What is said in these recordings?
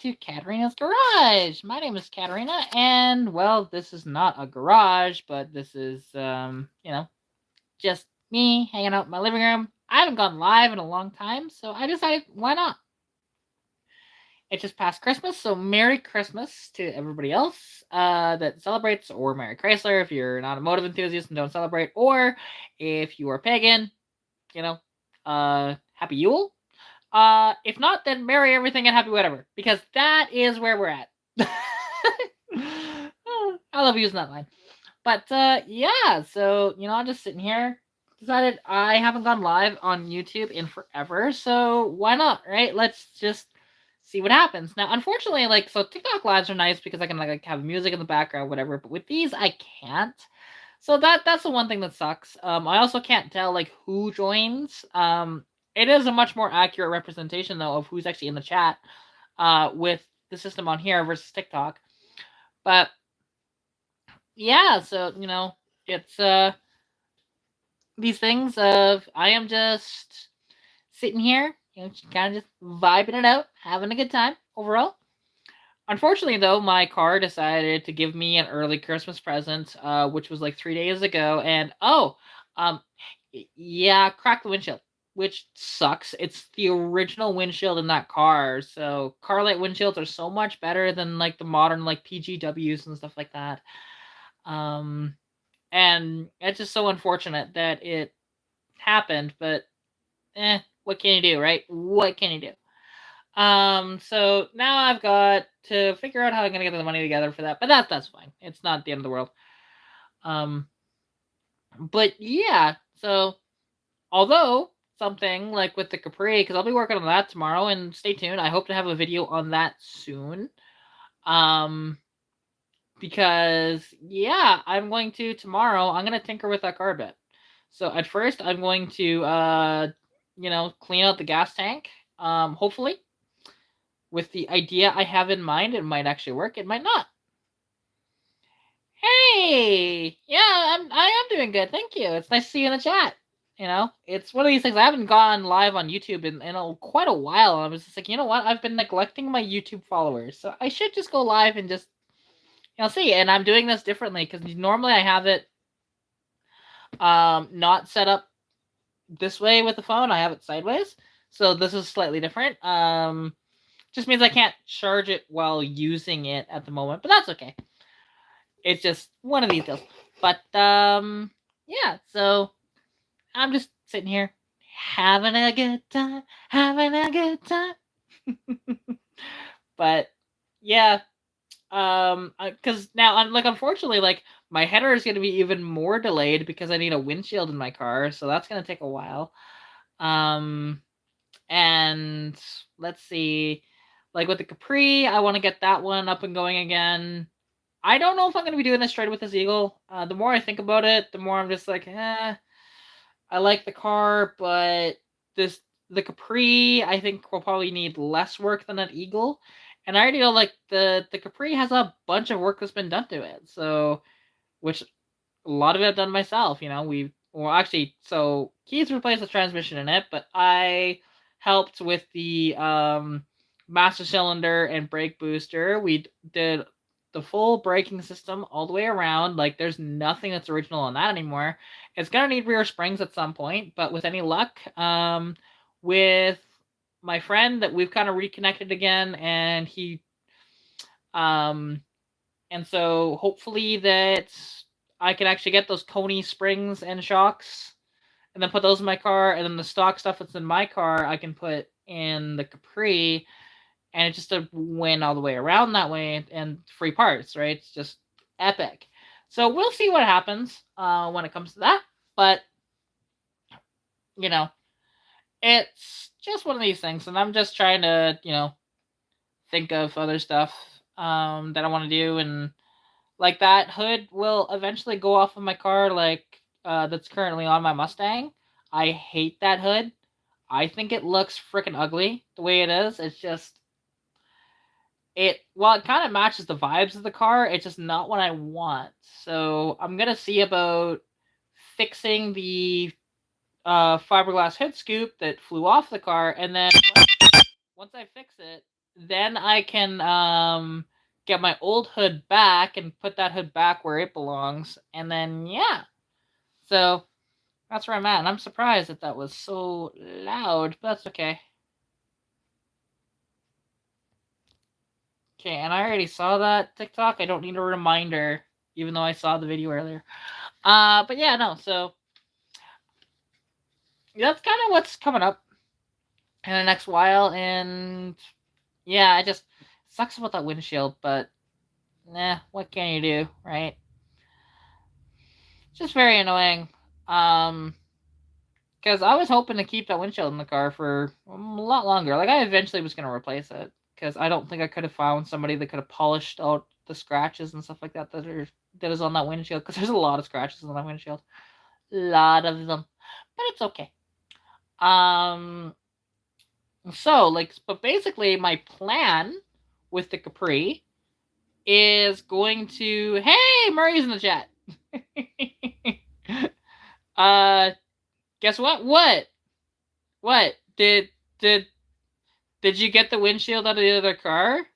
to Katarina's Garage. My name is Katarina, and well, this is not a garage, but this is, just me hanging out in my living room. I haven't gone live in a long time, so I decided, why not? It's just past Christmas, so Merry Christmas to everybody else that celebrates, or Merry Chrysler if you're an automotive enthusiast and don't celebrate, or if you are pagan, Happy Yule. If not, then marry everything and happy whatever, because that is where we're at. I love using that line. But yeah, so I'm just sitting here. Decided I haven't gone live on YouTube in forever, so why not, right? Let's just see what happens. Now, unfortunately, so TikTok lives are nice because I can like have music in the background, whatever. But with these, I can't. So that's the one thing that sucks. I also can't tell like who joins. It is a much more accurate representation though of who's actually in the chat with the system on here versus TikTok. But yeah, so it's these things of I am just sitting here, kind of just vibing it out, having a good time overall. Unfortunately, though, my car decided to give me an early Christmas present, which was like 3 days ago, and um, yeah, cracked the windshield, which sucks. It's the original windshield in that car, so car light windshields are so much better than like the modern like PGWs and stuff like that. And it's just so unfortunate that it happened, but what can you do, right? What can you do? So now I've got to figure out how I'm gonna get the money together for that, but that's fine. It's not the end of the world. But yeah, so although something like with the Capri, because I'll be working on that tomorrow, and stay tuned. I hope to have a video on that soon. Because yeah, I'm going to tomorrow. I'm gonna tinker with that car a bit. So at first, I'm going to clean out the gas tank. Hopefully, with the idea I have in mind, it might actually work. It might not. Hey, yeah, I am doing good. Thank you. It's nice to see you in the chat. It's one of these things. I haven't gone live on YouTube in quite a while. I was just like, you know what? I've been neglecting my YouTube followers, so I should just go live and just see. And I'm doing this differently because normally I have it not set up this way with the phone. I have it sideways, so this is slightly different. Just means I can't charge it while using it at the moment, but that's okay. It's just one of these deals. But yeah, so I'm just sitting here having a good time, having a good time. But yeah, because now, like, unfortunately, like my header is going to be even more delayed because I need a windshield in my car, so that's going to take a while. And let's see, like with the Capri, I want to get that one up and going again. I don't know if I'm going to be doing this straight with this Eagle. The more I think about it, the more I'm just like, I like the car, but the Capri, I think will probably need less work than an Eagle. And I already know like the Capri has a bunch of work that's been done to it. So, which a lot of it I've done myself. So Keys replaced the transmission in it, but I helped with the master cylinder and brake booster. We did the full braking system all the way around. Like, there's nothing that's original on that anymore. It's gonna need rear springs at some point, but with any luck, with my friend that we've kind of reconnected again, and and so hopefully that I can actually get those Coney springs and shocks, and then put those in my car, and then the stock stuff that's in my car I can put in the Capri, and it's just a win all the way around that way, and free parts, right? It's just epic. So we'll see what happens when it comes to that, but it's just one of these things, and I'm just trying to think of other stuff that I want to do, and like that hood will eventually go off of my car, like that's currently on my Mustang. I hate that hood. I think it looks freaking ugly the way it is. It's just it kind of matches the vibes of the car. It's just not what I want. So I'm gonna see about fixing the fiberglass hood scoop that flew off the car, and then once I fix it, then I can get my old hood back and put that hood back where it belongs, and then yeah. So that's where I'm at, and I'm surprised that that was so loud, but that's okay. Okay, and I already saw that TikTok. I don't need a reminder, even though I saw the video earlier. But yeah, no. So that's kind of what's coming up in the next while, and yeah, it just sucks about that windshield, but nah, what can you do, right? It's just very annoying. Um, because I was hoping to keep that windshield in the car for a lot longer. Like I eventually was gonna replace it because I don't think I could have found somebody that could have polished out the scratches and stuff like that that is on that windshield. Because there's a lot of scratches on that windshield, a lot of them, but it's okay. Um, so like, but basically my plan with the Capri is going to. Hey, Murray's in the chat. uh, guess what? What? What did did you get the windshield out of the other car?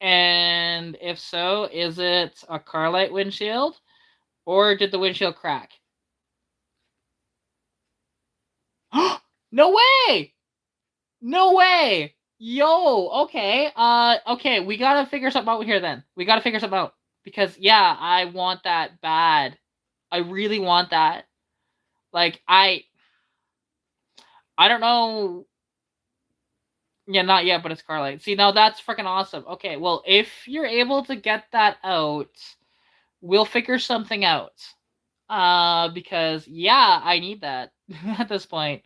And if so, is it a Carlite windshield or did the windshield crack? No way! No way! Yo, okay. Okay, we gotta figure something out here then. We gotta figure something out. Because yeah, I want that bad. I really want that. Like I don't know. Yeah, not yet, but it's Carlite. See, now that's freaking awesome. Okay, well, if you're able to get that out, we'll figure something out. Because yeah, I need that at this point.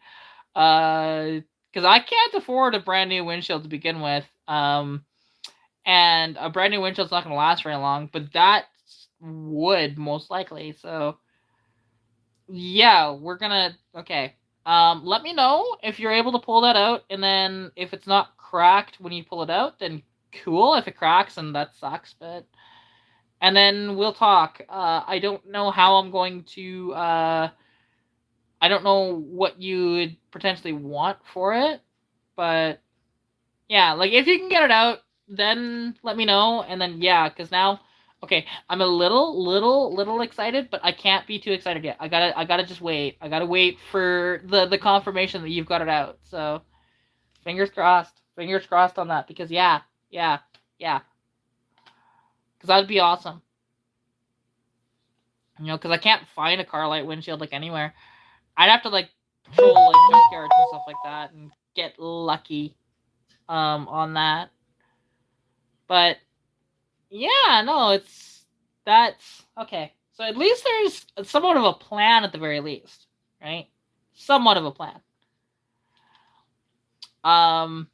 Because I can't afford a brand new windshield to begin with. And a brand new windshield's not gonna last very long, but that would most likely. So yeah, we're gonna okay. Let me know if you're able to pull that out, and then if it's not cracked when you pull it out, then cool. If it cracks, then that sucks, but and then we'll talk. I don't know how I'm going to. I don't know what you would potentially want for it, but yeah, like if you can get it out, then let me know, and then yeah, because now, okay, I'm a little excited, but I can't be too excited yet. I gotta just wait. I gotta wait for the confirmation that you've got it out. So fingers crossed on that, because yeah, because that'd be awesome. You know, because I can't find a Carlite windshield like anywhere. I'd have to like patrol like junkyards and stuff like that and get lucky on that. But yeah, no, that's okay. So at least there's somewhat of a plan at the very least, right? Somewhat of a plan. Um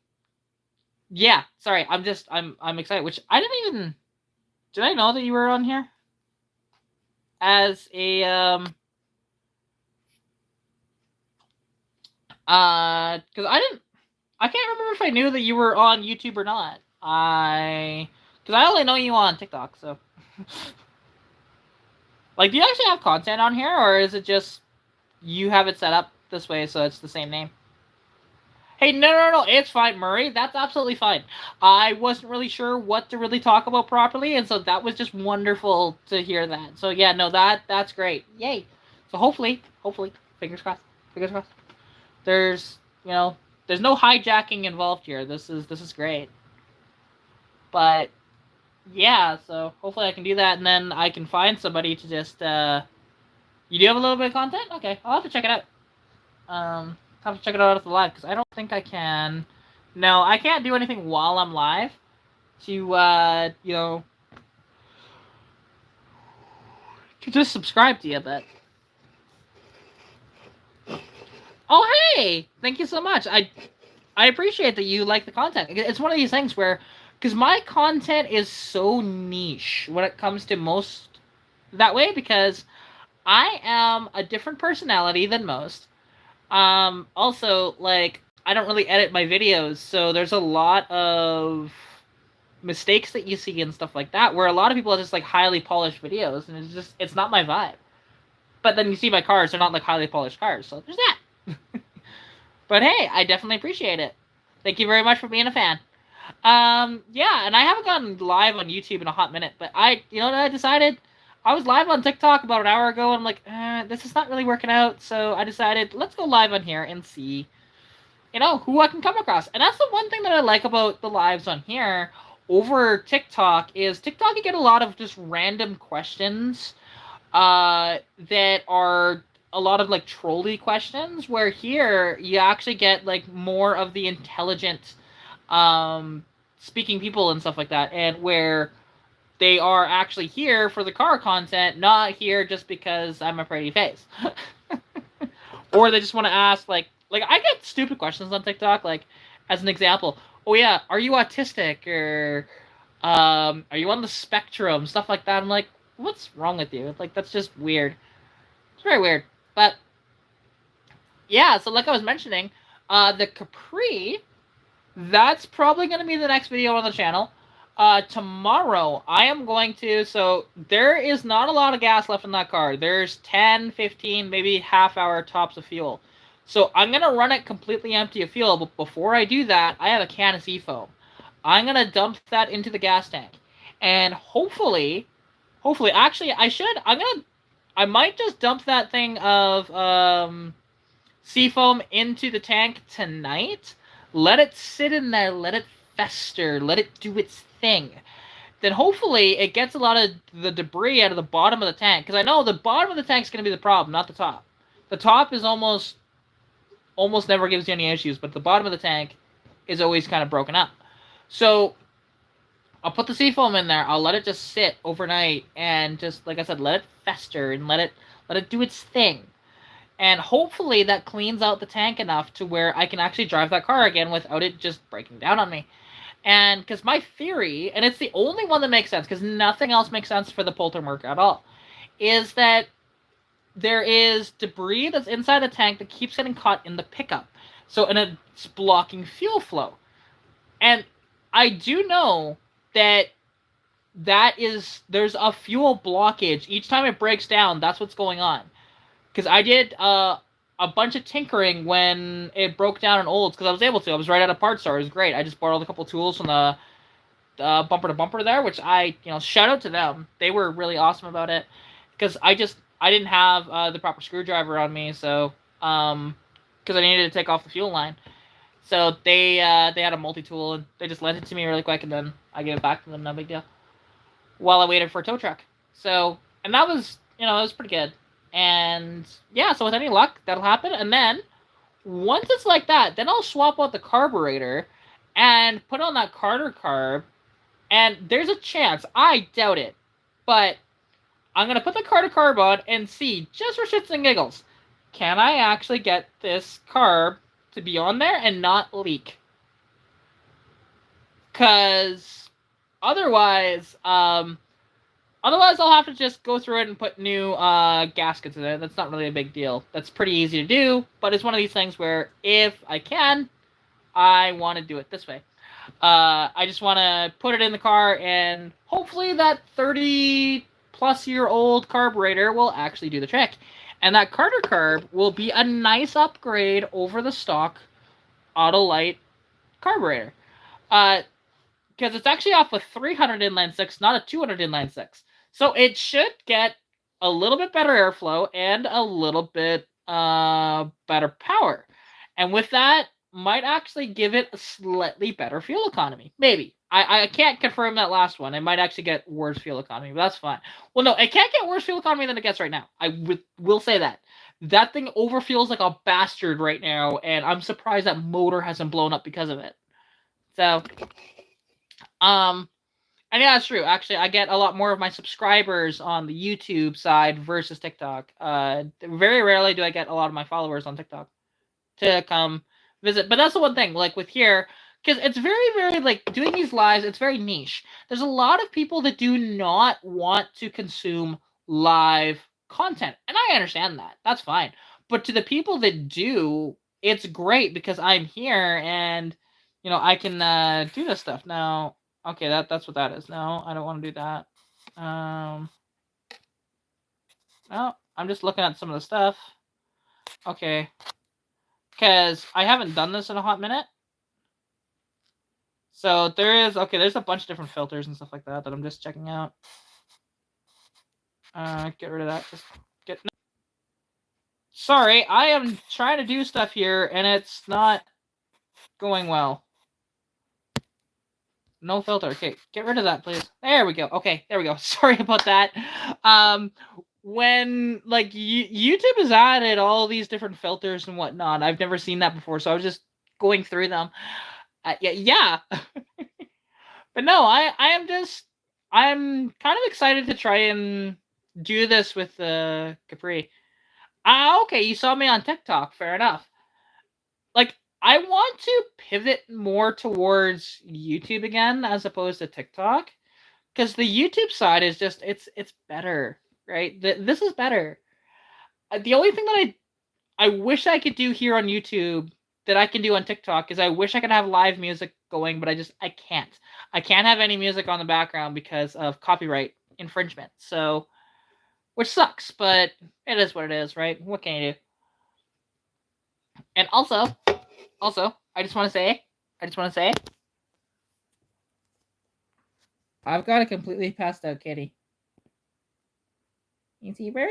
yeah, sorry, I'm excited, which I didn't even did I know that you were on here? As a because I can't remember if I knew that you were on YouTube or not. Because I only know you on TikTok, so like, do you actually have content on here, or is it just you have it set up this way so it's the same name? Hey, no, it's fine, Murray. That's absolutely fine. I wasn't really sure what to really talk about properly, and so that was just wonderful to hear that. So yeah, no, that's great. Yay. So hopefully, fingers crossed. There's, you know, there's no hijacking involved here. This is great. But yeah, so hopefully I can do that, and then I can find somebody to just. You do have a little bit of content? Okay, I'll have to check it out. Have to check it out after the live, because I don't think I can. No, I can't do anything while I'm live to you know, to just subscribe to you, but. Oh hey, thank you so much. I appreciate that you like the content. It's one of these things where, because my content is so niche when it comes to most that way, because I am a different personality than most. Also, like, I don't really edit my videos, so there's a lot of mistakes that you see and stuff like that, where a lot of people are just like highly polished videos, and it's not my vibe. But then you see my cars, they're not like highly polished cars, so there's that. But hey, I definitely appreciate it. Thank you very much for being a fan. Yeah, and I haven't gone live on YouTube in a hot minute, but you know what I decided? I was live on TikTok about an hour ago, and I'm like, this is not really working out, so I decided, let's go live on here and see, who I can come across. And that's the one thing that I like about the lives on here over TikTok is TikTok you get a lot of just random questions that are a lot of like trolly questions, where here you actually get like more of the intelligent um speaking people and stuff like that, and where they are actually here for the car content, not here just because I'm a pretty face. Or they just want to ask like I get stupid questions on TikTok, like as an example, oh yeah, are you autistic, or are you on the spectrum, stuff like that. I'm like, what's wrong with you? Like, that's just weird. It's very weird. But yeah, so like I was mentioning, the Capri, that's probably going to be the next video on the channel. Tomorrow, I am going to, so there is not a lot of gas left in that car. There's 10, 15, maybe half hour tops of fuel. So I'm going to run it completely empty of fuel, but before I do that, I have a can of seafoam. I'm going to dump that into the gas tank. And hopefully, actually, I might just dump that thing of, seafoam into the tank tonight. Let it sit in there. Let it fester. Let it do its thing. Then hopefully it gets a lot of the debris out of the bottom of the tank. Because I know the bottom of the tank is going to be the problem, not the top. The top is almost never gives you any issues, but the bottom of the tank is always kind of broken up. So I'll put the seafoam in there. I'll let it just sit overnight, and just like I said, let it fester and let it do its thing. And hopefully that cleans out the tank enough to where I can actually drive that car again without it just breaking down on me. And because my theory, and it's the only one that makes sense, because nothing else makes sense for the Poltermurk at all, is that there is debris that's inside the tank that keeps getting caught in the pickup. So, and it's blocking fuel flow. And I do know that there's a fuel blockage. Each time it breaks down, that's what's going on. Because I did a bunch of tinkering when it broke down in Olds, because I was able to. I was right at a parts store. It was great. I just borrowed a couple tools from the bumper to bumper there, which shout out to them. They were really awesome about it, because I didn't have the proper screwdriver on me, so because I needed to take off the fuel line. So they had a multi tool, and they just lent it to me really quick, and then I gave it back to them. No big deal. While I waited for a tow truck. So, and that was it was pretty good. And yeah, so with any luck, that'll happen. And then once it's like that, then I'll swap out the carburetor and put on that Carter carb. And there's a chance, I doubt it, but I'm going to put the Carter carb on and see, just for shits and giggles, can I actually get this carb to be on there and not leak? Because otherwise, Otherwise, I'll have to just go through it and put new gaskets in there. That's not really a big deal. That's pretty easy to do, but it's one of these things where if I can, I want to do it this way. I just want to put it in the car, and hopefully that 30-plus-year-old carburetor will actually do the trick. And that Carter carb will be a nice upgrade over the stock Autolite carburetor. Because it's actually off a 300 inline six, not a 200 inline six. So it should get a little bit better airflow and a little bit better power. And with that, might actually give it a slightly better fuel economy. Maybe. I can't confirm that last one. It might actually get worse fuel economy, but that's fine. Well, no, it can't get worse fuel economy than it gets right now. I will say that. That thing overfuels like a bastard right now, and I'm surprised that motor hasn't blown up because of it. So, and yeah, that's true. Actually, I get a lot more of my subscribers on the YouTube side versus TikTok. Very rarely do I get a lot of my followers on TikTok to come visit. But that's the one thing, like with here, because it's very, very, like, doing these lives, it's very niche. There's a lot of people that do not want to consume live content. And I understand that. That's fine. But to the people that do, it's great because I'm here and, I can do this stuff. Now, okay, that's what that is. No, I don't want to do that. No, I'm just looking at some of the stuff. Okay. Because I haven't done this in a hot minute. So there is there's a bunch of different filters and stuff like that I'm just checking out. Get rid of that. Just get. Sorry, I am trying to do stuff here and it's not going well. No filter. Okay, get rid of that, please. There we go. Okay, there we go. Sorry about that. When like YouTube has added all these different filters and whatnot, I've never seen that before, so I was just going through them. Yeah. But no, I'm kind of excited to try and do this with Capri. Okay, you saw me on TikTok. Fair enough. Like I want to pivot more towards YouTube again as opposed to TikTok because the YouTube side is just it's better, right? This is better. The only thing that I wish I could do here on YouTube that I can do on TikTok is I wish I could have live music going, but I can't. I can't have any music on the background because of copyright infringement. So, which sucks, but it is what it is, right? What can you do? And also, I just want to say, I've got a completely passed out kitty. You see her?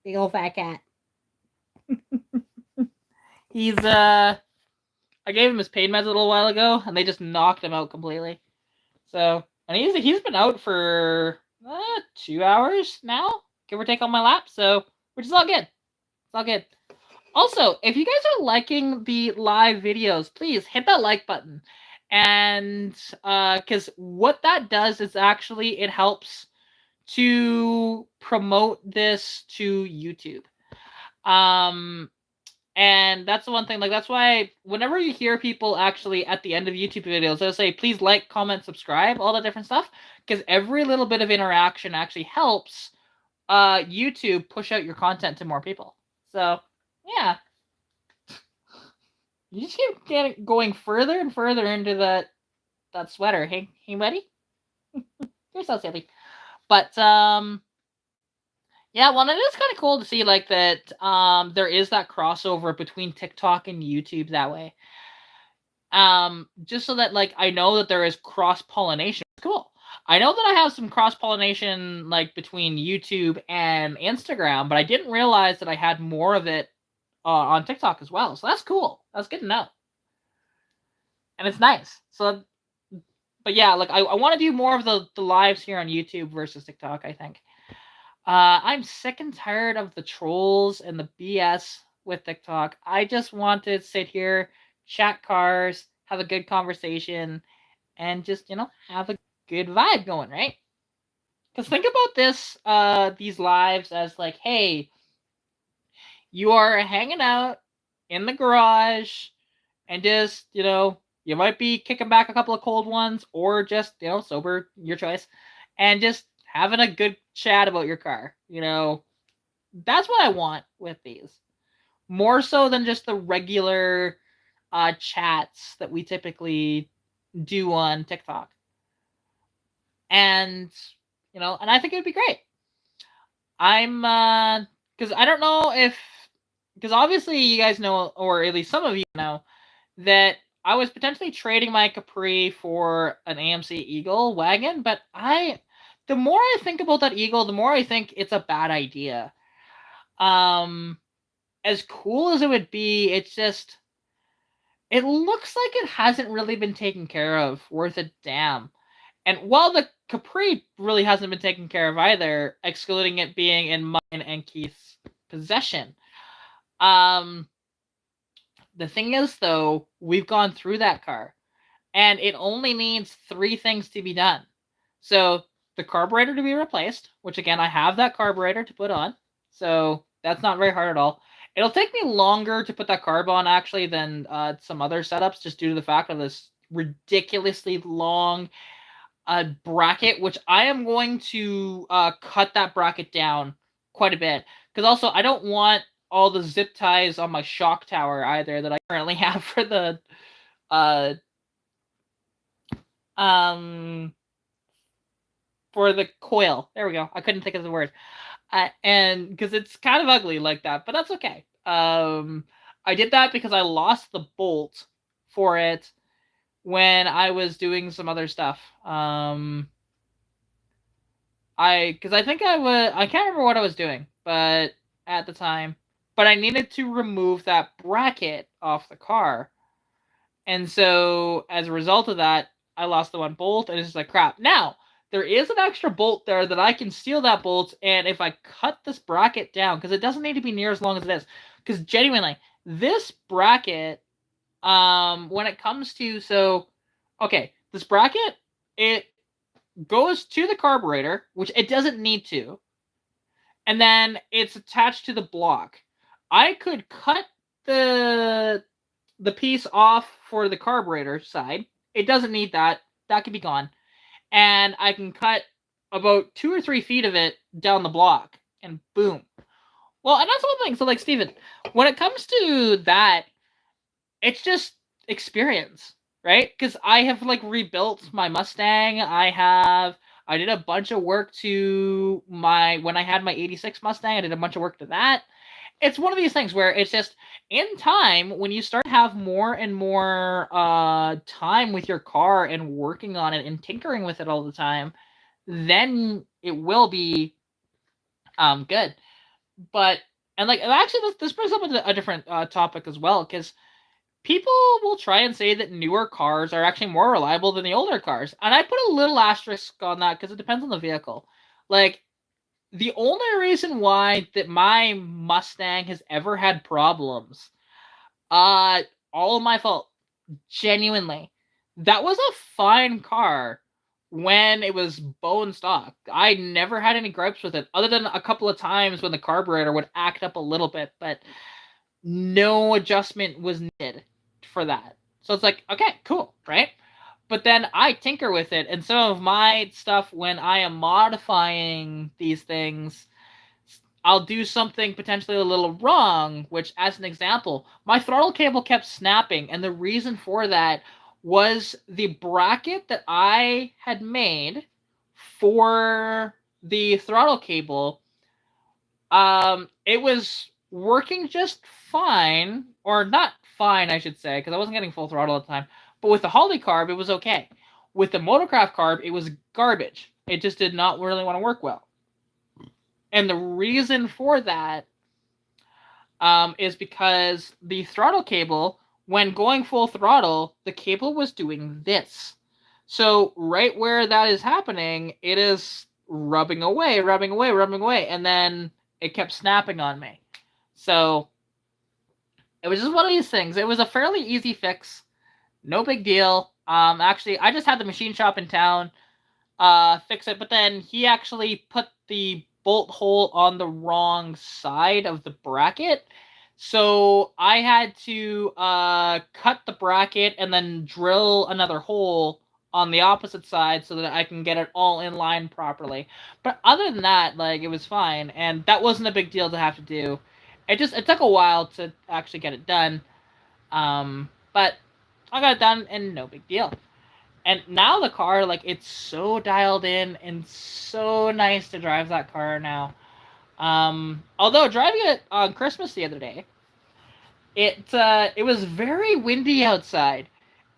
Big old fat cat. He's I gave him his pain meds a little while ago, and they just knocked him out completely. So, and he's been out for 2 hours now, give or take on my lap. So, which is all good. It's all good. Also, if you guys are liking the live videos, please hit that like button, and because what that does is actually it helps to promote this to YouTube. And that's the one thing, like, that's why whenever you hear people actually at the end of YouTube videos, they'll say, please like, comment, subscribe, all that different stuff, because every little bit of interaction actually helps YouTube push out your content to more people. So, yeah. You just keep going further and further into that sweater. Hey, buddy? You're so silly. But, yeah, well, it is kind of cool to see like that. There is that crossover between TikTok and YouTube that way. Just so that like I know that there is cross pollination. Cool. I know that I have some cross pollination like between YouTube and Instagram, but I didn't realize that I had more of it on TikTok as well. So that's cool. That's good to know. And it's nice. So, but yeah, like I want to do more of the lives here on YouTube versus TikTok. I think. I'm sick and tired of the trolls and the BS with TikTok. I just want to sit here, chat cars, have a good conversation, and just, have a good vibe going, right? Because think about these lives as like, hey, you are hanging out in the garage and just, you might be kicking back a couple of cold ones or just, sober, your choice, and just having a good chat about your car. That's what I want with these. More so than just the regular chats that we typically do on TikTok. And, and I think it would be great. I'm, because I don't know if, because obviously you guys know, or at least some of you know, that I was potentially trading my Capri for an AMC Eagle wagon, but the more I think about that Eagle, the more I think it's a bad idea. As cool as it would be, it looks like it hasn't really been taken care of worth a damn. And while the Capri really hasn't been taken care of either, excluding it being in mine and Keith's possession. The thing is, though, we've gone through that car, and it only needs 3 things to be done. So the carburetor to be replaced, which again, I have that carburetor to put on, so that's not very hard at all. It'll take me longer to put that carb on, actually, than some other setups, just due to the fact of this ridiculously long bracket, which I am going to cut that bracket down quite a bit. Because also, I don't want all the zip ties on my shock tower either that I currently have for the for the coil. There we go. I couldn't think of the word. And because it's kind of ugly like that, but that's okay. I did that because I lost the bolt for it when I was doing some other stuff. Because I think I can't remember what I was doing, but at the time, but I needed to remove that bracket off the car. And so as a result of that, I lost the one bolt, and it's just like crap. Now, there is an extra bolt there that I can steal that bolt, and if I cut this bracket down, because it doesn't need to be near as long as it is, because genuinely, this bracket, when it comes to, so, okay, this bracket, it goes to the carburetor, which it doesn't need to, and then it's attached to the block. I could cut the piece off for the carburetor side. It doesn't need that. That can be gone. And I can cut about 2 or 3 feet of it down the block, and boom. Well, and that's one thing. So, like, Steven, when it comes to that, it's just experience, right? Because I have, like, rebuilt my Mustang. I did a bunch of work to when I had my 86 Mustang, I did a bunch of work to that. It's one of these things where it's just, in time, when you start to have more and more time with your car and working on it and tinkering with it all the time, then it will be good. But, and like, actually, this brings up a different topic as well, because people will try and say that newer cars are actually more reliable than the older cars, and I put a little asterisk on that because it depends on the vehicle. Like, the only reason why that my Mustang has ever had problems, all my fault. Genuinely. That was a fine car when it was bone stock. I never had any gripes with it, other than a couple of times when the carburetor would act up a little bit, but no adjustment was needed for that. So it's like, okay, cool, right? But then I tinker with it, and some of my stuff, when I am modifying these things, I'll do something potentially a little wrong, which, as an example, my throttle cable kept snapping, and the reason for that was the bracket that I had made for the throttle cable. It was working just fine, or not fine, I should say, because I wasn't getting full throttle at the time. But with the Holly carb, it was okay. With the Motorcraft carb, it was garbage. It just did not really want to work well. And the reason for that is because the throttle cable, when going full throttle, the cable was doing this. So right where that is happening, it is rubbing away, and then it kept snapping on me. So it was just one of these things. It was a fairly easy fix. No big deal. Actually, I just had the machine shop in town fix it, but then he actually put the bolt hole on the wrong side of the bracket. So I had to cut the bracket and then drill another hole on the opposite side so that I can get it all in line properly. But other than that, like, it was fine, and that wasn't a big deal to have to do. It took a while to actually get it done. But I got it done, and no big deal. And now the car, like, it's so dialed in and so nice to drive that car now. Although driving it on Christmas the other day, it was very windy outside,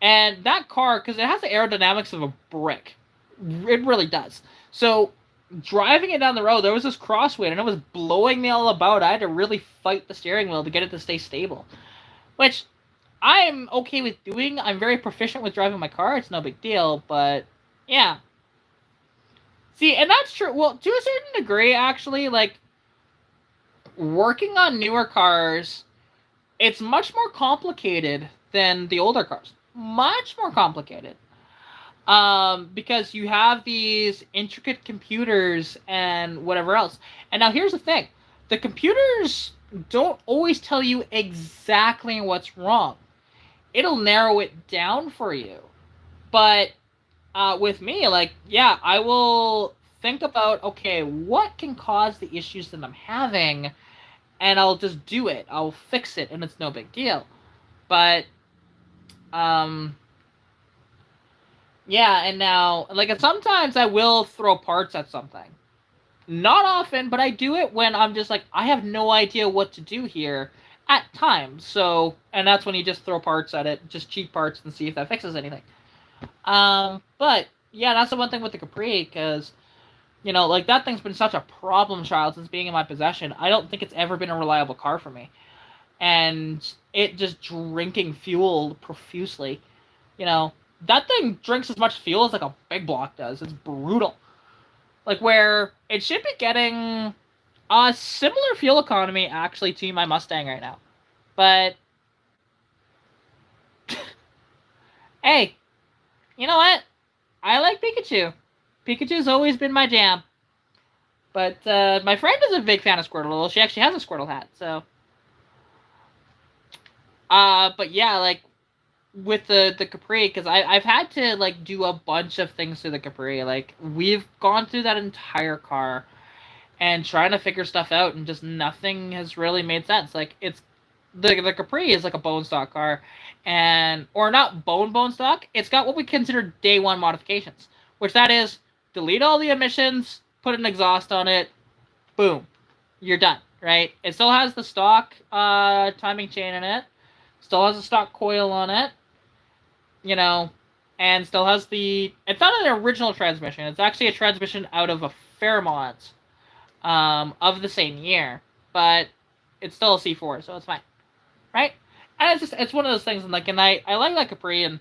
and that car, because it has the aerodynamics of a brick, it really does. So driving it down the road, there was this crosswind, and it was blowing me all about. I had to really fight the steering wheel to get it to stay stable, which I'm okay with doing. I'm very proficient with driving my car. It's no big deal, but yeah. See, and that's true. Well, to a certain degree, actually, like, working on newer cars, it's much more complicated than the older cars. Much more complicated. Because you have these intricate computers and whatever else. And now here's the thing. The computers don't always tell you exactly what's wrong. It'll narrow it down for you. But with me, like, yeah, I will think about, okay, what can cause the issues that I'm having, and I'll just do it. I'll fix it, and it's no big deal. But, yeah, and now, like, sometimes I will throw parts at something. Not often, but I do it when I'm just like, I have no idea what to do here at times. So, and that's when you just throw parts at it, just cheap parts, and see if that fixes anything. But yeah, that's the one thing with the Capri, because like that thing's been such a problem child since being in my possession. I don't think it's ever been a reliable car for me, and it just drinking fuel profusely. You know, that thing drinks as much fuel as like a big block does. It's brutal. Like where it should be getting a similar fuel economy actually to my Mustang right now. But hey, you know what? I like Pikachu. Pikachu's always been my jam. But my friend is a big fan of Squirtle. She actually has a Squirtle hat. So, but yeah, like with the Capri, because I've had to like do a bunch of things to the Capri. Like we've gone through that entire car and trying to figure stuff out, and just nothing has really made sense. Like it's the Capri is like a bone stock car, and or not bone stock. It's got what we consider day one modifications, which that is delete all the emissions, put an exhaust on it, boom, you're done. Right? It still has the stock timing chain in it, still has a stock coil on it, you know, and still has the. It's not an original transmission. It's actually a transmission out of a Fairmont of the same year, but it's still a C4, so it's fine, right? And it's one of those things, and I like that Capri and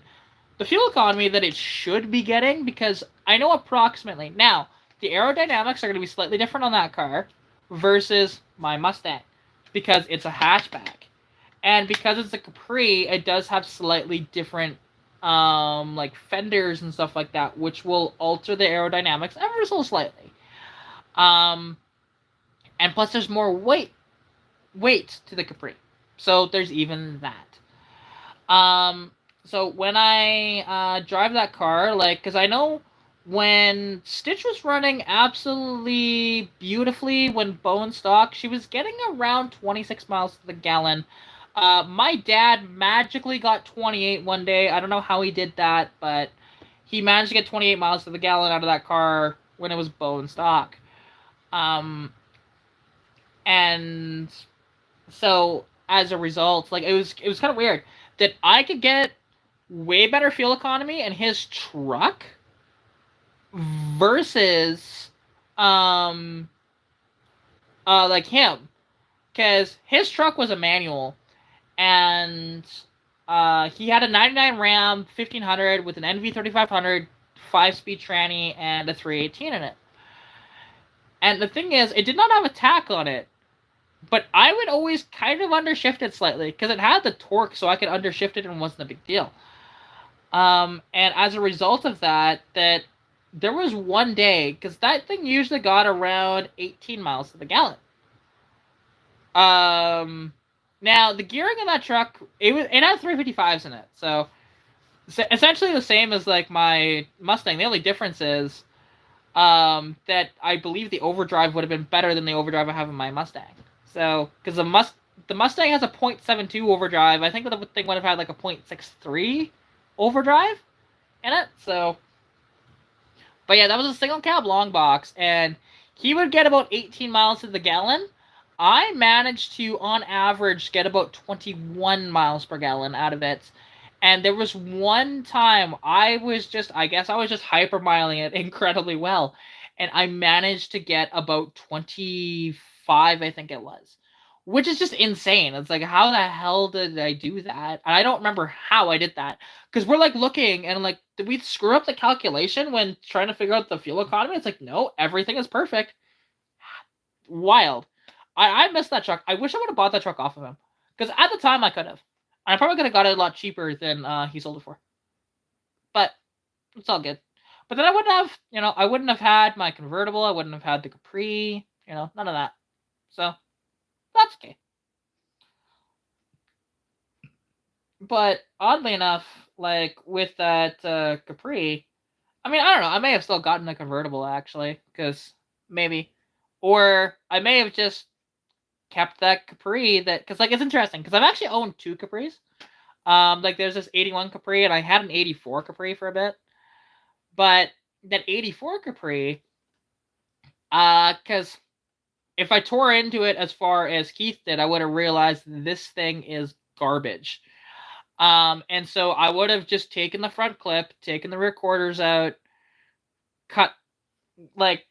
the fuel economy that it should be getting, because I know approximately now the aerodynamics are going to be slightly different on that car versus my Mustang, because it's a hatchback, and because it's a Capri, it does have slightly different like fenders and stuff like that, which will alter the aerodynamics ever so slightly. Um, and plus there's more weight to the Capri, so there's even that. So when I drive that car, like, because I know when Stitch was running absolutely beautifully when bone stock, she was getting around 26 miles to the gallon. My dad magically got 28 one day. I don't know how he did that, but he managed to get 28 miles to the gallon out of that car when it was bone stock. And so as a result, like it was kind of weird that I could get way better fuel economy in his truck versus like him, because his truck was a manual, and he had a 99 Ram 1500 with an NV 3500 5-speed tranny and a 318 in it. And the thing is, it did not have a tack on it, but I would always kind of undershift it slightly because it had the torque, so I could undershift it and it wasn't a big deal. And as a result of that, there was one day, because that thing usually got around 18 miles to the gallon. Now the gearing in that truck, it had 355s in it, so essentially the same as like my Mustang. The only difference is that I believe the overdrive would have been better than the overdrive I have in my Mustang. So, because the Mustang has a .72 overdrive, I think that the thing would have had like a .63 overdrive in it. So, but yeah, that was a single cab long box, and he would get about 18 miles to the gallon. I managed to, on average, get about 21 miles per gallon out of it. And there was one time I guess I was just hypermiling it incredibly well. And I managed to get about 25, I think it was. Which is just insane. It's like, how the hell did I do that? And I don't remember how I did that. Because we're like looking and like, did we screw up the calculation when trying to figure out the fuel economy? It's like, no, everything is perfect. Wild. I missed that truck. I wish I would have bought that truck off of him. Because at the time I could have. I probably could have got it a lot cheaper than he sold it for. But it's all good. But then I wouldn't have had my convertible. I wouldn't have had the Capri. None of that. So that's okay. But oddly enough, like with that Capri, I mean, I don't know. I may have still gotten a convertible actually, because maybe, or I may have just kept that Capri. Because like it's interesting, because I've actually owned two Capris. Like there's this 81 Capri, and I had an 84 Capri for a bit. But that 84 Capri, because if I tore into it as far as Keith did, I would have realized this thing is garbage. And so I would have just taken the front clip, taken the rear quarters out, cut, like,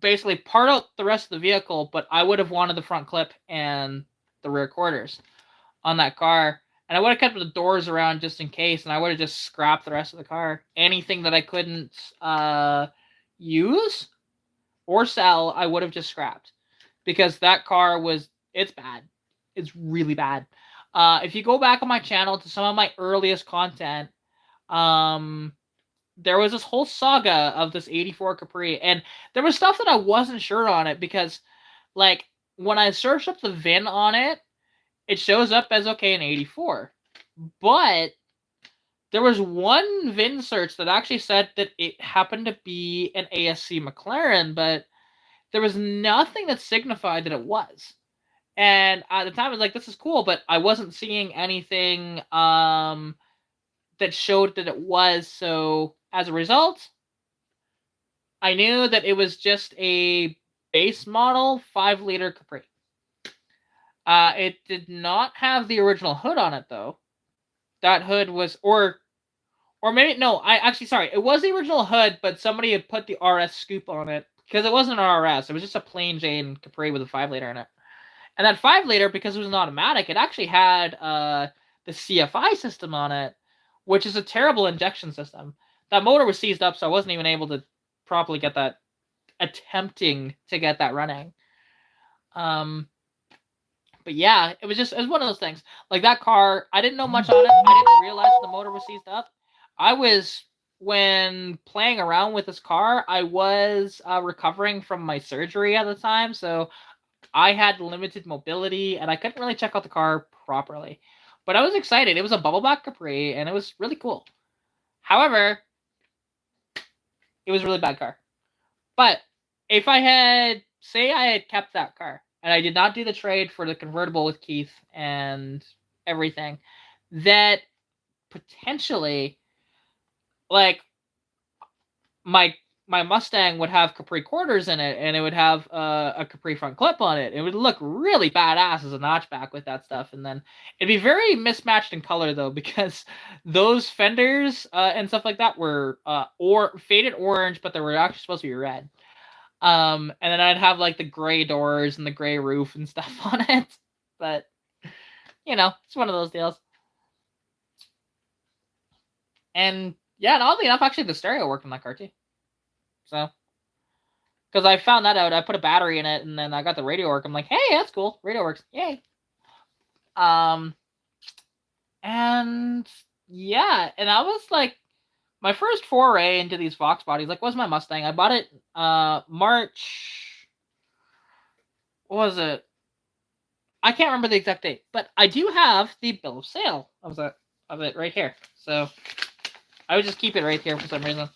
basically part out the rest of the vehicle, but I would have wanted the front clip and the rear quarters on that car. And I would have kept the doors around just in case, and I would have just scrapped the rest of the car. Anything that I couldn't use or sell, I would have just scrapped. Because that car it's bad. It's really bad. If you go back on my channel to some of my earliest content, there was this whole saga of this 84 Capri, and there was stuff that I wasn't sure on it because, like, when I searched up the VIN on it, it shows up as okay an 84. But there was one VIN search that actually said that it happened to be an ASC McLaren, but there was nothing that signified that it was. And at the time, I was like, this is cool, but I wasn't seeing anything that showed that it was. So as a result, I knew that it was just a base model 5-liter Capri. It did not have the original hood on it, though. That hood was, or maybe, no, sorry, it was the original hood, but somebody had put the RS scoop on it, because it wasn't an RS, it was just a plain Jane Capri with a 5-liter in it. And that 5-liter, because it was an automatic, it actually had the CFI system on it, which is a terrible injection system. That motor was seized up, so I wasn't even able to properly get that, attempting to get that running. But yeah, it was one of those things. Like, that car, I didn't know much on it. I didn't realize the motor was seized up. When playing around with this car, I was recovering from my surgery at the time, so I had limited mobility, and I couldn't really check out the car properly. But I was excited. It was a bubble back Capri, and it was really cool. However, it was a really bad car. But if I had kept that car, and I did not do the trade for the convertible with Keith and everything, that potentially, like, my Mustang would have Capri quarters in it, and it would have a Capri front clip on it. It would look really badass as a notchback with that stuff, and then it'd be very mismatched in color, though, because those fenders and stuff like that were faded orange, but they were actually supposed to be red. And then I'd have, like, the gray doors and the gray roof and stuff on it. But, it's one of those deals. And yeah, and oddly enough, actually, the stereo worked on that car too. So, because I found that out, I put a battery in it, and then I got the radio work. I'm like, hey, that's cool. Radio works. Yay. And yeah, and I was like, my first foray into these Fox bodies, like, was my Mustang. I bought it March. What was it? I can't remember the exact date, but I do have the bill of sale of it right here. So I would just keep it right here for some reason.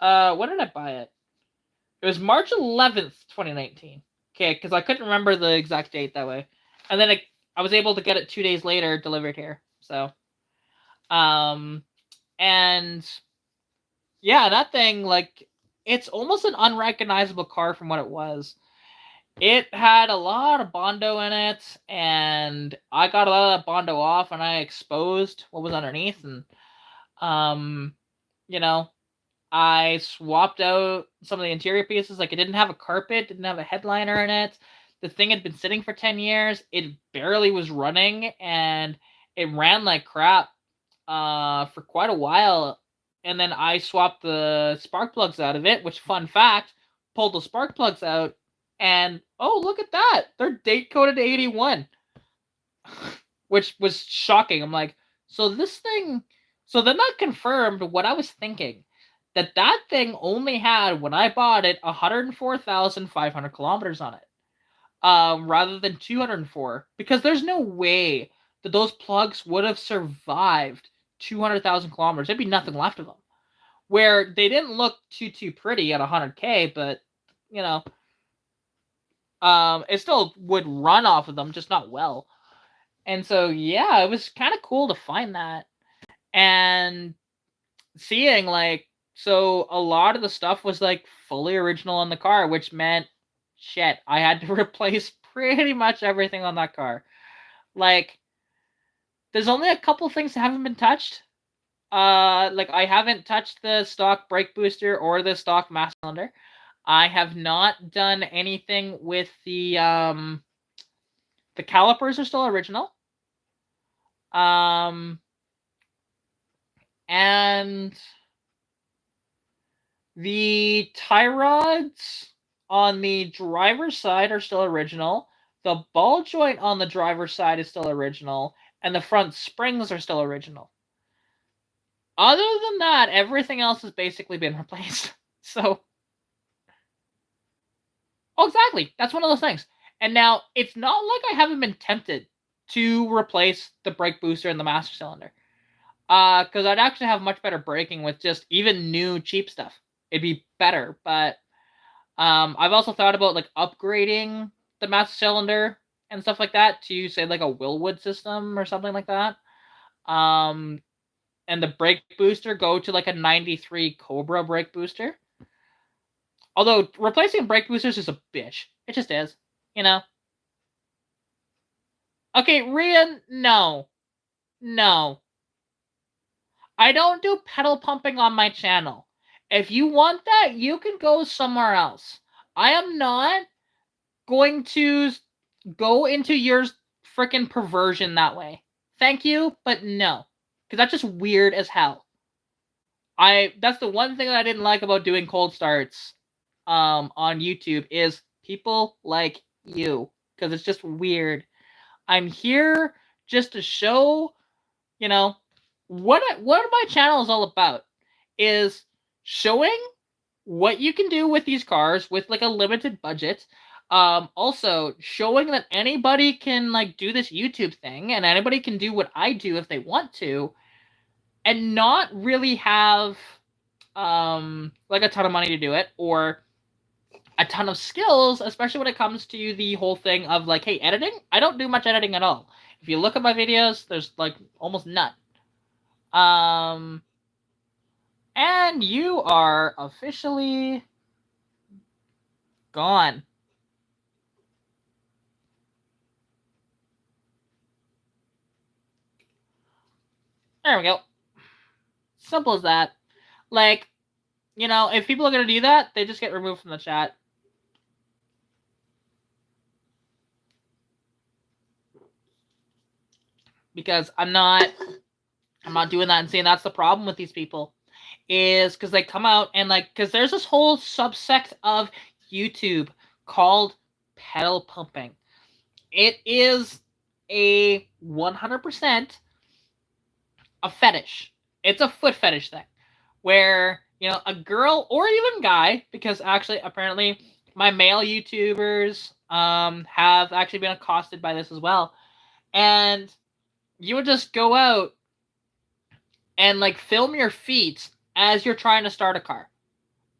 When did I buy it? It was March 11th, 2019. Okay, because I couldn't remember the exact date that way. And then I was able to get it 2 days later delivered here. So, and yeah, that thing, like, it's almost an unrecognizable car from what it was. It had a lot of Bondo in it, and I got a lot of that Bondo off, and I exposed what was underneath, and, I swapped out some of the interior pieces. Like, it didn't have a carpet, didn't have a headliner in it. The thing had been sitting for 10 years. It barely was running, and it ran like crap for quite a while. And then I swapped the spark plugs out of it, which, fun fact, pulled the spark plugs out, and, oh, look at that! They're date-coded to 81. Which was shocking. I'm like, so then that confirmed what I was thinking. That thing only had, when I bought it, 104,500 kilometers on it. Rather than 204. Because there's no way that those plugs would have survived 200,000 kilometers. There'd be nothing left of them. Where they didn't look too pretty at 100K, but, it still would run off of them, just not well. And so, yeah, it was kind of cool to find that. And seeing, like, so a lot of the stuff was, like, fully original on the car, which meant, shit, I had to replace pretty much everything on that car. Like, There's only a couple things that haven't been touched. Like I haven't touched the stock brake booster or the stock master cylinder. I have not done anything with the calipers are still original. And the tie rods on the driver's side are still original. The ball joint on the driver's side is still original, and the front springs are still original. Other than that, everything else has basically been replaced. So, oh, exactly. That's one of those things. And now, it's not like I haven't been tempted to replace the brake booster and the master cylinder. Because I'd actually have much better braking with just even new cheap stuff. It'd be better, but I've also thought about like upgrading the master cylinder and stuff like that to say like a Willwood system or something like that. And the brake booster go to like a 93 Cobra brake booster. Although replacing brake boosters is a bitch. It just is, you know. Okay, Rian, no. No. I don't do pedal pumping on my channel. If you want that, you can go somewhere else. I am not going to go into your freaking perversion that way. Thank you, but no. Because that's just weird as hell. That's the one thing that I didn't like about doing cold starts on YouTube is people like you. Because it's just weird. I'm here just to show, you know, what my channel is all about is showing what you can do with these cars with like a limited budget. Also showing that anybody can like do this YouTube thing and anybody can do what I do if they want to, and not really have like a ton of money to do it or a ton of skills, especially when it comes to the whole thing of like, hey, editing. I don't do much editing at all. If you look at my videos, there's like almost none. And you are officially gone. There we go. Simple as that. Like, you know, if people are going to do that, they just get removed from the chat. Because I'm not doing that and saying that's the problem with these people. Is because they come out and like, because there's this whole subsect of YouTube called pedal pumping. It is a 100% a fetish. It's a foot fetish thing where, you know, a girl or even guy, because actually apparently my male YouTubers have actually been accosted by this as well, and you would just go out and like film your feet as you're trying to start a car.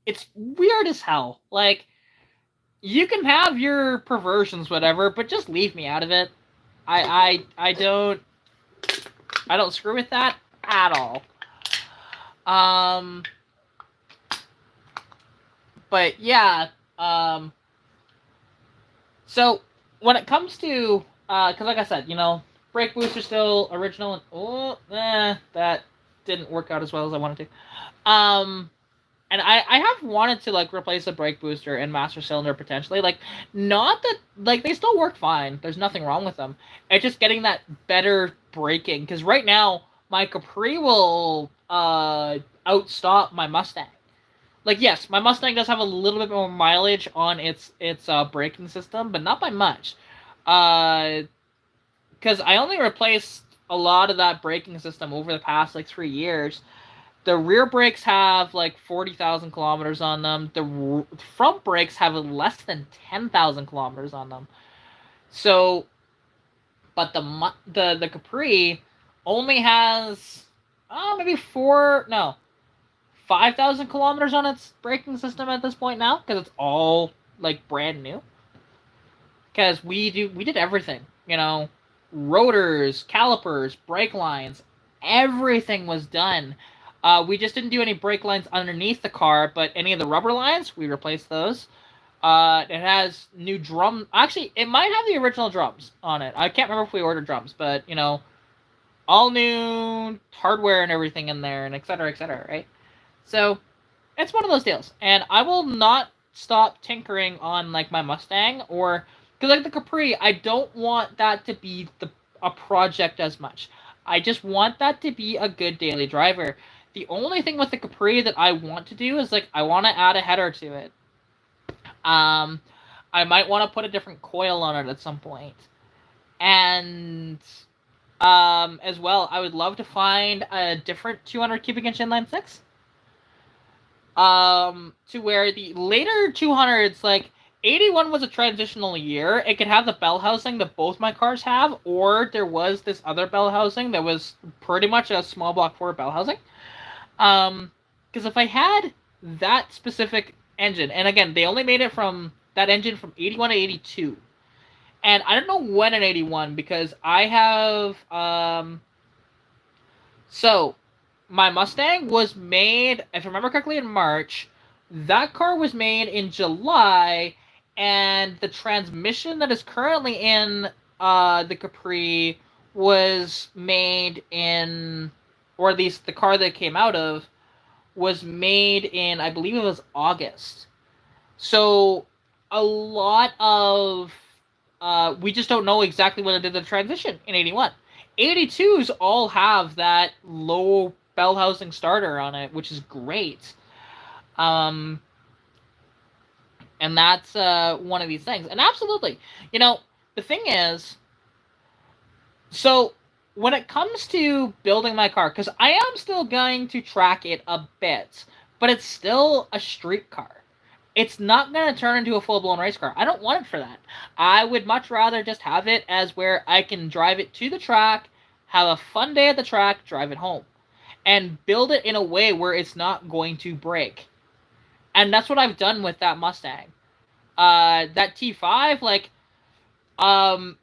It's weird as hell. Like, you can have your perversions, whatever, but just leave me out of it. I don't screw with that at all. But yeah, so when it comes to, because like I said, you know, brake booster still original, and that didn't work out as well as I wanted to. And I have wanted to like replace a brake booster and master cylinder potentially. Like, not that like they still work fine. There's nothing wrong with them. It's just getting that better braking. Because right now my Capri will outstop my Mustang. Like, yes, my Mustang does have a little bit more mileage on its braking system, but not by much. Because I only replaced a lot of that braking system over the past like 3 years. The rear brakes have like 40,000 kilometers on them. The front brakes have less than 10,000 kilometers on them. So, but the Capri only has maybe 5,000 kilometers on its braking system at this point now, because it's all like brand new. Because we did everything, you know, rotors, calipers, brake lines, everything was done. We just didn't do any brake lines underneath the car, but any of the rubber lines, we replaced those. It has new drum. Actually, it might have the original drums on it. I can't remember if we ordered drums, but, you know, all new hardware and everything in there, and et cetera, right? So it's one of those deals, and I will not stop tinkering on like my Mustang or because like the Capri, I don't want that to be a project as much. I just want that to be a good daily driver. The only thing with the Capri that I want to do is like I want to add a header to it. Um, I might want to put a different coil on it at some point, and as well, I would love to find a different 200 cubic inch inline six. To where the later 200s, like 81 was a transitional year. It could have the bell housing that both my cars have, or there was this other bell housing that was pretty much a small block 4 bell housing. Because if I had that specific engine, and again, they only made it from that engine from 81 to 82. And I don't know when in 81 because I have so my Mustang was made, if I remember correctly, in March. That car was made in July, and the transmission that is currently in the Capri was made in, or at least the car that it came out of was made in, I believe it was August. So a lot of we just don't know exactly when it did the transition in 81. 82s all have that low bell housing starter on it, which is great. Um, and that's one of these things. And absolutely, you know, the thing is, so when it comes to building my car, because I am still going to track it a bit, but it's still a street car. It's not going to turn into a full-blown race car. I don't want it for that. I would much rather just have it as where I can drive it to the track, have a fun day at the track, drive it home, and build it in a way where it's not going to break. And that's what I've done with that Mustang. That T5, like,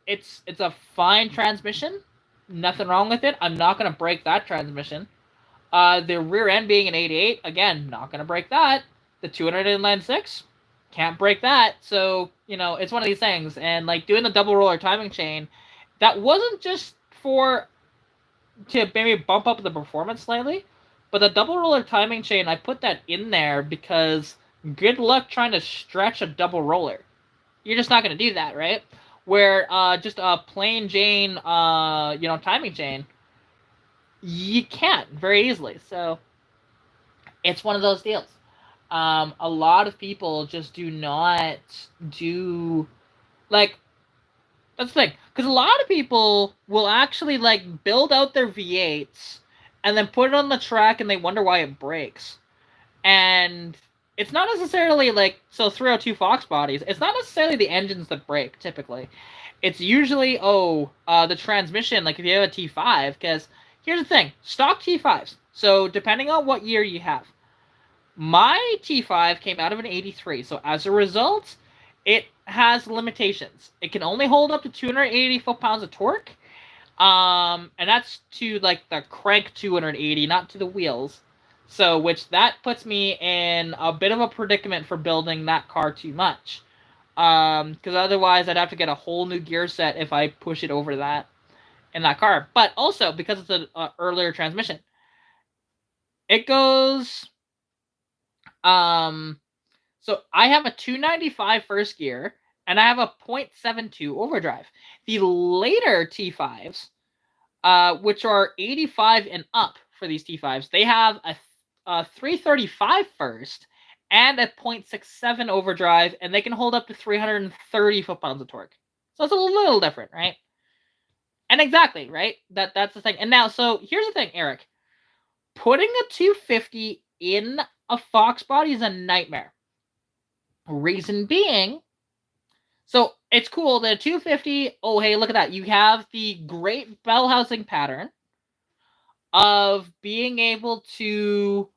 it's a fine transmission. Nothing wrong with it. I'm not going to break that transmission. The rear end being an 88, again, not going to break that. The 200 inline 6, can't break that. So, you know, it's one of these things. And, like, doing the double roller timing chain, that wasn't just to maybe bump up the performance slightly, but the double roller timing chain, I put that in there because good luck trying to stretch a double roller. You're just not going to do that, right? Where just a plain Jane, timing chain, you can't very easily. So it's one of those deals. A lot of people just do not do, like, that's the thing. Because a lot of people will actually, like, build out their V8s and then put it on the track and they wonder why it breaks. And it's not necessarily, like, so 302 Fox bodies, it's not necessarily the engines that break, typically. It's usually, the transmission, like if you have a T5, because here's the thing, stock T5s, so depending on what year you have, my T5 came out of an 83, so as a result, it has limitations. It can only hold up to 280 foot-pounds of torque, and that's to, like, the crank 280, not to the wheels. So, which that puts me in a bit of a predicament for building that car too much. Because otherwise I'd have to get a whole new gear set if I push it over that in that car. But also, because it's an earlier transmission, it goes... So I have a 295 first gear, and I have a 0.72 overdrive. The later T5s, which are 85 and up for these T5s, they have a 335 first and a 0.67 overdrive, and they can hold up to 330 foot-pounds of torque. So it's a little different, right? And exactly, right? That's the thing. And now, so here's the thing, Eric. Putting a 250 in a Fox body is a nightmare. Reason being, so it's cool that a 250, oh, hey, look at that. You have the great bell housing pattern of being able to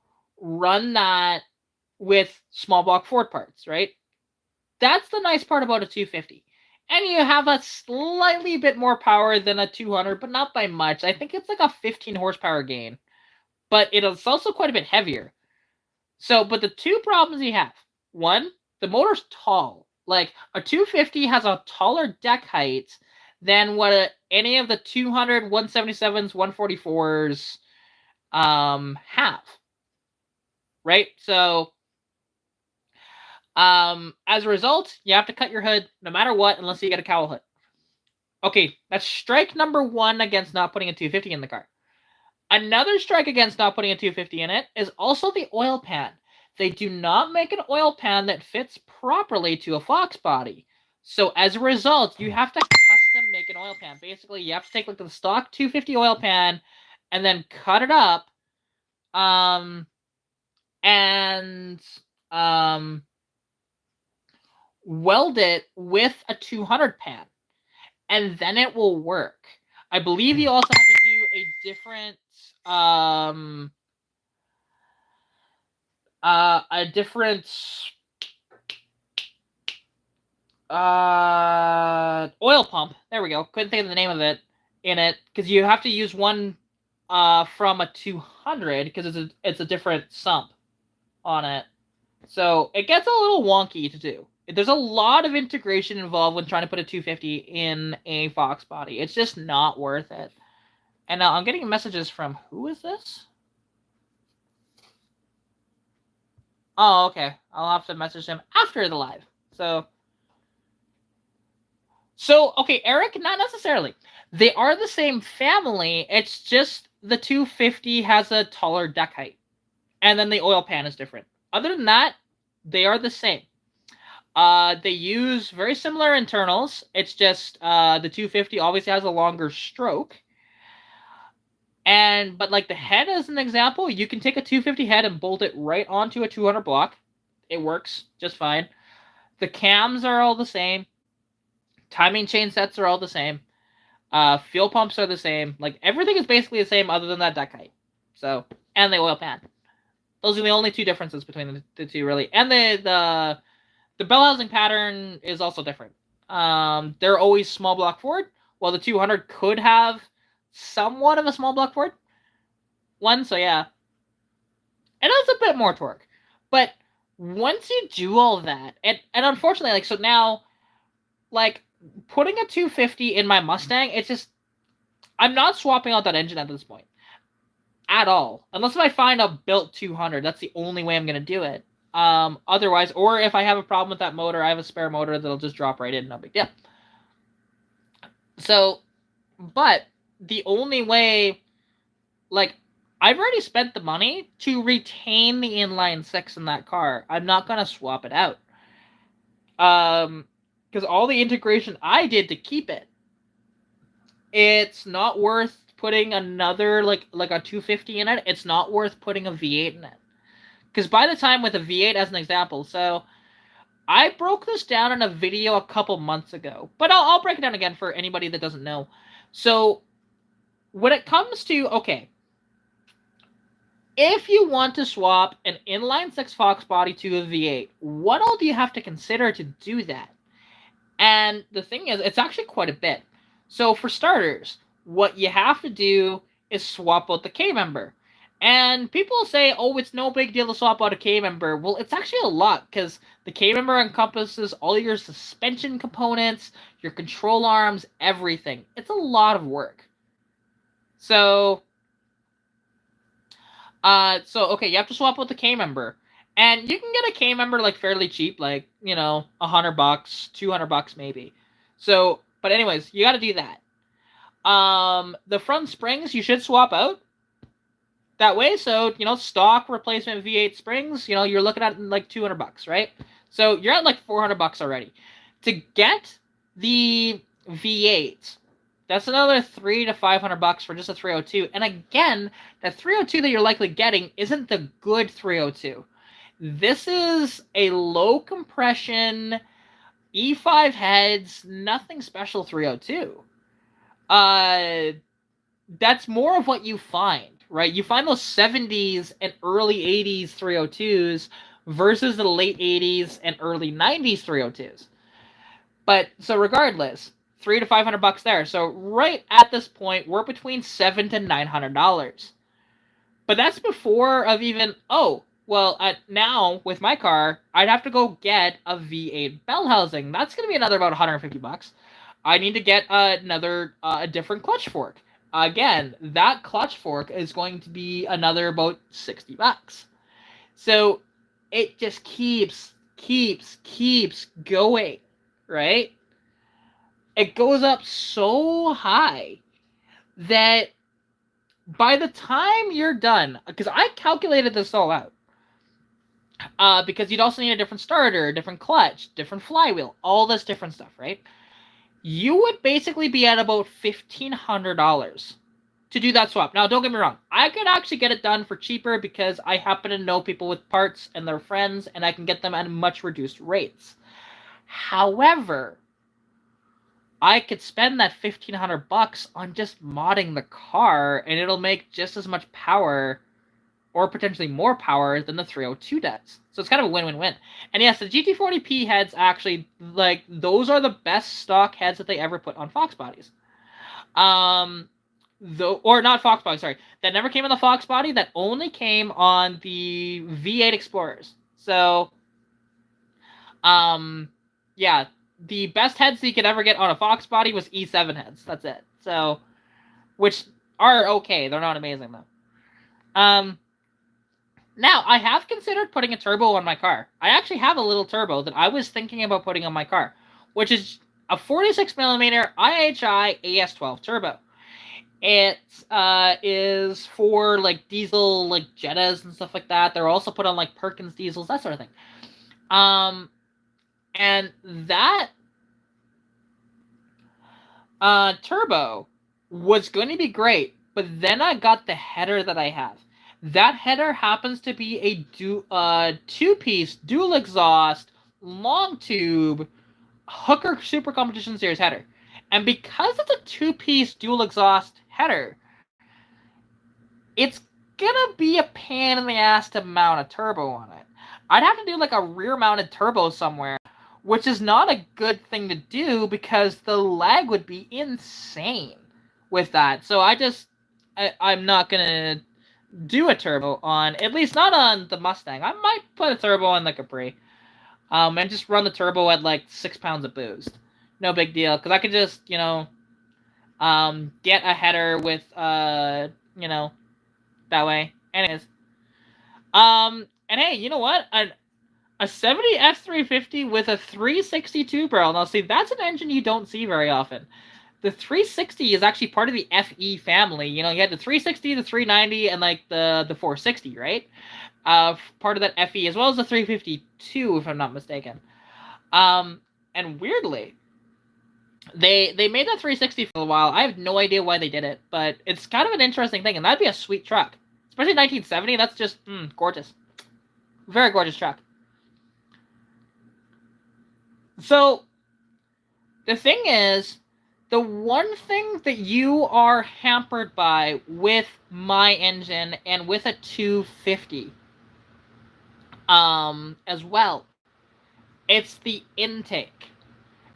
run that with small block Ford parts, right? That's the nice part about a 250. And you have a slightly bit more power than a 200, but not by much. I think it's like a 15 horsepower gain. But it's also quite a bit heavier. So, but the two problems you have. One, the motor's tall. Like, a 250 has a taller deck height than what any of the 200, 177s, 144s have. Right? So, as a result, you have to cut your hood no matter what, unless you get a cowl hood. Okay, that's strike number 1 against not putting a 250 in the car. Another strike against not putting a 250 in it is also the oil pan. They do not make an oil pan that fits properly to a Fox body. So as a result, you have to custom make an oil pan. Basically, you have to take like the stock 250 oil pan and then cut it up and weld it with a 200 pan. And then it will work. I believe you also have to do a different oil pump. There we go. Couldn't think of the name of it in it because you have to use one from a 200 because it's a different sump on it. So it gets a little wonky to do. There's a lot of integration involved when trying to put a 250 in a Fox body. It's just not worth it. And now I'm getting messages from, who is this? Oh, okay. I'll have to message him after the live. So, okay, Eric, not necessarily. They are the same family. It's just the 250 has a taller deck height. And then the oil pan is different. Other than that, they are the same. They use very similar internals. It's just the 250 obviously has a longer stroke. But like the head as an example, you can take a 250 head and bolt it right onto a 200 block. It works just fine. The cams are all the same. Timing chain sets are all the same. Fuel pumps are the same. Like everything is basically the same other than that deck height. So, and the oil pan. Those are the only two differences between the two, really. And the bell housing pattern is also different. They're always small block forward, while the 200 could have somewhat of a small block forward one. So yeah, it has a bit more torque. But once you do all that, and unfortunately, like, so now, like, putting a 250 in my Mustang, it's just, I'm not swapping out that engine at this point. At all. Unless if I find a built 200, that's the only way I'm going to do it. Otherwise, or if I have a problem with that motor, I have a spare motor that'll just drop right in, no big deal. So, but the only way, like, I've already spent the money to retain the inline 6 in that car. I'm not going to swap it out. Because all the integration I did to keep it, it's not worth putting another, like a 250 in it. It's not worth putting a V8 in it. Because by the time with a V8 as an example, so I broke this down in a video a couple months ago, but I'll break it down again for anybody that doesn't know. So when it comes to, okay, if you want to swap an inline 6 Fox body to a V8, what all do you have to consider to do that? And the thing is, it's actually quite a bit. So for starters, what you have to do is swap out the K-member. And people say, oh, it's no big deal to swap out a K-member. Well, it's actually a lot, because the K-member encompasses all your suspension components, your control arms, everything. It's a lot of work. So, okay, you have to swap out the K-member. And you can get a K-member, like, fairly cheap, like, you know, $100, $200 maybe. So, but anyways, you gotta do that. The front springs you should swap out that way. So, you know, stock replacement V8 springs, you know, you're looking at like $200, right? So you're at like $400 already. To get the V8, that's another $300 to $500 for just a 302. And again, that 302 that you're likely getting isn't the good 302. This is a low compression E5 heads, nothing special 302. That's more of what you find, right? You find those 70s and early 80s 302s versus the late 80s and early 90s 302s. But so regardless, $300 to $500 there. So right at this point, we're between $700 to $900. But that's before of even, oh, well, now with my car, I'd have to go get a V8 bell housing. That's going to be another about $150. I need to get a different clutch fork. Again, that clutch fork is going to be another about $60. So it just keeps going, right? It goes up so high that by the time you're done, because I calculated this all out, because you'd also need a different starter, a different clutch, different flywheel, all this different stuff, right? You would basically be at about $1,500 to do that swap. Now, don't get me wrong. I could actually get it done for cheaper because I happen to know people with parts and their friends, and I can get them at much reduced rates. However, I could spend that $1,500 on just modding the car, and it'll make just as much power, or potentially more power, than the 302 does. So it's kind of a win-win-win. And yes, the GT40P heads actually, like, those are the best stock heads that they ever put on Fox bodies. Or not Fox body, sorry. That never came in the Fox body. That only came on the V8 Explorers. So, yeah, the best heads you could ever get on a Fox body was E7 heads. That's it. So, which are okay. They're not amazing though. Now I have considered putting a turbo on my car. I actually have a little turbo that I was thinking about putting on my car, which is a 46mm IHI AS12 turbo. It is for like diesel, like Jettas and stuff like that. They're also put on like Perkins diesels, that sort of thing. And that turbo was going to be great, but then I got the header that I have. That header happens to be a two-piece dual exhaust long tube Hooker Super Competition Series header. And because it's a two-piece dual exhaust header, it's gonna be a pain in the ass to mount a turbo on it. I'd have to do like a rear-mounted turbo somewhere, which is not a good thing to do because the lag would be insane with that. So I'm not gonna do a turbo on, at least not on the Mustang. I might put a turbo on the Capri, and just run the turbo at like 6 pounds of boost. No big deal, because I could just, get a header with, that way. Anyways, and hey, you know what? A 70 S350 with a 362 barrel. Now, see, that's an engine you don't see very often. The 360 is actually part of the FE family. You had the 360, the 390, and like the 460, right? Part of that FE, as well as the 352, if I'm not mistaken. And weirdly, they made that 360 for a while. I have no idea why they did it, but it's kind of an interesting thing, and that'd be a sweet truck. Especially 1970, that's just gorgeous. Very gorgeous truck. So, the thing is, the one thing that you are hampered by with my engine and with a 250 as well, it's the intake.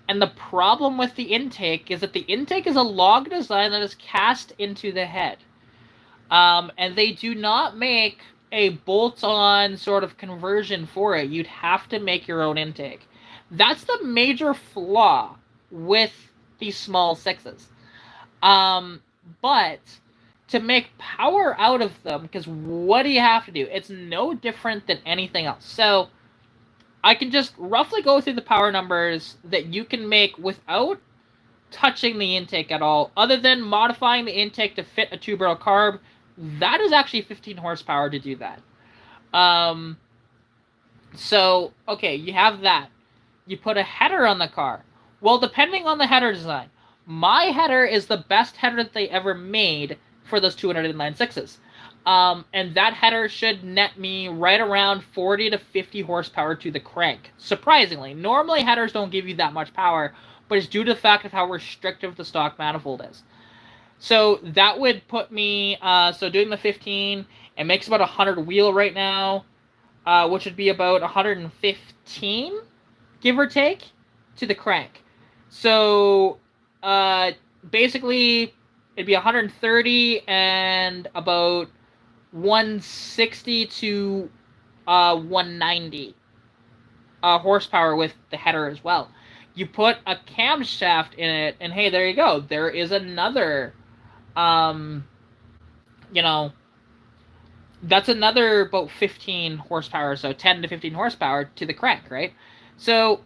And the problem with the intake is that the intake is a log design that is cast into the head. And they do not make a bolt-on sort of conversion for it. You'd have to make your own intake. That's the major flaw with these small sixes. But to make power out of them, because what do you have to do? It's no different than anything else. So I can just roughly go through the power numbers that you can make without touching the intake at all, other than modifying the intake to fit a 2-barrel carb. That is actually 15 horsepower to do that. So, okay, you have that. You put a header on the car. Well, depending on the header design, my header is the best header that they ever made for those 209 sixes. And that header should net me right around 40 to 50 horsepower to the crank. Surprisingly, normally headers don't give you that much power, but it's due to the fact of how restrictive the stock manifold is. So that would put me, so doing the 15, it makes about 100 wheel right now, which would be about 115, give or take, to the crank. So, basically, it'd be 130 and about 160 to 190 horsepower with the header as well. You put a camshaft in it, and hey, there you go. There is another, um, you know, that's another about 15 horsepower, so 10 to 15 horsepower to the crank, right? So,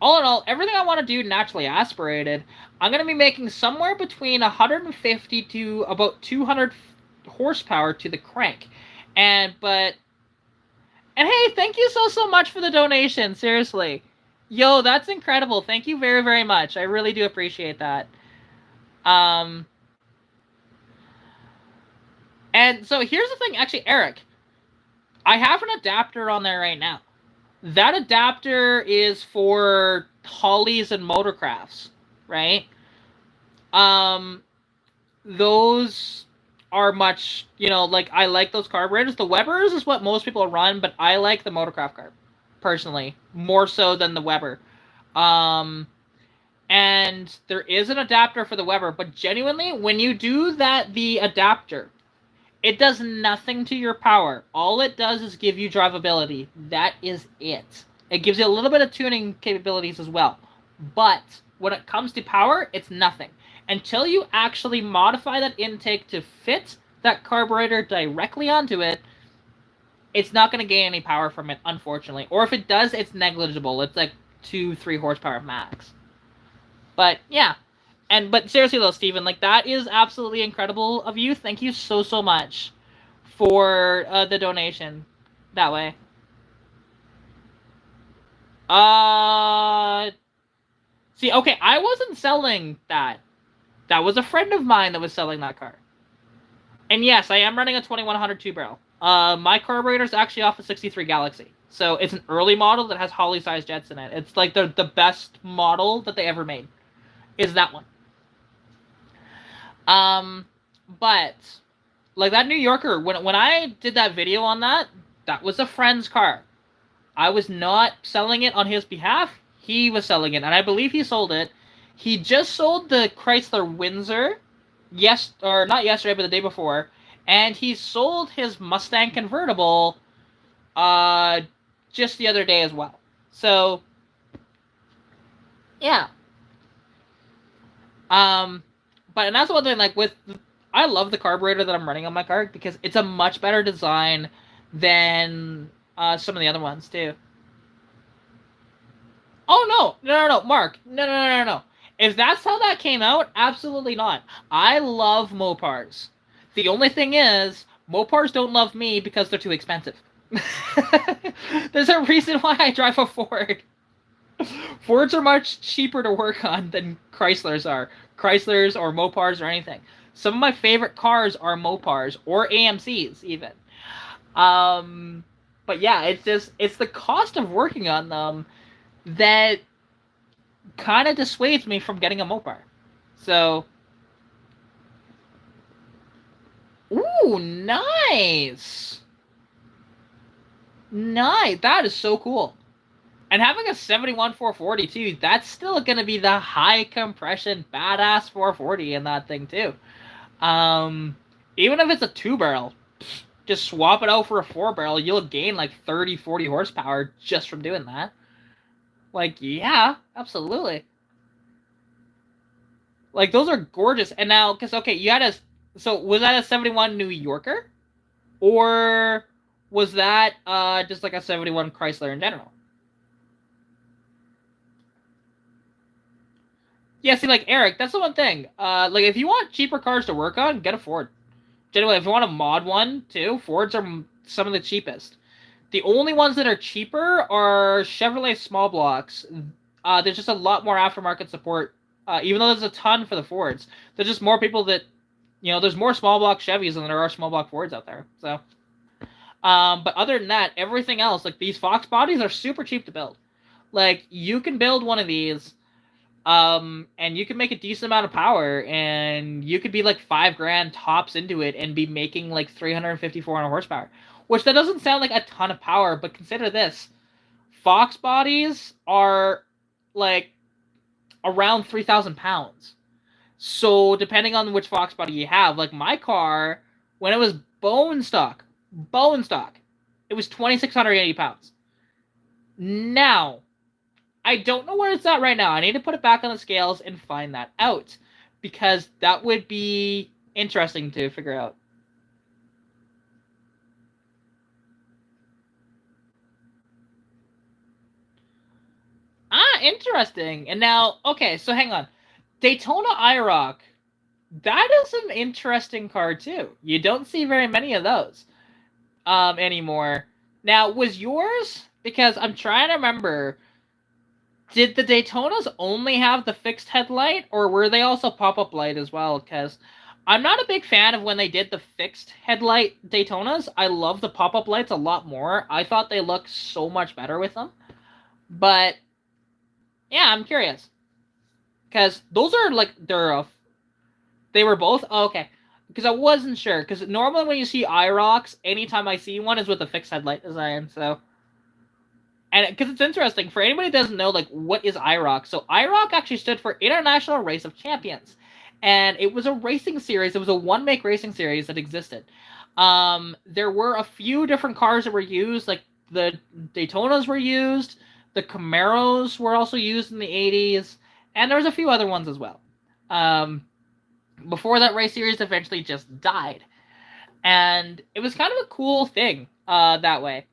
all in all, everything I want to do naturally aspirated, I'm going to be making somewhere between 150 to about 200 horsepower to the crank. And hey, thank you so much for the donation, seriously. Yo, that's incredible. Thank you very, very much. I really do appreciate that. Um, and so here's the thing, actually, Eric, I have an adapter on there right now. That adapter is for Hollies and Motorcrafts, right? Um, those are much, like I like those carburetors. The Webers is what most people run, but I like the Motorcraft carb, personally, more so than the Weber. Um, and there is an adapter for the Weber, but genuinely, when you do that, the adapter, it does nothing to your power. All it does is give you drivability. That is it. It gives you a little bit of tuning capabilities as well. But when it comes to power, it's nothing. Until you actually modify that intake to fit that carburetor directly onto it, it's not going to gain any power from it, unfortunately. Or if it does, it's negligible. It's like 2-3 horsepower max. But yeah, but seriously though, Steven, like that is absolutely incredible of you. Thank you so much for the donation. That way. See, okay, I wasn't selling that. That was a friend of mine that was selling that car. And yes, I am running a 2100 2-barrel. My carburetor is actually off a 63 Galaxy. So it's an early model that has Holly-sized jets in it. It's like the best model that they ever made. Is that one. But like that New Yorker, when I did that video on that, that was a friend's car. I was not selling it on his behalf. He was selling it, and I believe he sold it. He just sold the Chrysler Windsor, or not yesterday, but the day before, and he sold his Mustang convertible, just the other day as well. So, yeah. But and that's one thing, like I love the carburetor that I'm running on my car because it's a much better design than some of the other ones too. Oh no, Mark, no. If that's how that came out, absolutely not. I love Mopars. The only thing is, Mopars don't love me because they're too expensive. There's a reason why I drive a Ford. Fords are much cheaper to work on than Chryslers are. Chryslers or Mopars or anything. Some of my favorite cars are Mopars or AMCs even. But yeah, it's the cost of working on them that kind of dissuades me from getting a Mopar. So, ooh, nice. Nice. That is so cool. And having a 71 440 too, that's still going to be the high compression badass 440 in that thing too. Even if it's a 2-barrel, just swap it out for a 4-barrel, you'll gain like 30-40 horsepower just from doing that. Like, yeah, absolutely. Like, those are gorgeous. And now, because, okay, so was that a 71 New Yorker? Or was that just like a 71 Chrysler in general? Yeah, see, like, Eric, that's the one thing. Like, if you want cheaper cars to work on, get a Ford. Generally, if you want to mod one, too, Fords are some of the cheapest. The only ones that are cheaper are Chevrolet small blocks. There's just a lot more aftermarket support. Even though there's a ton for the Fords, there's just more people that, there's more small block Chevys than there are small block Fords out there. So, but other than that, everything else, like these Fox bodies, are super cheap to build. Like, you can build one of these, and you can make a decent amount of power, and you could be like $5,000 tops into it and be making like 350, 400 horsepower. Which that doesn't sound like a ton of power, but consider this. Fox bodies are like around 3,000 pounds. So depending on which Fox body you have, like my car, when it was bone stock, it was 2,680 pounds. Now, I don't know where it's at right now. I need to put it back on the scales and find that out, because that would be interesting to figure out. Ah, interesting. And now, okay, so hang on. Daytona IROC. That is an interesting car too. You don't see very many of those anymore. Now, was yours? Because I'm trying to remember. Did the Daytonas only have the fixed headlight, or were they also pop-up light as well? Because I'm not a big fan of when they did the fixed headlight Daytonas. I love the pop-up lights a lot more. I thought they looked so much better with them. But yeah, I'm curious because those are like they were both okay. Because I wasn't sure. Because normally when you see IROCs, anytime I see one is with a fixed headlight design. So, and because it's interesting for anybody who doesn't know, like, what is IROC? So IROC actually stood for International Race of Champions, and it was a racing series. It was a one-make racing series that existed. There were a few different cars that were used, like the Daytonas were used, the Camaros were also used in the 80s, and there was a few other ones as well. Before that race series eventually just died, and it was kind of a cool thing that way.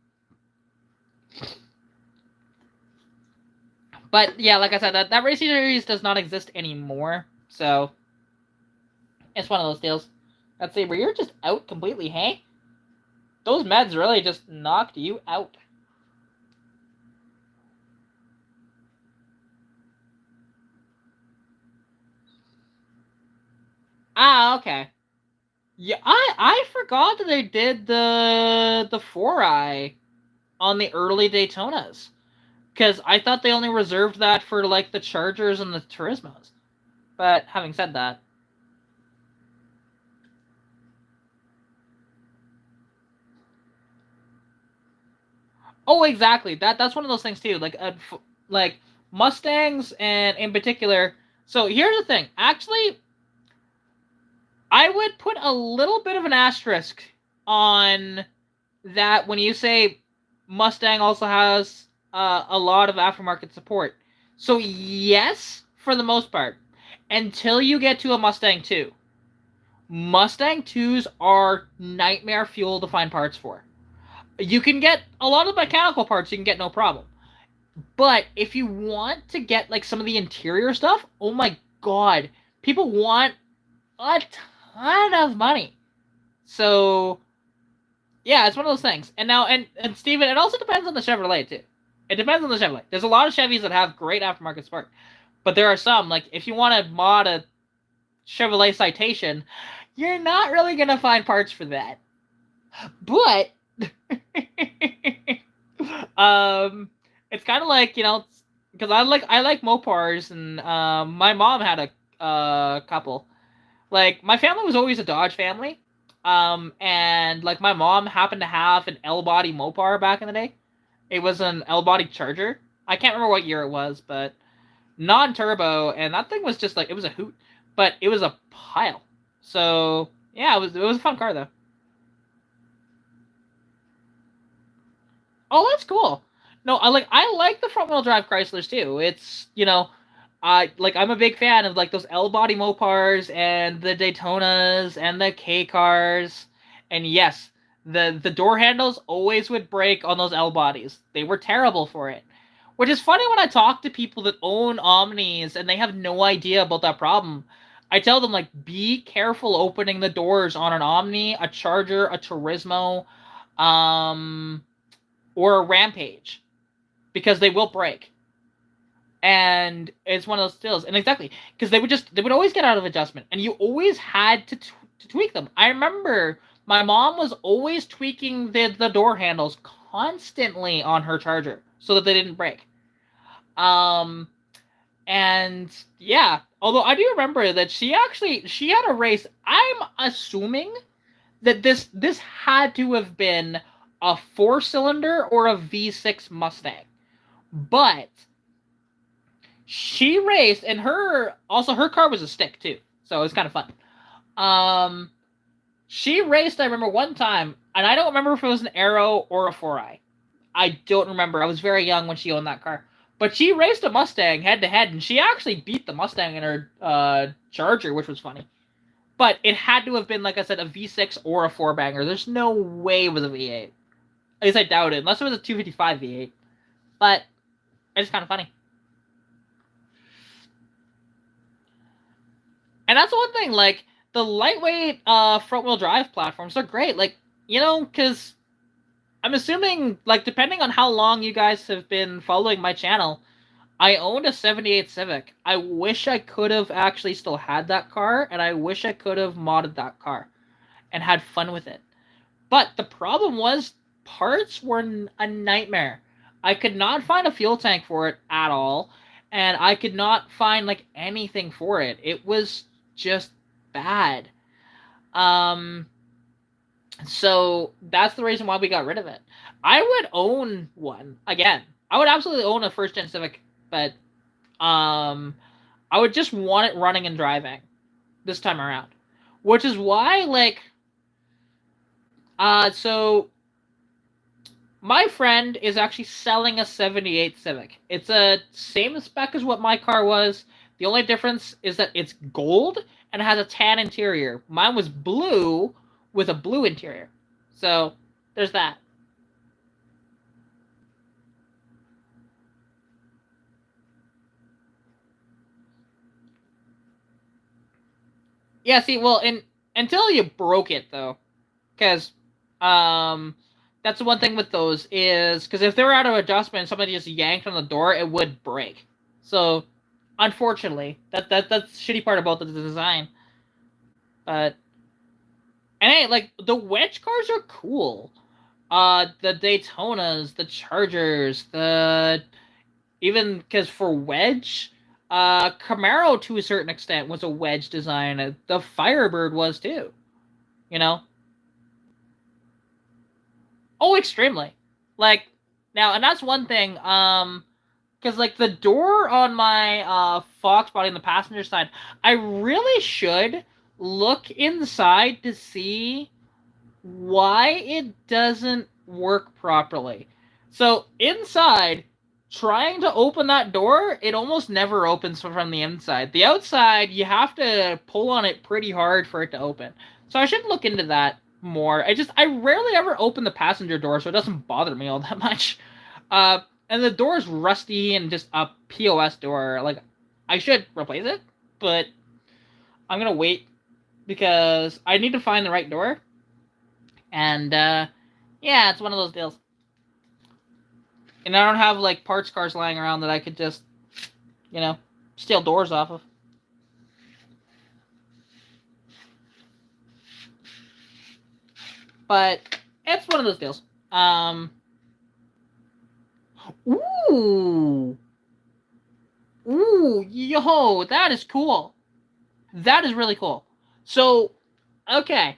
But yeah, like I said, that race series does not exist anymore, so it's one of those deals. Let's see, where you're just out completely, hey? Those meds really just knocked you out. Ah, okay. Yeah, I forgot that they did the 4i on the early Daytonas. Because I thought they only reserved that for, like, the Chargers and the Turismos. But having said that. Oh, exactly. That's one of those things, too. Like Mustangs, and in particular. So here's the thing. Actually, I would put a little bit of an asterisk on that when you say Mustang also has a lot of aftermarket support. So yes, for the most part, until you get to a Mustang 2. Mustang 2s are nightmare fuel to find parts for. You can get a lot of mechanical parts, you can get no problem. But if you want to get like some of the interior stuff, oh my god, people want a ton of money. So yeah, it's one of those things. And now, and Steven, it also depends on the Chevrolet too. It depends on the Chevrolet. There's a lot of Chevys that have great aftermarket support, but there are some, like, if you want to mod a Chevrolet Citation, you're not really gonna find parts for that. But um, it's kind of like, because I like Mopars, and my mom had a couple. Like, my family was always a Dodge family. And like my mom happened to have an L body Mopar back in the day. It was an L body Charger. I can't remember what year it was, but non turbo, and that thing was just like, it was a hoot, but it was a pile. So yeah, it was a fun car though. Oh, that's cool. No, I like the front wheel drive Chryslers too. It's, I'm a big fan of like those L body Mopars and the Daytonas and the K cars. And yes, the door handles always would break on those L bodies. They were terrible for it. Which is funny when I talk to people that own Omnis and they have no idea about that problem. I tell them, like, be careful opening the doors on an Omni, a Charger, a Turismo, um, or a Rampage, because they will break. And it's one of those stills. And exactly, because they would always get out of adjustment, and you always had to tweak them. I remember my mom was always tweaking the door handles constantly on her Charger so that they didn't break. Um, and yeah, although I do remember that she had a race. I'm assuming that this had to have been a 4-cylinder or a V6 Mustang. But she raced, and her car was a stick too, so it was kind of fun. Um, she raced. I remember one time, and I don't remember if it was an Arrow or a 4i. I don't remember. I was very young when she owned that car. But she raced a Mustang head to head, and she actually beat the Mustang in her Charger, which was funny. But it had to have been, like I said, a V6 or a four banger. There's no way it was a V8. At least I doubt it, unless it was a 255 V8. But it's kind of funny. And that's one thing, like, the lightweight front-wheel drive platforms are great. Like, you know, because I'm assuming, like, depending on how long you guys have been following my channel, I owned a 78 Civic. I wish I could have actually still had that car, and I wish I could have modded that car and had fun with it. But the problem was, parts were a nightmare. I could not find a fuel tank for it at all, and I could not find, like, anything for it. It was just bad. So that's the reason why we got rid of it. I would own one again. I would absolutely own a first gen Civic, but I would just want it running and driving this time around. Which is why, like, so my friend is actually selling a 78 Civic. It's a same spec as what my car was. The only difference is that it's gold and it has a tan interior. Mine was blue with a blue interior. So, there's that. Yeah, see, well, until you broke it, though. Because, that's the one thing with those is, because if they were out of adjustment and somebody just yanked on the door, it would break. So, unfortunately, that's the shitty part about the design. But, and hey, like, the wedge cars are cool. The Daytonas, the Chargers, even because for wedge, Camaro to a certain extent was a wedge design. The Firebird was too, you know. Oh, extremely. Like now, and that's one thing. Because like the door on my Fox body on the passenger side, I really should look inside to see why it doesn't work properly. So inside, trying to open that door, it almost never opens from the inside. The outside, you have to pull on it pretty hard for it to open. So I should look into that more. I rarely ever open the passenger door, so it doesn't bother me all that much. And the door is rusty and just a POS door. Like, I should replace it, but I'm gonna wait because I need to find the right door. And, yeah, it's one of those deals. And I don't have, like, parts cars lying around that I could just, you know, steal doors off of. But it's one of those deals. Ooh. Ooh, yo, that is cool. That is really cool. So, okay.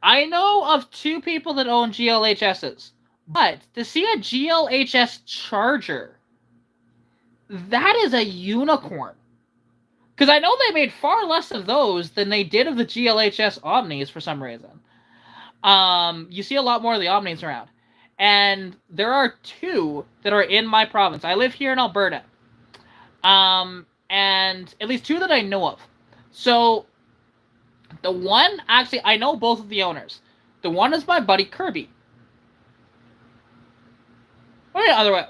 I know of two people that own GLHSs, but to see a GLHS Charger, that is a unicorn. Because I know they made far less of those than they did of the GLHS Omnis for some reason. You see a lot more of the Omnis around. And there are two that are in my province. I live here in Alberta. And at least two that I know of. So, the one, actually, I know both of the owners. The one is my buddy Kirby. Wait, other way.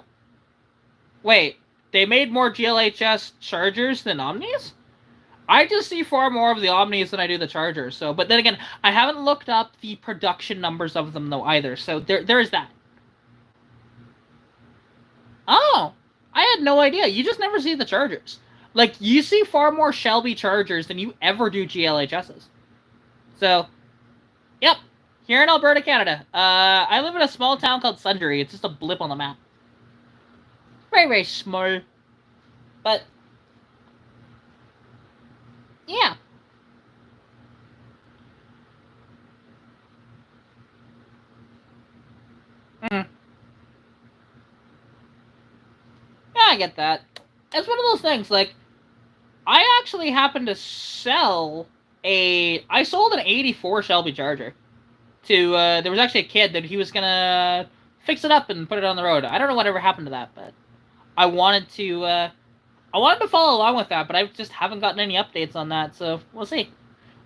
Wait, they made more GLHS Chargers than Omnis? I just see far more of the Omnis than I do the Chargers. So, but then again, I haven't looked up the production numbers of them though either. So there is that. Oh, I had no idea. You just never see the Chargers. Like, you see far more Shelby Chargers than you ever do GLHSs. So, yep. Here in Alberta, Canada. I live in a small town called Sundre. It's just a blip on the map. Very, very small. But, yeah. Mm. Yeah, I get that. It's one of those things, like, I actually happened to sell I sold an 84 Shelby Charger to, there was actually a kid that he was gonna fix it up and put it on the road. I don't know whatever happened to that, but I wanted to follow along with that, but I just haven't gotten any updates on that, so we'll see.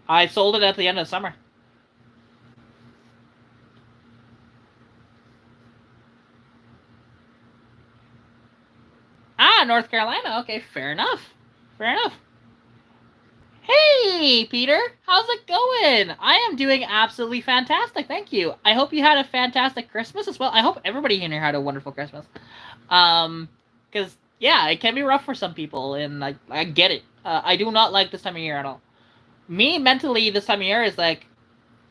I sold it at the end of summer. Ah, North Carolina. Okay, fair enough. Fair enough. Hey, Peter. How's it going? I am doing absolutely fantastic. Thank you. I hope you had a fantastic Christmas as well. I hope everybody in here had a wonderful Christmas. Because yeah, it can be rough for some people, and I get it. I do not like this time of year at all. Me mentally, this time of year is like,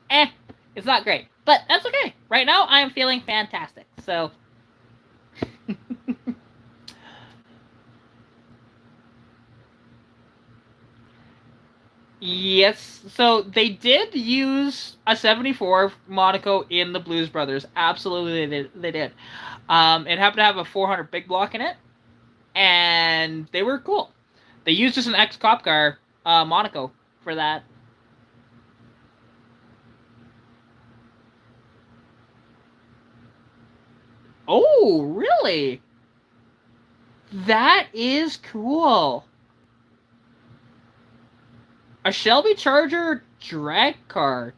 it's not great, but that's okay. Right now, I am feeling fantastic. So yes, so they did use a 74 Monaco in the Blues Brothers. Absolutely, they did. It happened to have a 400 big block in it, and they were cool. They used just an ex cop car, Monaco, for that. Oh, really? That is cool. A Shelby Charger drag car.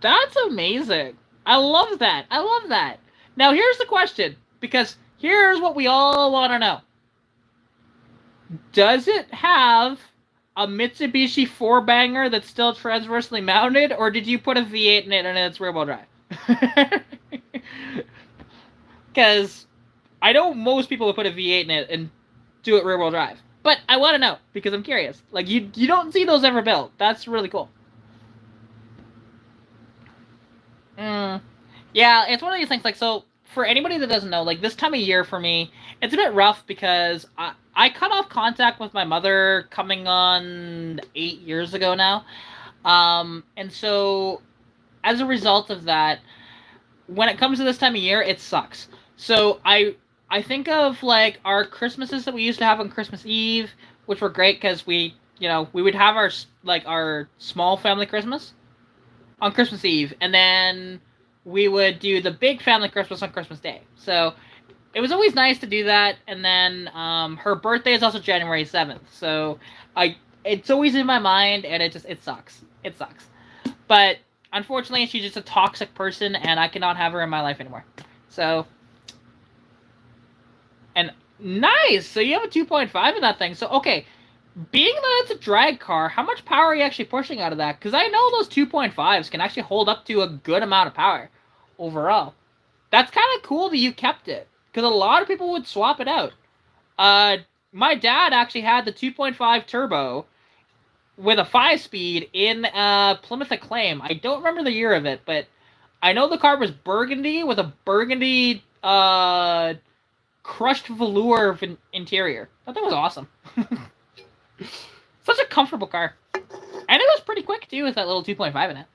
That's amazing. I love that. I love that. Now, here's the question, because here's what we all want to know. Does it have a Mitsubishi 4-banger that's still transversely mounted, or did you put a V8 in it and it's rear-wheel drive? Because I know most people would put a V8 in it and do it rear-wheel drive. But I want to know, because I'm curious. Like, you don't see those ever built. That's really cool. Mm. Yeah, it's one of these things. Like, so for anybody that doesn't know, like this time of year for me, it's a bit rough because I cut off contact with my mother coming on 8 years ago now. And so as a result of that, when it comes to this time of year, it sucks. So I think of like our Christmases that we used to have on Christmas Eve, which were great because we would have our small family Christmas on Christmas Eve, and then we would do the big family Christmas on Christmas Day. So it was always nice to do that. And then her birthday is also January 7th, so I it's always in my mind, and it sucks. It sucks. But unfortunately, she's just a toxic person, and I cannot have her in my life anymore. So and nice. So you have a 2.5 in that thing. So okay, being that it's a drag car, how much power are you actually pushing out of that? Because I know those 2.5s can actually hold up to a good amount of power overall. That's kind of cool that you kept it, because a lot of people would swap it out. Uh, my dad actually had the 2.5 turbo with a 5-speed in Plymouth Acclaim. I don't remember the year of it, but I know the car was burgundy with a burgundy crushed velour interior. I thought that was awesome. Such a comfortable car. And it was pretty quick, too, with that little 2.5 in it.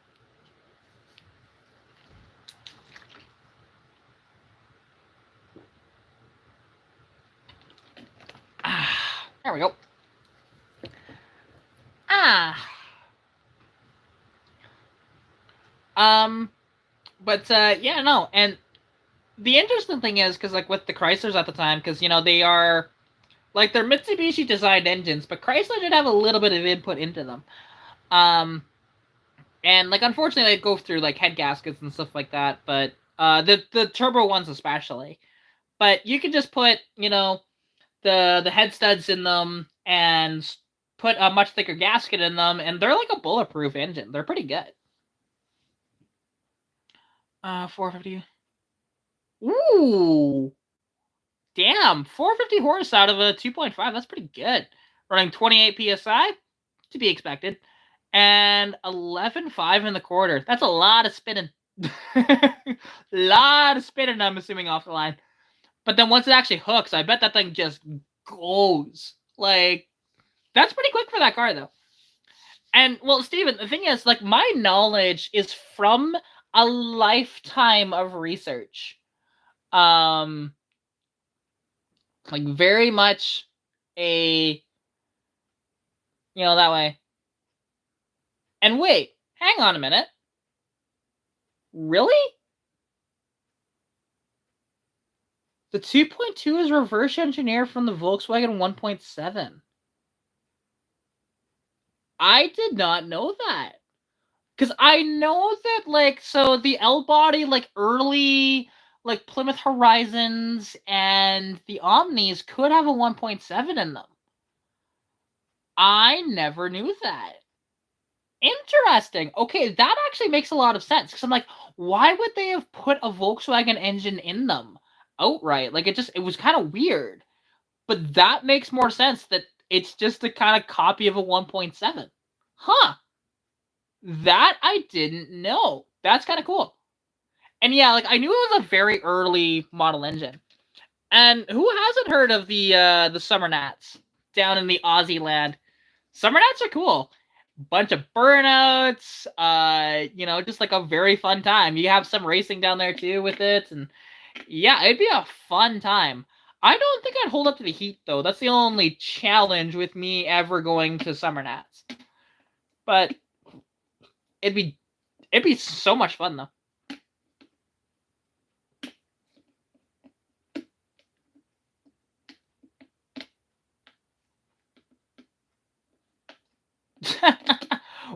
Ah, there we go. Ah. But, yeah, no. And the interesting thing is, because, like, with the Chryslers at the time, because, they are, like, they're Mitsubishi-designed engines, but Chrysler did have a little bit of input into them. And like unfortunately they go through like head gaskets and stuff like that, but the turbo ones especially. But you can just put, the head studs in them and put a much thicker gasket in them, and they're like a bulletproof engine. They're pretty good. 450. Ooh. Damn, 450 horse out of a 2.5. That's pretty good. Running 28 psi, to be expected. And 11.5 in the quarter. That's a lot of spinning. Lot of spinning, I'm assuming, off the line. But then once it actually hooks, I bet that thing just goes. Like, that's pretty quick for that car, though. And, well, Steven, the thing is, like, my knowledge is from a lifetime of research. Like, very much that way. And wait, hang on a minute. Really? The 2.2 is reverse engineered from the Volkswagen 1.7. I did not know that. Because I know that, like, so the L body, like, early, like, Plymouth Horizons and the Omnis could have a 1.7 in them. I never knew that. Interesting. Okay, that actually makes a lot of sense. Because I'm like, why would they have put a Volkswagen engine in them outright? Like, it was kind of weird. But that makes more sense that it's just a kind of copy of a 1.7. Huh. That I didn't know. That's kind of cool. And yeah, like I knew it was a very early model engine. And who hasn't heard of the Summer Gnats down in the Aussie land? Summer Gnats are cool. Bunch of burnouts, just like a very fun time. You have some racing down there too with it, and yeah, it'd be a fun time. I don't think I'd hold up to the heat though. That's the only challenge with me ever going to Summer Gnats. But it'd be so much fun though.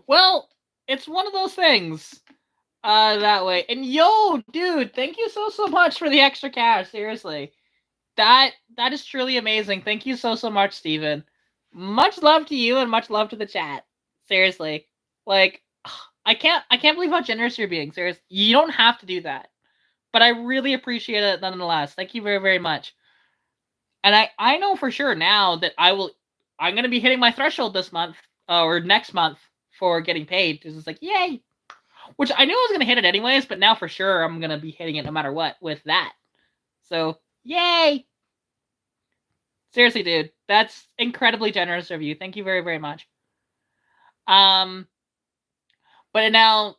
Well, it's one of those things. That way. And yo, dude, thank you so much for the extra cash. Seriously. That is truly amazing. Thank you so much, Steven. Much love to you and much love to the chat. Seriously. Like I can't believe how generous you're being. Seriously. You don't have to do that. But I really appreciate it nonetheless. Thank you very, very much. And I know for sure now that I'm gonna be hitting my threshold this month or next month for getting paid. Because it's like, yay. Which I knew I was gonna hit it anyways, but now for sure I'm gonna be hitting it no matter what with that. So yay! Seriously, dude, that's incredibly generous of you. Thank you very, very much. But now,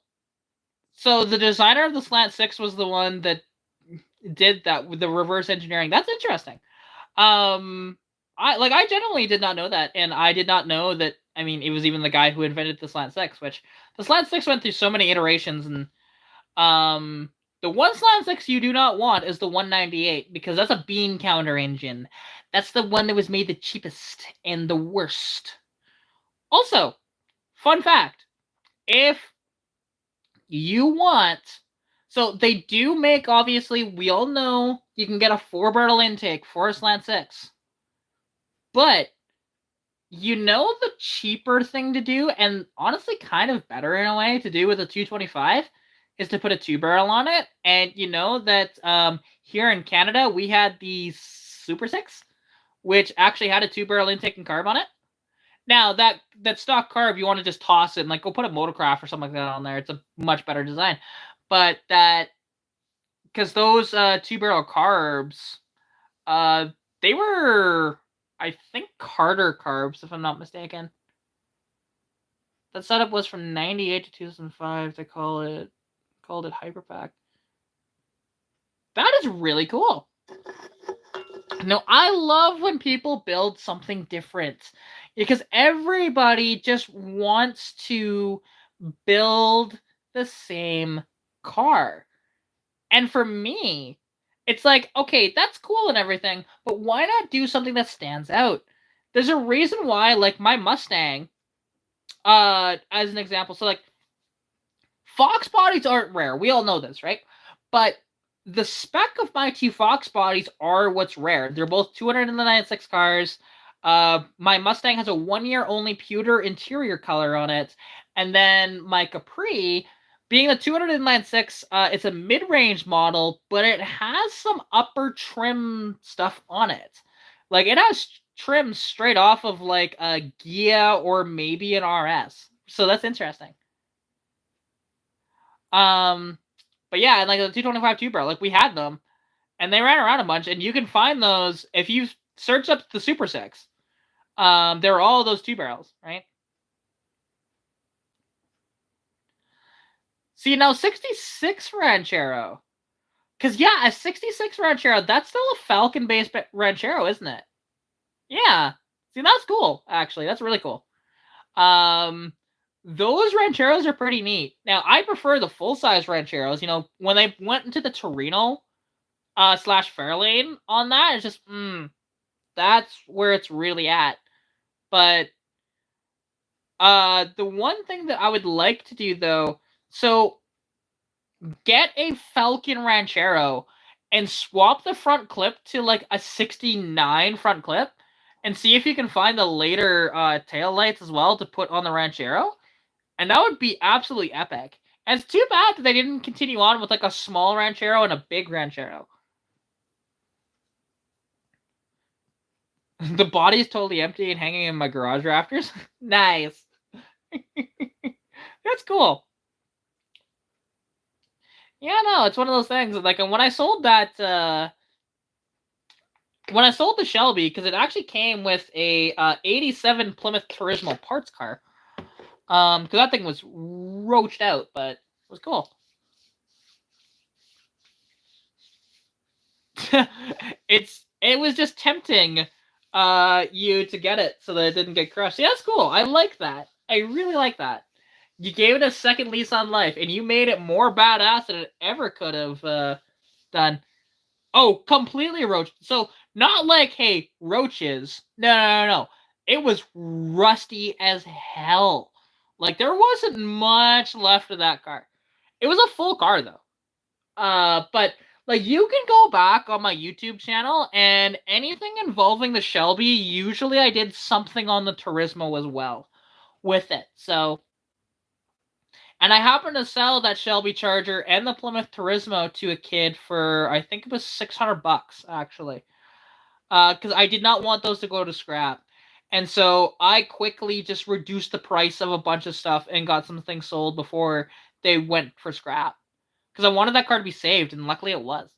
so the designer of the Slant 6 was the one that did that with the reverse engineering. That's interesting. I genuinely did not know that, and I did not know that. I mean, it was even the guy who invented the Slant 6, which the Slant 6 went through so many iterations, and the one Slant 6 you do not want is the 198 because that's a bean counter engine. That's the one that was made the cheapest and the worst. Also, fun fact, if you want, so they do make, obviously, we all know you can get a 4-barrel intake for a Slant 6. But you know the cheaper thing to do, and honestly kind of better in a way to do with a 225, is to put a 2-barrel on it. And you know that here in Canada, we had the Super 6, which actually had a 2-barrel intake and carb on it. Now, that stock carb, you want to just toss it and like go put a Motorcraft or something like that on there. It's a much better design. But that, because those 2-barrel carbs, they were, I think, Carter carbs, if I'm not mistaken. That setup was from 98 to 2005. They called it Hyperpack. That is really cool. No, I love when people build something different because everybody just wants to build the same car. And for me, it's like, okay, that's cool and everything, but why not do something that stands out? There's a reason why, like, my Mustang, as an example, so, like, Fox bodies aren't rare. We all know this, right? But the spec of my two Fox bodies are what's rare. They're both 296 cars. My Mustang has a 1-year only pewter interior color on it. And then my Capri, being a 296, it's a mid-range model, but it has some upper trim stuff on it. Like, it has trim straight off of, like, a Gia or maybe an RS. So that's interesting. But yeah, and like the 225 2-barrel, like we had them, and they ran around a bunch, and you can find those if you search up the Super 6. There are all those 2-barrels, right? See, now 66 Ranchero. Because, yeah, a 66 Ranchero, that's still a Falcon-based Ranchero, isn't it? Yeah. See, that's cool, actually. That's really cool. Those Rancheros are pretty neat. Now, I prefer the full-size Rancheros. You know, when they went into the Torino, slash Fairlane on that. It's just, that's where it's really at. But the one thing that I would like to do though, so get a Falcon Ranchero and swap the front clip to like a 69 front clip and see if you can find the later tail lights as well to put on the Ranchero. And that would be absolutely epic. And it's too bad that they didn't continue on with like a small Ranchero and a big Ranchero. The body is totally empty and hanging in my garage rafters. Nice. That's cool. Yeah, no, it's one of those things. Like, when I sold that, when I sold the Shelby, because it actually came with a 87 Plymouth Turismo parts car. Because that thing was roached out, but it was cool. It was just tempting you to get it so that it didn't get crushed. Yeah, that's cool. I like that. I really like that. You gave it a second lease on life, and you made it more badass than it ever could have done. Oh, completely roached. So, not like, hey, roaches. No. It was rusty as hell. Like, there wasn't much left of that car. It was a full car, though. But, like, you can go back on my YouTube channel, and anything involving the Shelby, usually I did something on the Turismo as well with it. So, and I happened to sell that Shelby Charger and the Plymouth Turismo to a kid for, I think it was $600, actually. Because I did not want those to go to scrap. And so I quickly just reduced the price of a bunch of stuff and got some things sold before they went for scrap. Because I wanted that car to be saved, and luckily it was.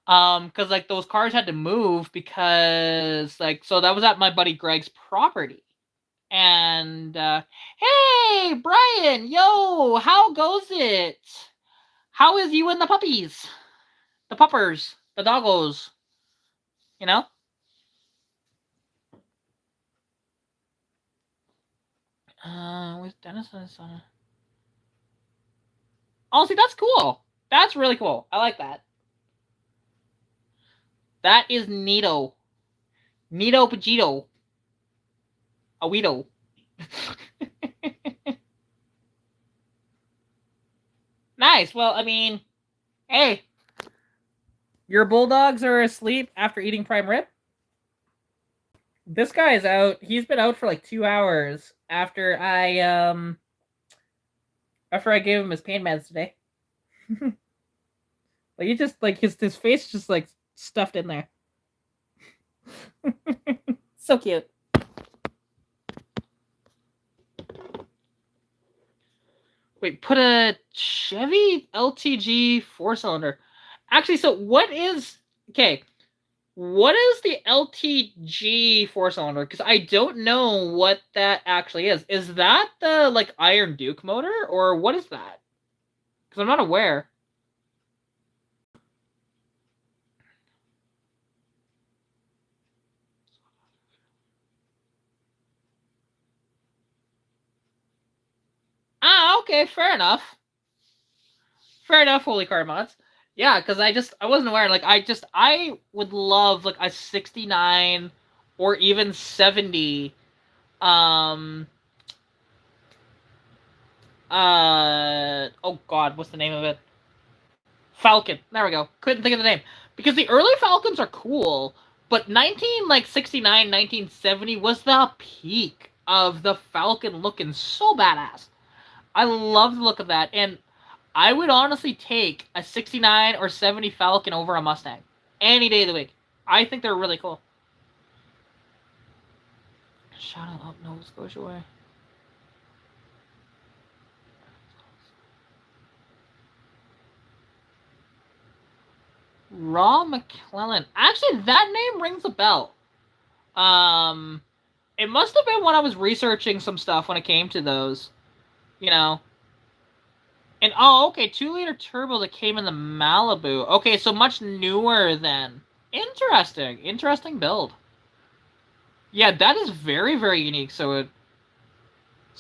Because, like, those cars had to move because, like, so that was at my buddy Greg's property. And, hey, Brian, yo, how goes it? How is you and the puppies? The puppers, the doggos, you know? With Dennis and his son. Honestly, that's cool. That's really cool. I like that. That is neato. Neato Pajito. Aweeto. Nice. Well, I mean, hey, your bulldogs are asleep after eating prime rib? This guy is out. He's been out for like 2 hours after I gave him his pain meds today. Like, he just, like, his face just like stuffed in there. So cute. Wait, put a Chevy LTG 4-cylinder. Actually, so what is the LTG 4-cylinder? Because I don't know what that actually is. Is that the, like, Iron Duke motor, or what is that? Because I'm not aware. Ah, okay, fair enough. Fair enough, Holy Card Mods. Yeah, because I wasn't aware. Like, I would love, like, a 69 or even 70 oh god, what's the name of it? Falcon. There we go. Couldn't think of the name. Because the early Falcons are cool, but 1969, 1970 was the peak of the Falcon looking so badass. I love the look of that, and I would honestly take a 69 or 70 Falcon over a Mustang any day of the week. I think they're really cool. Shout out up Nova Scotia way. Raw McClellan. Actually, that name rings a bell. It must have been when I was researching some stuff when it came to those. You know. And, oh, okay, 2-liter turbo that came in the Malibu. Okay, so much newer then. Interesting. Interesting build. Yeah, that is very, very unique. So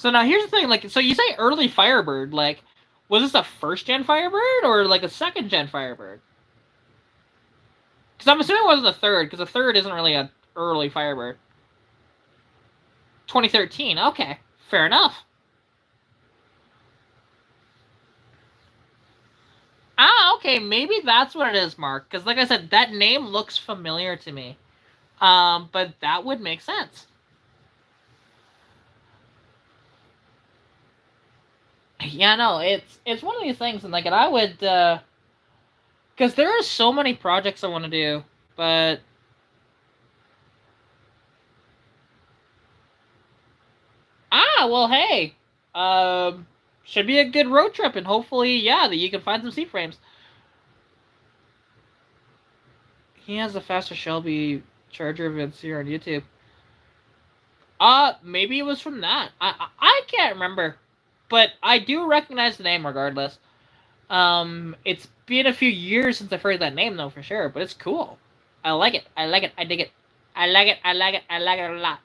now here's the thing. Like, so you say early Firebird. Like, Was this a first gen Firebird or like a second gen Firebird? Because I'm assuming it wasn't a third, because a third isn't really an early Firebird. 2013. Okay, fair enough. Ah, okay, maybe that's what it is, Mark. Because like I said, that name looks familiar to me. But that would make sense. Yeah, no, it's one of these things, and like, and I would, because there are so many projects I want to do, but well, hey, should be a good road trip, and hopefully, yeah, that you can find some seat frames. He has a faster Shelby charger events here on YouTube. Maybe it was from that. I can't remember, but I do recognize the name regardless. It's been a few years since I've heard that name though, for sure, but it's cool. I like it. I like it. I dig it. I like it. I like it. I like it a lot.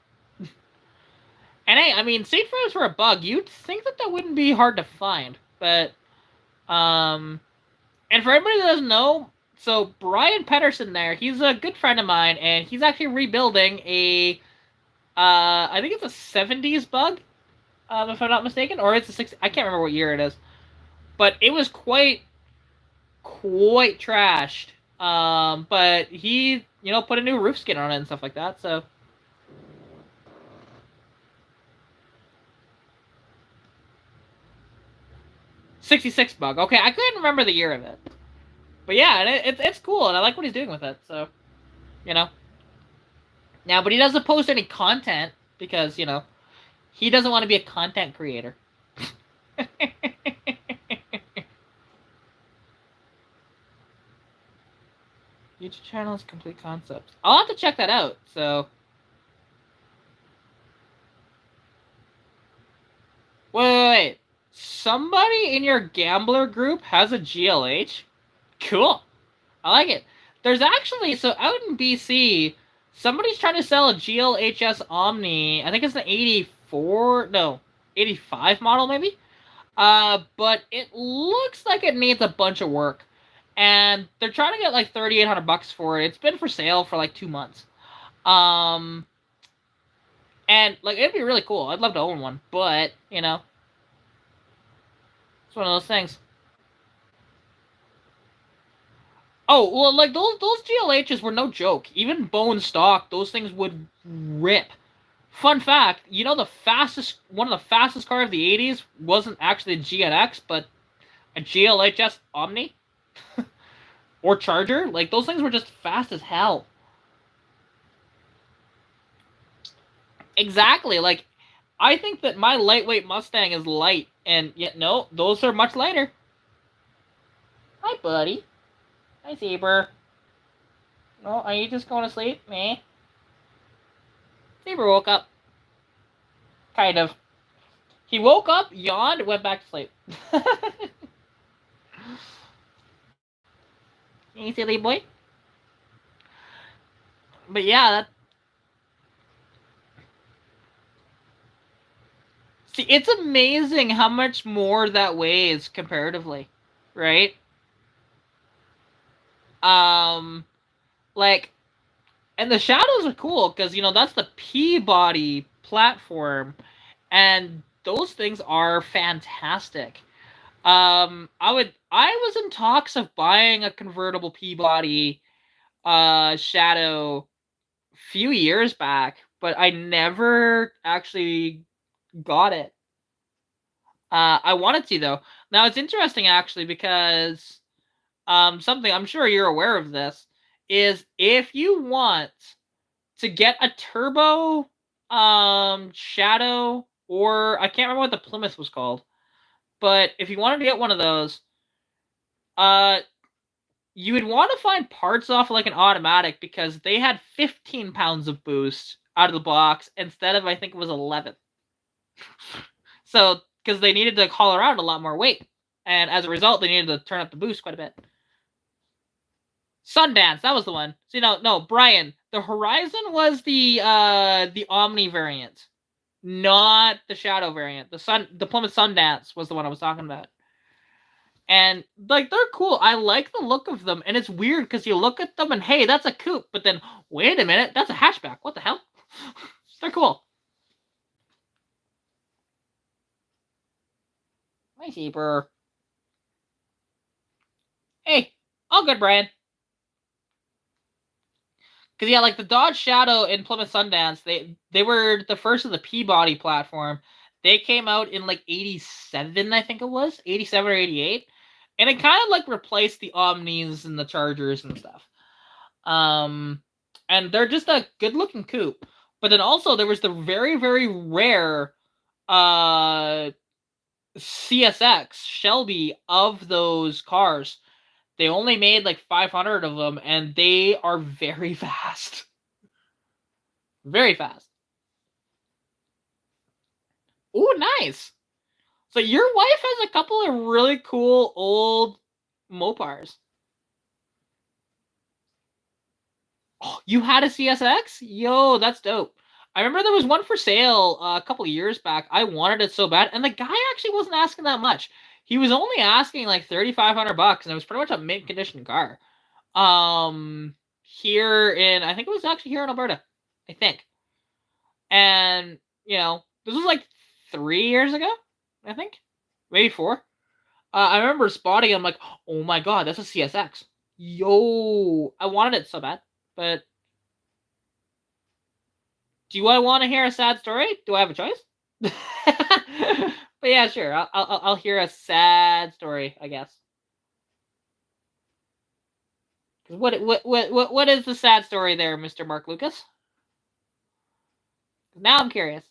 And hey, I mean, seat frames for a bug, you'd think that that wouldn't be hard to find, but um, and for everybody that doesn't know, so Brian Pedersen there, he's a good friend of mine, and he's actually rebuilding a I think it's a 70s bug, if I'm not mistaken, or it's a 60. I can't remember what year it is, but it was quite trashed. But he, put a new roof skin on it and stuff like that. So 66 bug. Okay, I couldn't remember the year of it, but yeah, and it's cool, and I like what he's doing with it. So, you know, now, but he doesn't post any content because he doesn't want to be a content creator. YouTube channel is complete concepts. I'll have to check that out. So, wait. Somebody in your gambler group has a GLH? Cool. I like it. There's actually, so out in BC, somebody's trying to sell a GLHS Omni. I think it's an 84, no, 85 model maybe? But it looks like it needs a bunch of work. And they're trying to get like 3,800 bucks for it. It's been for sale for like 2 months. Um, and like it'd be really cool. I'd love to own one, but it's one of those things. Oh well, like those GLHs were no joke. Even bone stock, those things would rip. Fun fact, one of the fastest cars of the '80s wasn't actually a GNX, but a GLHS Omni or Charger. Like those things were just fast as hell. Exactly. Like I think that my lightweight Mustang is light, and yet no, those are much lighter. Hi, buddy. Hi, Zebra. No, are you just going to sleep? Me? Zebra woke up. Kind of. He woke up, yawned, went back to sleep. You silly boy. But yeah, see, it's amazing how much more that weighs comparatively, right? Um, like, and the shadows are cool because that's the Peabody platform, and those things are fantastic. I was in talks of buying a convertible Peabody Shadow a few years back, but I never actually got it. I wanted to though. Now it's interesting actually because something I'm sure you're aware of this is if you want to get a turbo Shadow, or I can't remember what the Plymouth was called, but if you wanted to get one of those, uh you would want to find parts off like an automatic because they had 15 pounds of boost out of the box instead of I think it was 11. So because they needed to haul around a lot more weight, and as a result, they needed to turn up the boost quite a bit. Sundance, that was the one. So no, Brian, the Horizon was the Omni variant, not the Shadow variant. The Plymouth Sundance was the one I was talking about. And like they're cool. I like the look of them, and it's weird because you look at them and hey, that's a coupe, but then wait a minute, that's a hatchback. What the hell? They're cool. My Zebra. Hey, all good, Brian. Because yeah, like the Dodge Shadow and Plymouth Sundance, they were the first of the Peabody platform. They came out in like '87, I think it was '87 or '88, and it kind of like replaced the Omnis and the Chargers and stuff. Um, and they're just a good looking coupe. But then also there was the very very rare uh CSX Shelby of those cars. They only made like 500 of them, and they are very fast. Very fast. Ooh, nice. So your wife has a couple of really cool old Mopars. Oh, you had a CSX? Yo, that's dope. I remember there was one for sale a couple of years back. I wanted it so bad, and the guy actually wasn't asking that much. He was only asking like $3,500, and it was pretty much a mint condition car. Here in I think it was actually here in Alberta, I think. And this was like 3 years ago, I think, maybe four. I remember spotting him like, oh my god, that's a CSX. Yo, I wanted it so bad. But do I want to hear a sad story? Do I have a choice? But yeah, sure. I'll hear a sad story, I guess. What is the sad story there, Mr. Mark Lucas? Now I'm curious.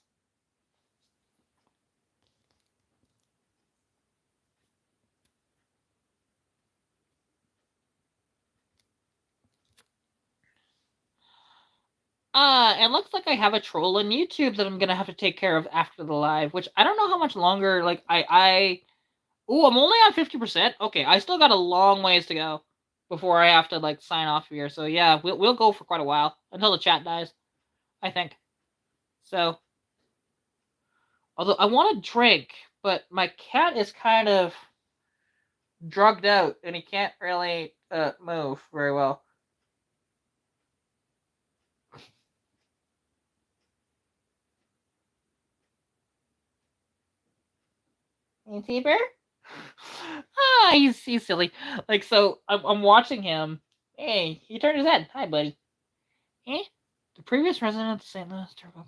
It looks like I have a troll on YouTube that I'm gonna have to take care of after the live, which I don't know how much longer. Like oh, I'm only on 50%. Okay, I still got a long ways to go before I have to like sign off here. So yeah, we'll go for quite a while until the chat dies, I think. So, although I want to drink, but my cat is kind of drugged out and he can't really move very well. You see, bear? He's silly. Like so, I'm watching him. Hey, he turned his head. Hi, buddy. Eh? The previous resident of the St. Louis Turbo Club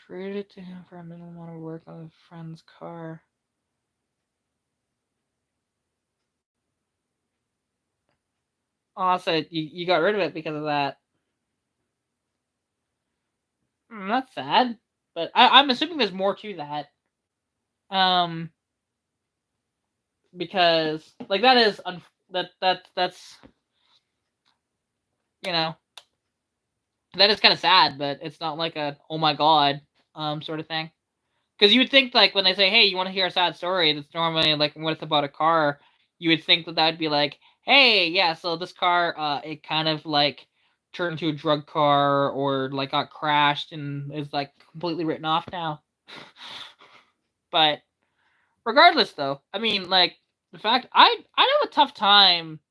traded to him for a minimum amount of work on a friend's car. Oh, so you got rid of it because of that. That's sad. But I'm assuming there's more to that. Because like that is that's you know that is kind of sad, but it's not like a oh my god sort of thing. Because you would think like when they say hey you want to hear a sad story that's normally like when it's about a car, you would think that would be like hey yeah so this car it kind of like turned into a drug car or like got crashed and is like completely written off now. But regardless though, I mean like the fact I have a tough time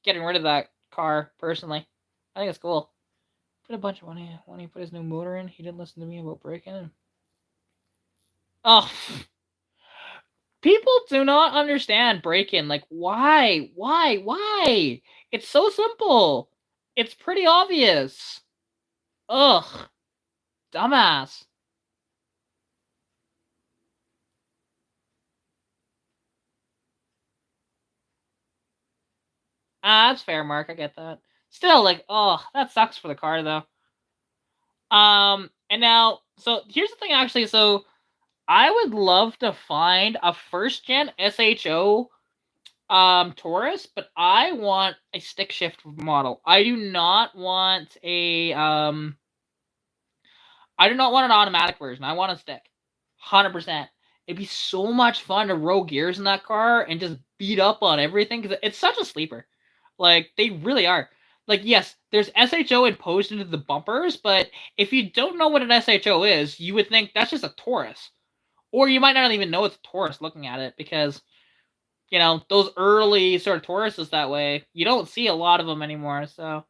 getting rid of that car personally. I think it's cool. Put a bunch of money when he put his new motor in. He didn't listen to me about breaking it. Oh, people do not understand break-in. Like, why? Why? It's so simple. It's pretty obvious. Ugh, dumbass. That's fair, Mark. I get that. Still, like, oh, that sucks for the car, though. And now, so here's the thing, actually. So, I would love to find a first gen SHO Taurus, but I want a stick shift model. I do not want an automatic version. I want a stick. 100%. It'd be so much fun to roll gears in that car and just beat up on everything because it's such a sleeper. Like they really are. Like yes, there's SHO imposed into the bumpers, but if you don't know what an SHO is, you would think that's just a Taurus. Or you might not even know it's a Taurus looking at it, because, you know, those early sort of Tauruses that way, you don't see a lot of them anymore, so.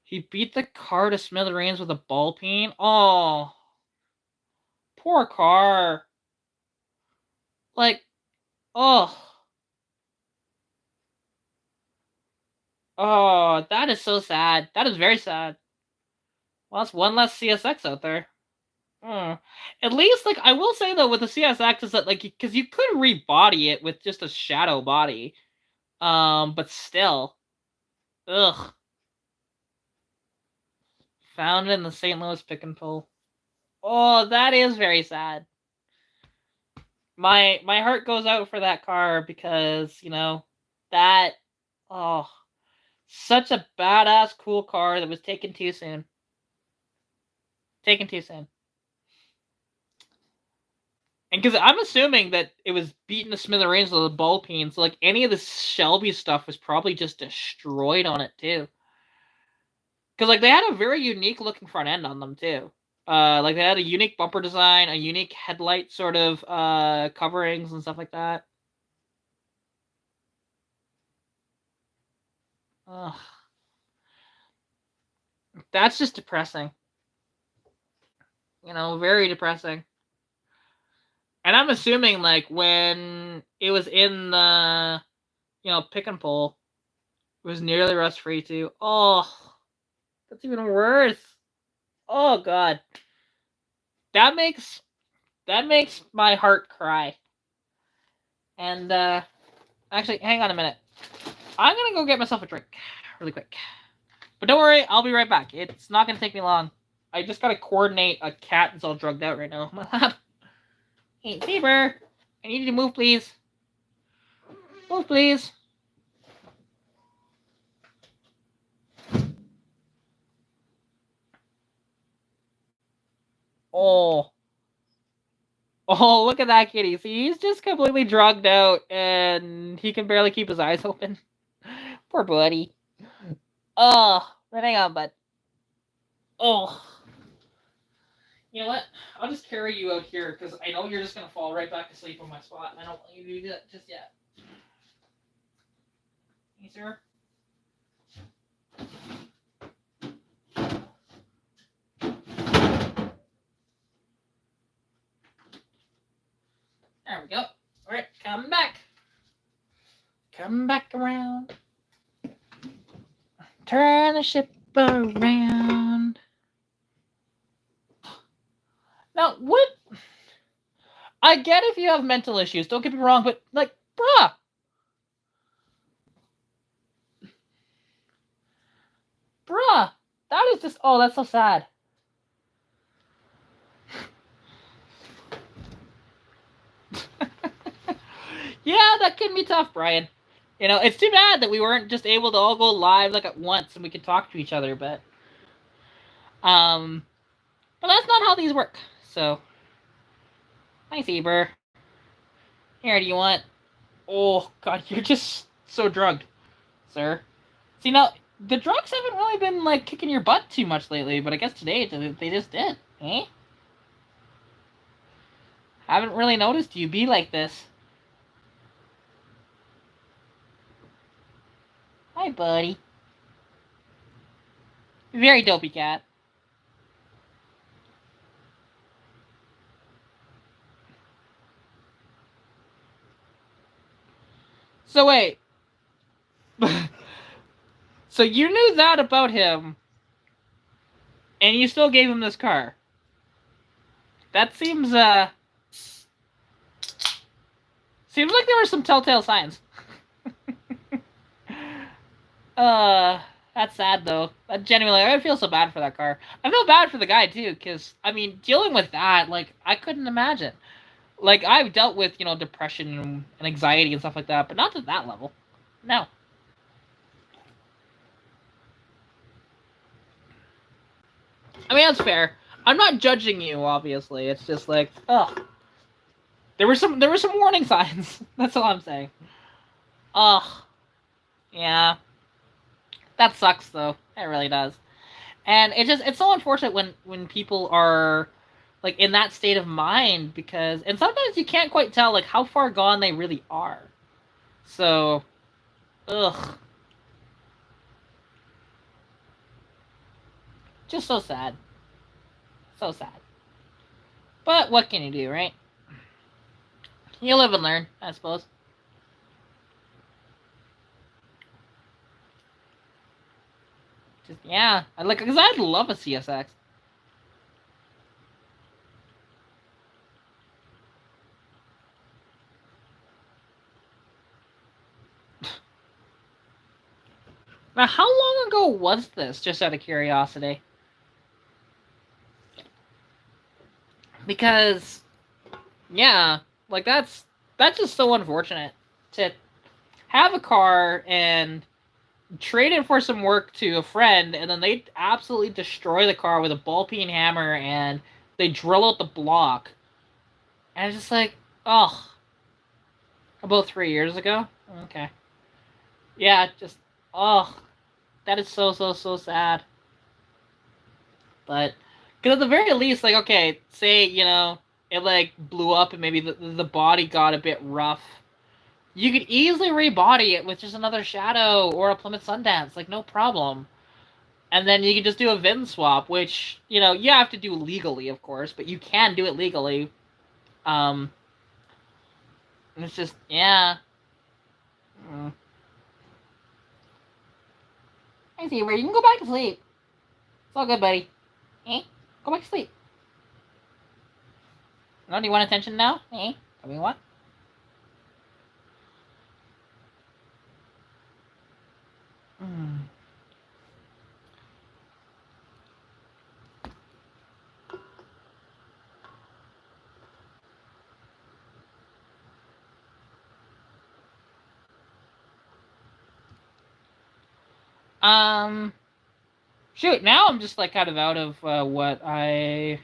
He beat the car to smithereens with a ball peen? Oh. Poor car. Like, oh. Oh, that is so sad. That is very sad. Well, that's one less CSX out there. Hmm. At least, like, I will say though, with the CSX is that, like, because you could rebody it with just a shadow body, but still, ugh. Found in the St. Louis pick and pull. Oh, that is very sad. My heart goes out for that car, because, you know, that, oh, such a badass cool car that was taken too soon. Taken too soon. And because I'm assuming that it was beaten to smithereens with the ball peen, so like any of the Shelby stuff was probably just destroyed on it too. Because like they had a very unique looking front end on them too. Like they had a unique bumper design, a unique headlight sort of coverings and stuff like that. Ugh. That's just depressing. You know, very depressing. And I'm assuming like when it was in the, you know, pick and pull, it was nearly rust free too. Oh, that's even worse. Oh god. That makes my heart cry. And actually, hang on a minute. I'm gonna go get myself a drink really quick. But don't worry, I'll be right back. It's not gonna take me long. I just gotta coordinate a cat that's all drugged out right now. My lap. Hey, Saber, I need you to move, please. Move, please. Oh. Oh, look at that kitty. See, he's just completely drugged out, and he can barely keep his eyes open. Poor buddy. Oh, but hang on, bud. Oh. You know what? I'll just carry you out here, because I know you're just going to fall right back asleep on my spot, and I don't want you to do that just yet. Hey, sir? There we go. Alright, come back. Come back around. Turn the ship around. Now, what? I get if you have mental issues, don't get me wrong, but, like, bruh. Bruh. That is just, oh, that's so sad. Yeah, that can be tough, Brian. You know, it's too bad that we weren't just able to all go live like at once and we could talk to each other, but but that's not how these work. So, hi, Saber. Here, do you want? Oh God, you're just so drugged, sir. See now, the drugs haven't really been like kicking your butt too much lately, but I guess today they just did, eh? Haven't really noticed you be like this. Hi, buddy. Very dopey cat. So wait. So you knew that about him, and you still gave him this car. That seems seems like there were some telltale signs. uh that's sad though. Genuinely, I feel so bad for that car. I feel bad for the guy too, because I mean, dealing with that, like, I couldn't imagine. Like, I've dealt with, you know, depression and anxiety and stuff like that, but not to that level. No. I mean, that's fair. I'm not judging you, obviously. It's just like, ugh. There were some warning signs. That's all I'm saying. Ugh. Yeah. That sucks though. It really does. And it's so unfortunate when people are like in that state of mind, because and sometimes you can't quite tell like how far gone they really are. So, ugh, just so sad, so sad. But what can you do, right? You live and learn, I suppose. Just yeah, I like because I'd love a CSX. Now, how long ago was this? Just out of curiosity, because yeah, like that's just so unfortunate to have a car and trade it for some work to a friend, and then they absolutely destroy the car with a ball peen hammer, and they drill out the block. And it's just like, oh, about 3 years ago. Okay, yeah, just oh, that is so sad. But because at the very least, like, okay, say it like blew up and maybe the body got a bit rough. You could easily rebody it with just another Shadow or a Plymouth Sundance, like no problem. And then you can just do a VIN swap, which you have to do legally, of course, but you can do it legally. And it's just yeah. Mm. I see where you can go back to sleep. It's all good, buddy. Eh? Go back to sleep. No, do you want attention now? Eh? Tell me what? Mm. Um. Shoot, now I'm just like kind of out of what I.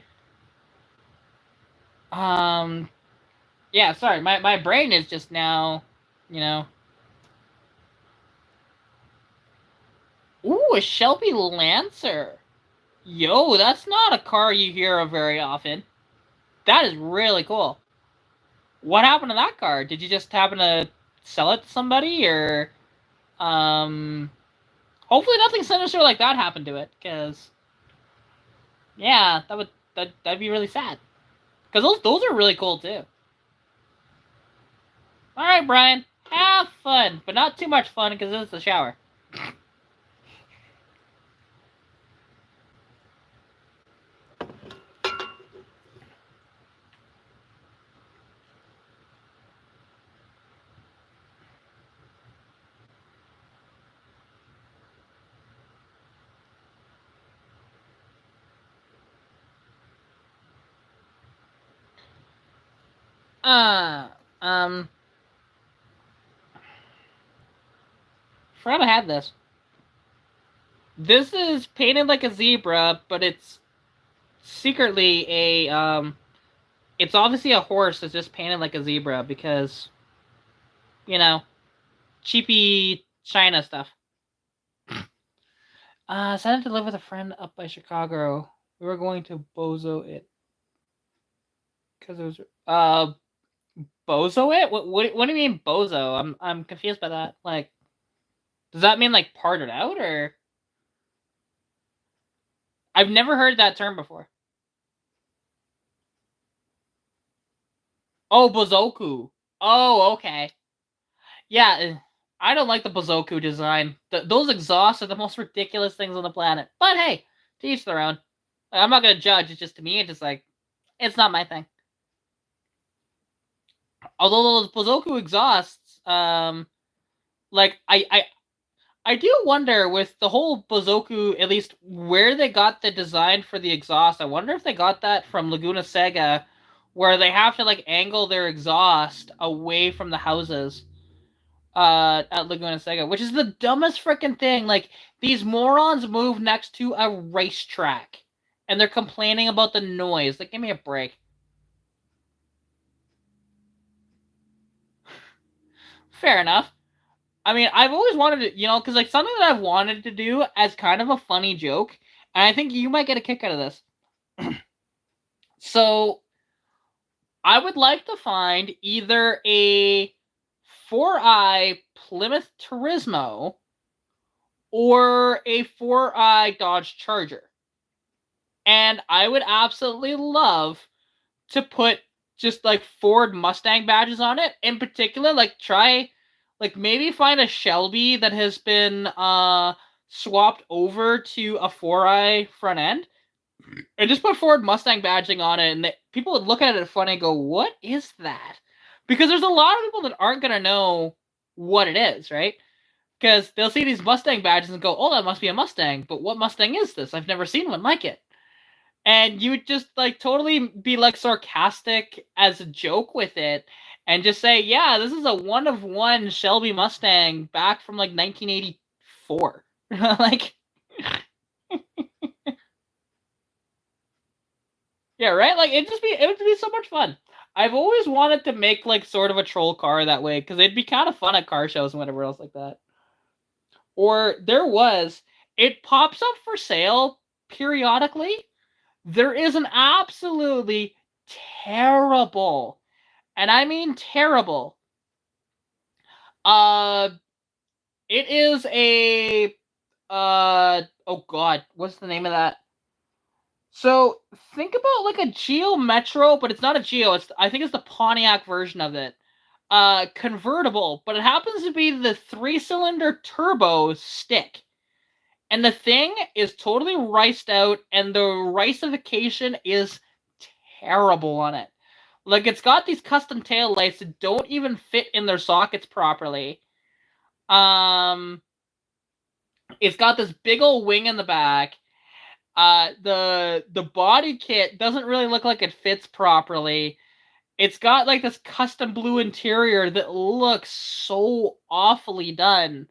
Um. Yeah, sorry. My brain is just now, you know. Ooh, a Shelby Lancer. Yo, that's not a car you hear of very often. That is really cool. What happened to that car? Did you just happen to sell it to somebody, or um? Hopefully, nothing sinister like that happened to it, because yeah, that'd be really sad. Because those are really cool too. All right, Brian, have fun, but not too much fun because it's the shower. Uh, um, forgot I had this. This is painted like a zebra, but it's secretly it's obviously a horse that's just painted like a zebra because, you know, cheapy China stuff. Decided to live with a friend up by Chicago. We were going to bozo it because it was bozo it. What do you mean bozo? I'm confused by that. Like, does that mean like parted out, or I've never heard that term before. Oh, bozoku. Oh, okay. Yeah, I don't like the bozoku design. Those exhausts are the most ridiculous things on the planet. But hey, to each their own. I'm not gonna judge. It's just to me, it's just like it's not my thing. Although those bozoku exhausts, like I do wonder with the whole bozoku, at least where they got the design for the exhaust. I wonder if they got that from Laguna Sega, where they have to like angle their exhaust away from the houses at Laguna Seca, which is the dumbest freaking thing. Like, these morons move next to a racetrack and they're complaining about the noise. Like, give me a break. Fair enough. I mean, I've always wanted to, because like something that I've wanted to do as kind of a funny joke, and I think you might get a kick out of this. So I would like to find either a 4i Plymouth Turismo or a 4i Dodge Charger. And I would absolutely love to put just like Ford Mustang badges on it. In particular, like maybe find a Shelby that has been swapped over to a 4i front end and just put Ford Mustang badging on it, and people would look at it funny and go, "What is that?" Because there's a lot of people that aren't gonna know what it is, right? Because they'll see these Mustang badges and go, "Oh, that must be a Mustang," but what Mustang is this? I've never seen one like it. And you would just like totally be like sarcastic as a joke with it, and just say, "Yeah, this is a one of one Shelby Mustang back from like 1984." Like, yeah, right? Like it would be so much fun. I've always wanted to make like sort of a troll car that way because it'd be kind of fun at car shows and whatever else like that. Or it pops up for sale periodically. There is an absolutely terrible, and I mean terrible. Uh, it is a oh god, what's the name of that? So think about like a Geo Metro, but it's not a Geo. I think it's the Pontiac version of it. Convertible, but it happens to be the 3-cylinder turbo stick. And the thing is totally riced out, and the ricification is terrible on it. Like, it's got these custom tail lights that don't even fit in their sockets properly. Um, it's got this big old wing in the back. The body kit doesn't really look like it fits properly. It's got like this custom blue interior that looks so awfully done.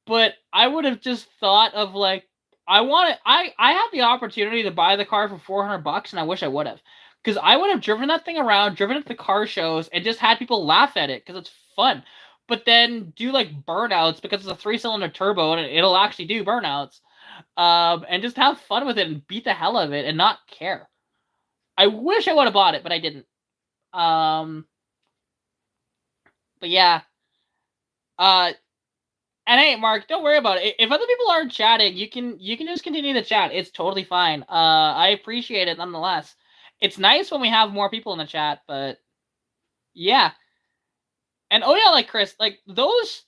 But I would have just thought of like I had the opportunity to buy the car for $400 and I wish I would have. Because I would have driven that thing around, driven it to car shows, and just had people laugh at it because it's fun. But then do like burnouts because it's a 3-cylinder turbo and it'll actually do burnouts. And just have fun with it and beat the hell out of it and not care. I wish I would have bought it, but I didn't. Um, but yeah. Uh, and hey, Mark, don't worry about it. If other people aren't chatting, you can just continue to chat. It's totally fine. I appreciate it nonetheless. It's nice when we have more people in the chat, but yeah. And oh yeah, like Chris, like those,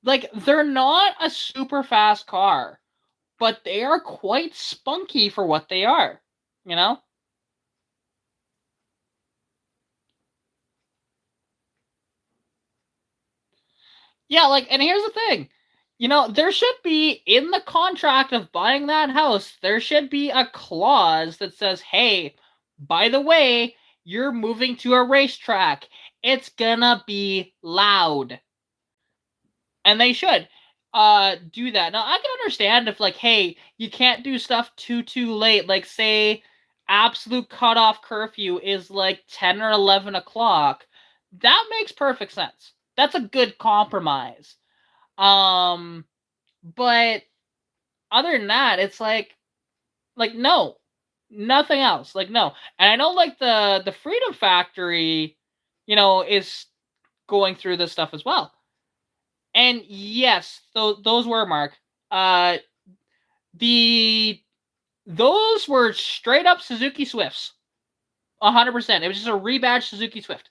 like they're not a super fast car, but they are quite spunky for what they are. You know? Yeah, like, and here's the thing. There should be in the contract of buying that house, there should be a clause that says, hey, by the way, you're moving to a racetrack. It's gonna be loud. And they should do that. Now, I can understand if, like, hey, you can't do stuff too late. Like, say, absolute cutoff curfew is like 10 or 11 o'clock. That makes perfect sense. That's a good compromise. Um, but other than that, it's like no, nothing else. Like no, and I know like the Freedom Factory, is going through this stuff as well. And yes, those were Mark. Uh, the those were straight up Suzuki Swifts, 100%. It was just a rebadged Suzuki Swift.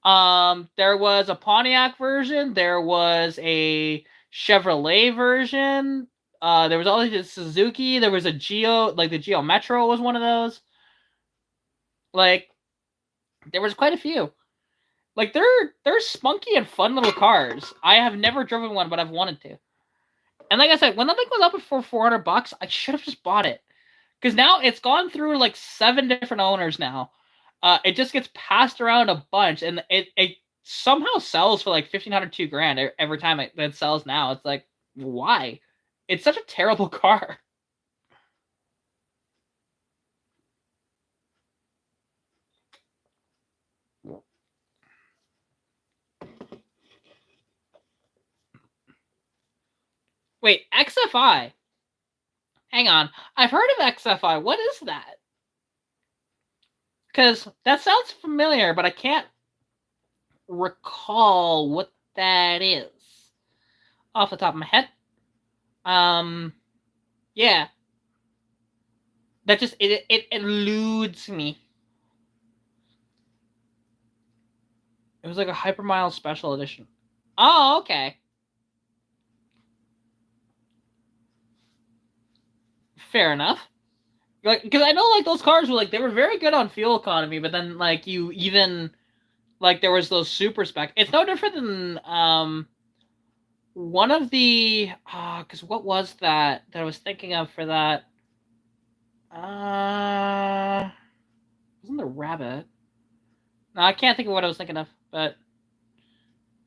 There was a Pontiac version. There was a Chevrolet version. There was always a Suzuki. There was a Geo, like the Geo Metro was one of those. Like, there was quite a few. Like, they're spunky and fun little cars. I have never driven one, but I've wanted to. And like I said, when that thing was up for $400, I should have just bought it. Because now it's gone through like 7 different owners now. It just gets passed around a bunch, and it somehow sells for like 1,500, $2,000 every time it sells now. It's like, why? It's such a terrible car. Wait, XFI? Hang on. I've heard of XFI. What is that? Because that sounds familiar, but I can't recall what that is off the top of my head. Yeah, that just it eludes me. It was like a Hypermile Special Edition. Oh, okay. Fair enough. Like, because I know like those cars were like they were very good on fuel economy, but then like you even like there was those super spec. It's no different than one of the because what was that I was thinking of for that? Wasn't the rabbit? No, I can't think of what I was thinking of, but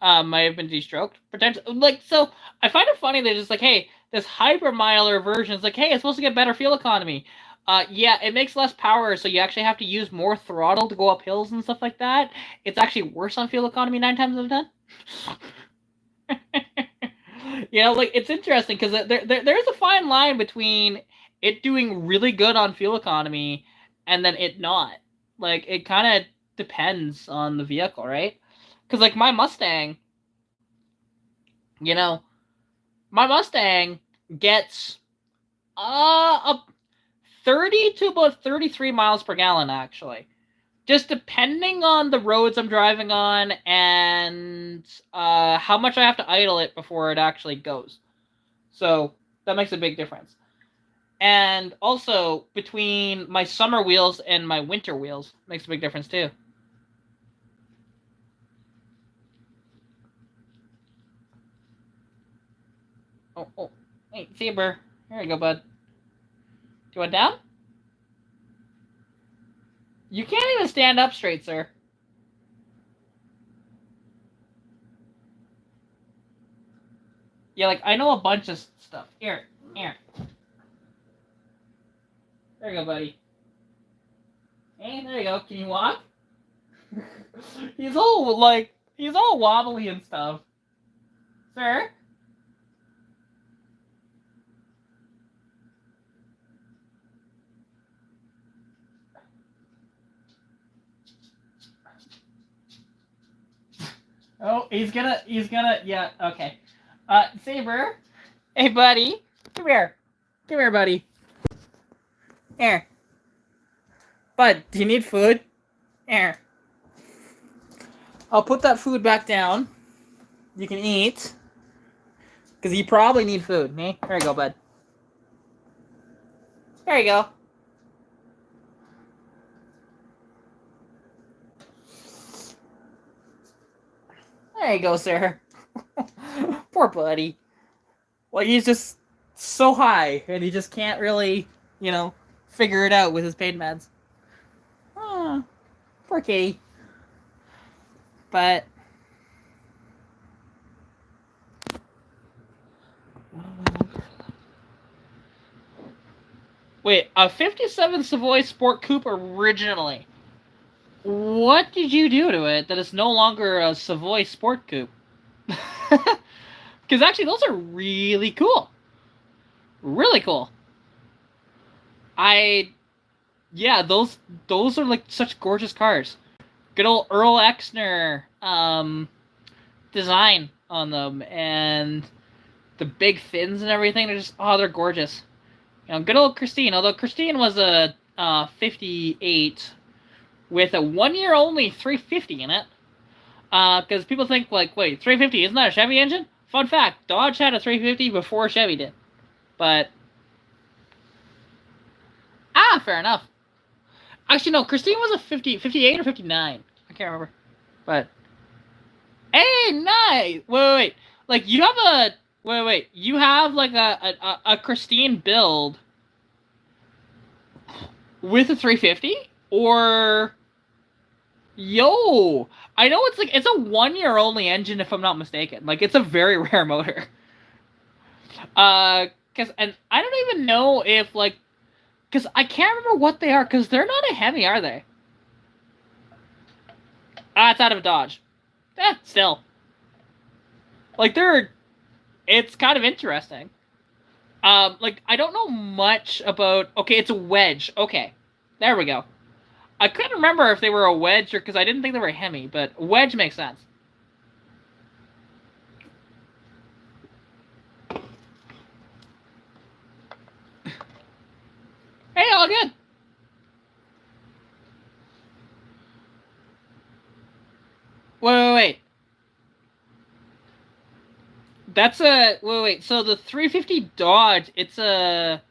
might have been de-stroked. Potentially, like so. I find it funny they're just like, hey, this hypermiler version is like, hey, it's supposed to get better fuel economy. Yeah, it makes less power, so you actually have to use more throttle to go up hills and stuff like that. It's actually worse on fuel economy 9 times out of 10. You know, like it's interesting because there's a fine line between it doing really good on fuel economy and then it not. Like it kind of depends on the vehicle, right? Because like my Mustang, you know, my Mustang gets up 30 to about 33 miles per gallon actually. Just depending on the roads I'm driving on and how much I have to idle it before it actually goes. So that makes a big difference. And also between my summer wheels and my winter wheels makes a big difference too. Oh, hey, Saber. Here you go, bud. Do you want down? You can't even stand up straight, sir. Yeah, like I know a bunch of stuff. Here. There you go, buddy. Hey, there you go. Can you walk? he's all wobbly and stuff. Sir? Oh, yeah, okay. Saber. Hey, buddy. Come here. Come here, buddy. Here. Bud, do you need food? Here. I'll put that food back down. You can eat. Because you probably need food. Hey, there you go, bud. There you go. There you go, sir. Poor buddy. Like, he's just so high, and he just can't really, figure it out with his pain meds. Oh, poor kitty. But... Wait, a 57 Savoy Sport Coupe originally. What did you do to it that it's no longer a Savoy Sport Coupe? Because actually, those are really cool. Really cool. Yeah, those are like such gorgeous cars. Good old Earl Exner design on them, and the big fins and everything. They're gorgeous. Good old Christine. Although Christine was a 58 with a 1 year only 350 in it. Because people think like, wait, 350 isn't that a Chevy engine? Fun fact: Dodge had a 350 before Chevy did. But fair enough. Actually, no, Christine was a 58 or 59. I can't remember. But hey, nice. Wait. Like you have a wait. You have like a Christine build with a 350 or yo. I know it's a 1 year only engine if I'm not mistaken. Like it's a very rare motor. And I don't even know if like, because I can't remember what they are. Because they're not a Hemi, are they? It's out of a Dodge. Still. Like it's kind of interesting. Like I don't know much about. Okay, it's a wedge. Okay, there we go. I couldn't remember if they were a wedge or because I didn't think they were a Hemi, but wedge makes sense. Hey, all good. Wait. That's a wait. So the 350 Dodge, it's a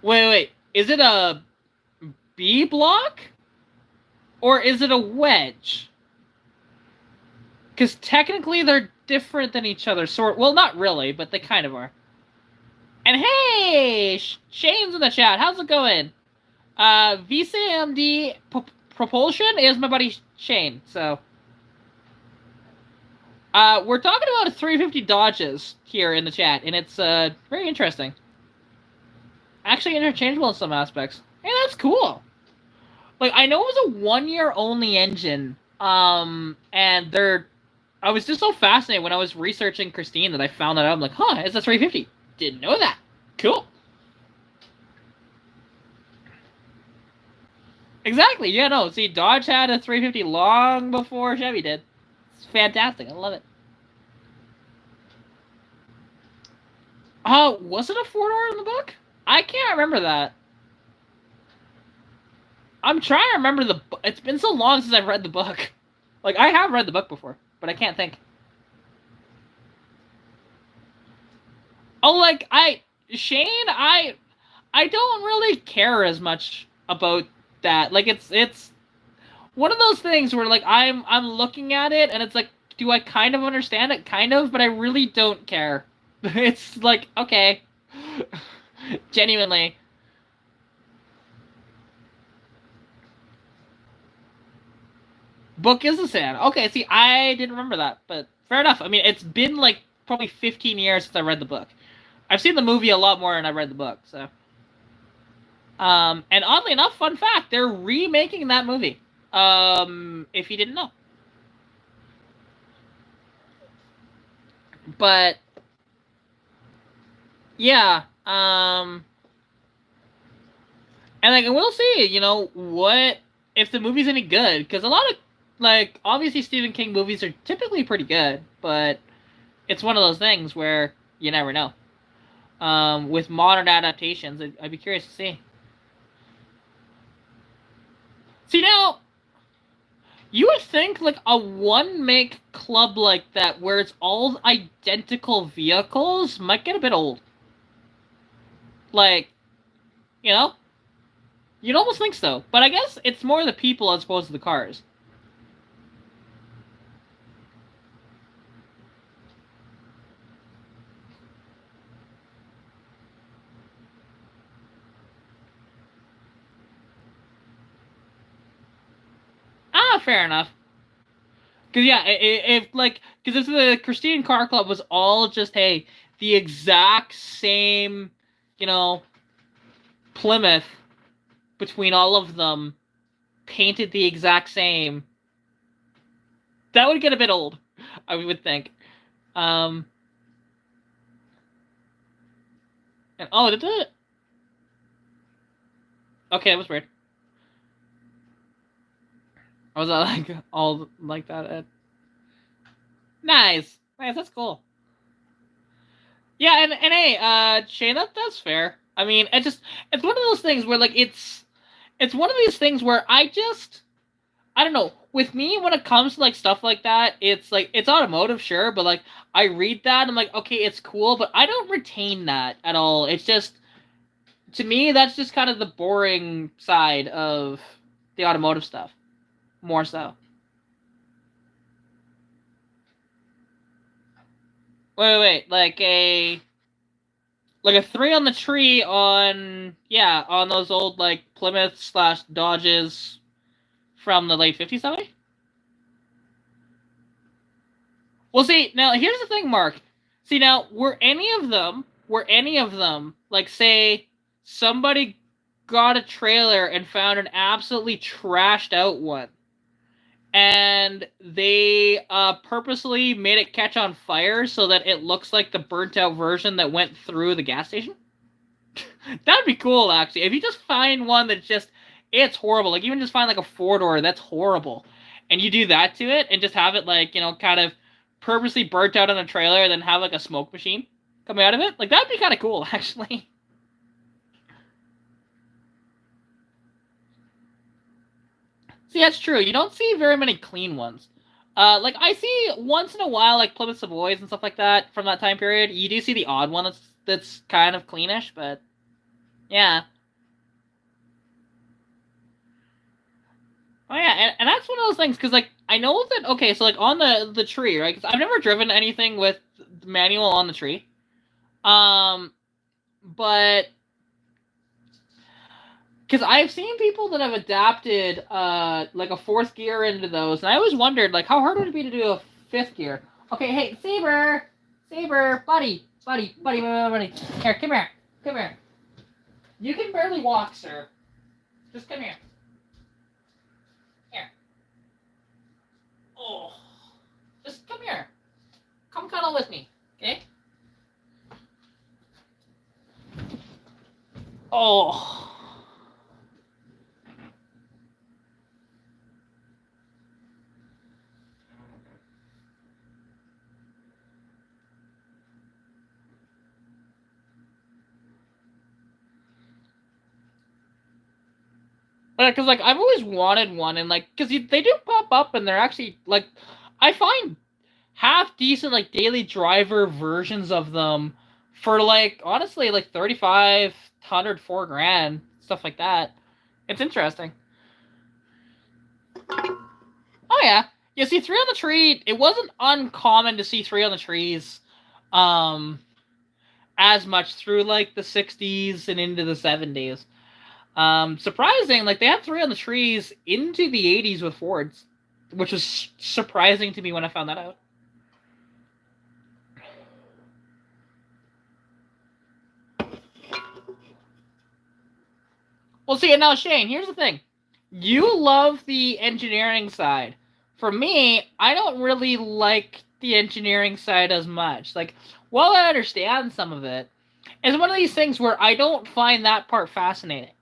wait. Is it a B block or is it a wedge? Because technically they're different than each other. Sort well, not really, but they kind of are. And hey, Shane's in the chat. How's it going? VCMD Propulsion is my buddy Shane. So, we're talking about 350 Dodges here in the chat, and it's very interesting. Actually, interchangeable in some aspects. Hey, that's cool. Like, I know it was a 1-year only engine, and they're. I was just so fascinated when I was researching Christine that I found that out. I'm like, huh, it's a 350. Didn't know that. Cool. Exactly. Yeah, no. See, Dodge had a 350 long before Chevy did. It's fantastic. I love it. Was it a 4-door in the book? I can't remember that. I'm trying to remember the. It's been so long since I've read the book. Like, I have read the book before, but I can't think. Oh, like, Shane, I don't really care as much about that. Like, it's one of those things where, like, I'm looking at it, and it's like, do I kind of understand it? Kind of, but I really don't care. It's like, okay. Genuinely. Book is a sad. Okay, see, I didn't remember that, but fair enough. I mean, it's been like probably 15 years since I read the book. I've seen the movie a lot more than I read the book, so. And oddly enough, fun fact, they're remaking that movie. If you didn't know. But yeah, and like we'll see, you know, what if the movie's any good, because a lot of like obviously Stephen King movies are typically pretty good, but it's one of those things where you never know. With modern adaptations, I'd be curious to see. See now, you would think like a one make club like that where it's all identical vehicles might get a bit old. Like, you know? You'd almost think so. But I guess it's more the people as opposed to the cars. Ah, fair enough. Because yeah, if like, because if the Christine Car Club was all just hey the exact same, you know, Plymouth between all of them, painted the exact same, that would get a bit old. I would think. And oh, did it? Okay, that was weird. Was that like all like that? Nice, that's cool. Yeah, and hey, Shane, that's fair. I mean, it's one of those things where like it's one of these things where I don't know. With me, when it comes to like stuff like that, it's like it's automotive, sure, but like I read that and I'm like, okay, it's cool, but I don't retain that at all. It's just to me, that's just kind of the boring side of the automotive stuff, more so. Wait, like a 3 on the tree on yeah on those old like Plymouth slash Dodges from the late 50s, that way. Well, see now here's the thing, Mark. See now were any of them like say somebody got a trailer and found an absolutely trashed out one and they purposely made it catch on fire so that it looks like the burnt out version that went through the gas station? That'd be cool, actually. If you just find one that's just, it's horrible. Like, even just find, like, a four-door that's horrible. And you do that to it and just have it, like, kind of purposely burnt out on a trailer and then have, like, a smoke machine coming out of it. Like, that'd be kind of cool, actually. See, that's true. You don't see very many clean ones. Like, I see once in a while, like, Plymouth Savoys and stuff like that from that time period. You do see the odd one that's kind of cleanish, but yeah. Oh yeah, and that's one of those things because like I know that okay, so like on the tree, right? Because I've never driven anything with manual on the tree, um, but because I've seen people that have adapted like a fourth gear into those, and I always wondered like how hard would it be to do a fifth gear? Okay, hey Saber, Saber, buddy, here, come here. You can barely walk, sir. Just come here. Here. Oh, just come here. Come cuddle with me, okay? Oh. Because like I've always wanted one, and like because they do pop up, and they're actually like I find half decent like daily driver versions of them for like honestly like 3,500, 4 grand, stuff like that. It's interesting. Oh yeah, you see three on the tree. It wasn't uncommon to see three on the trees, um, as much through like the '60s and into the '70s. Surprising, like they had three on the trees into the '80s with Fords, which was surprising to me when I found that out. Well, see, and now Shane, here's the thing: you love the engineering side. For me, I don't really like the engineering side as much. Like, while I understand some of it, it's one of these things where I don't find that part fascinating.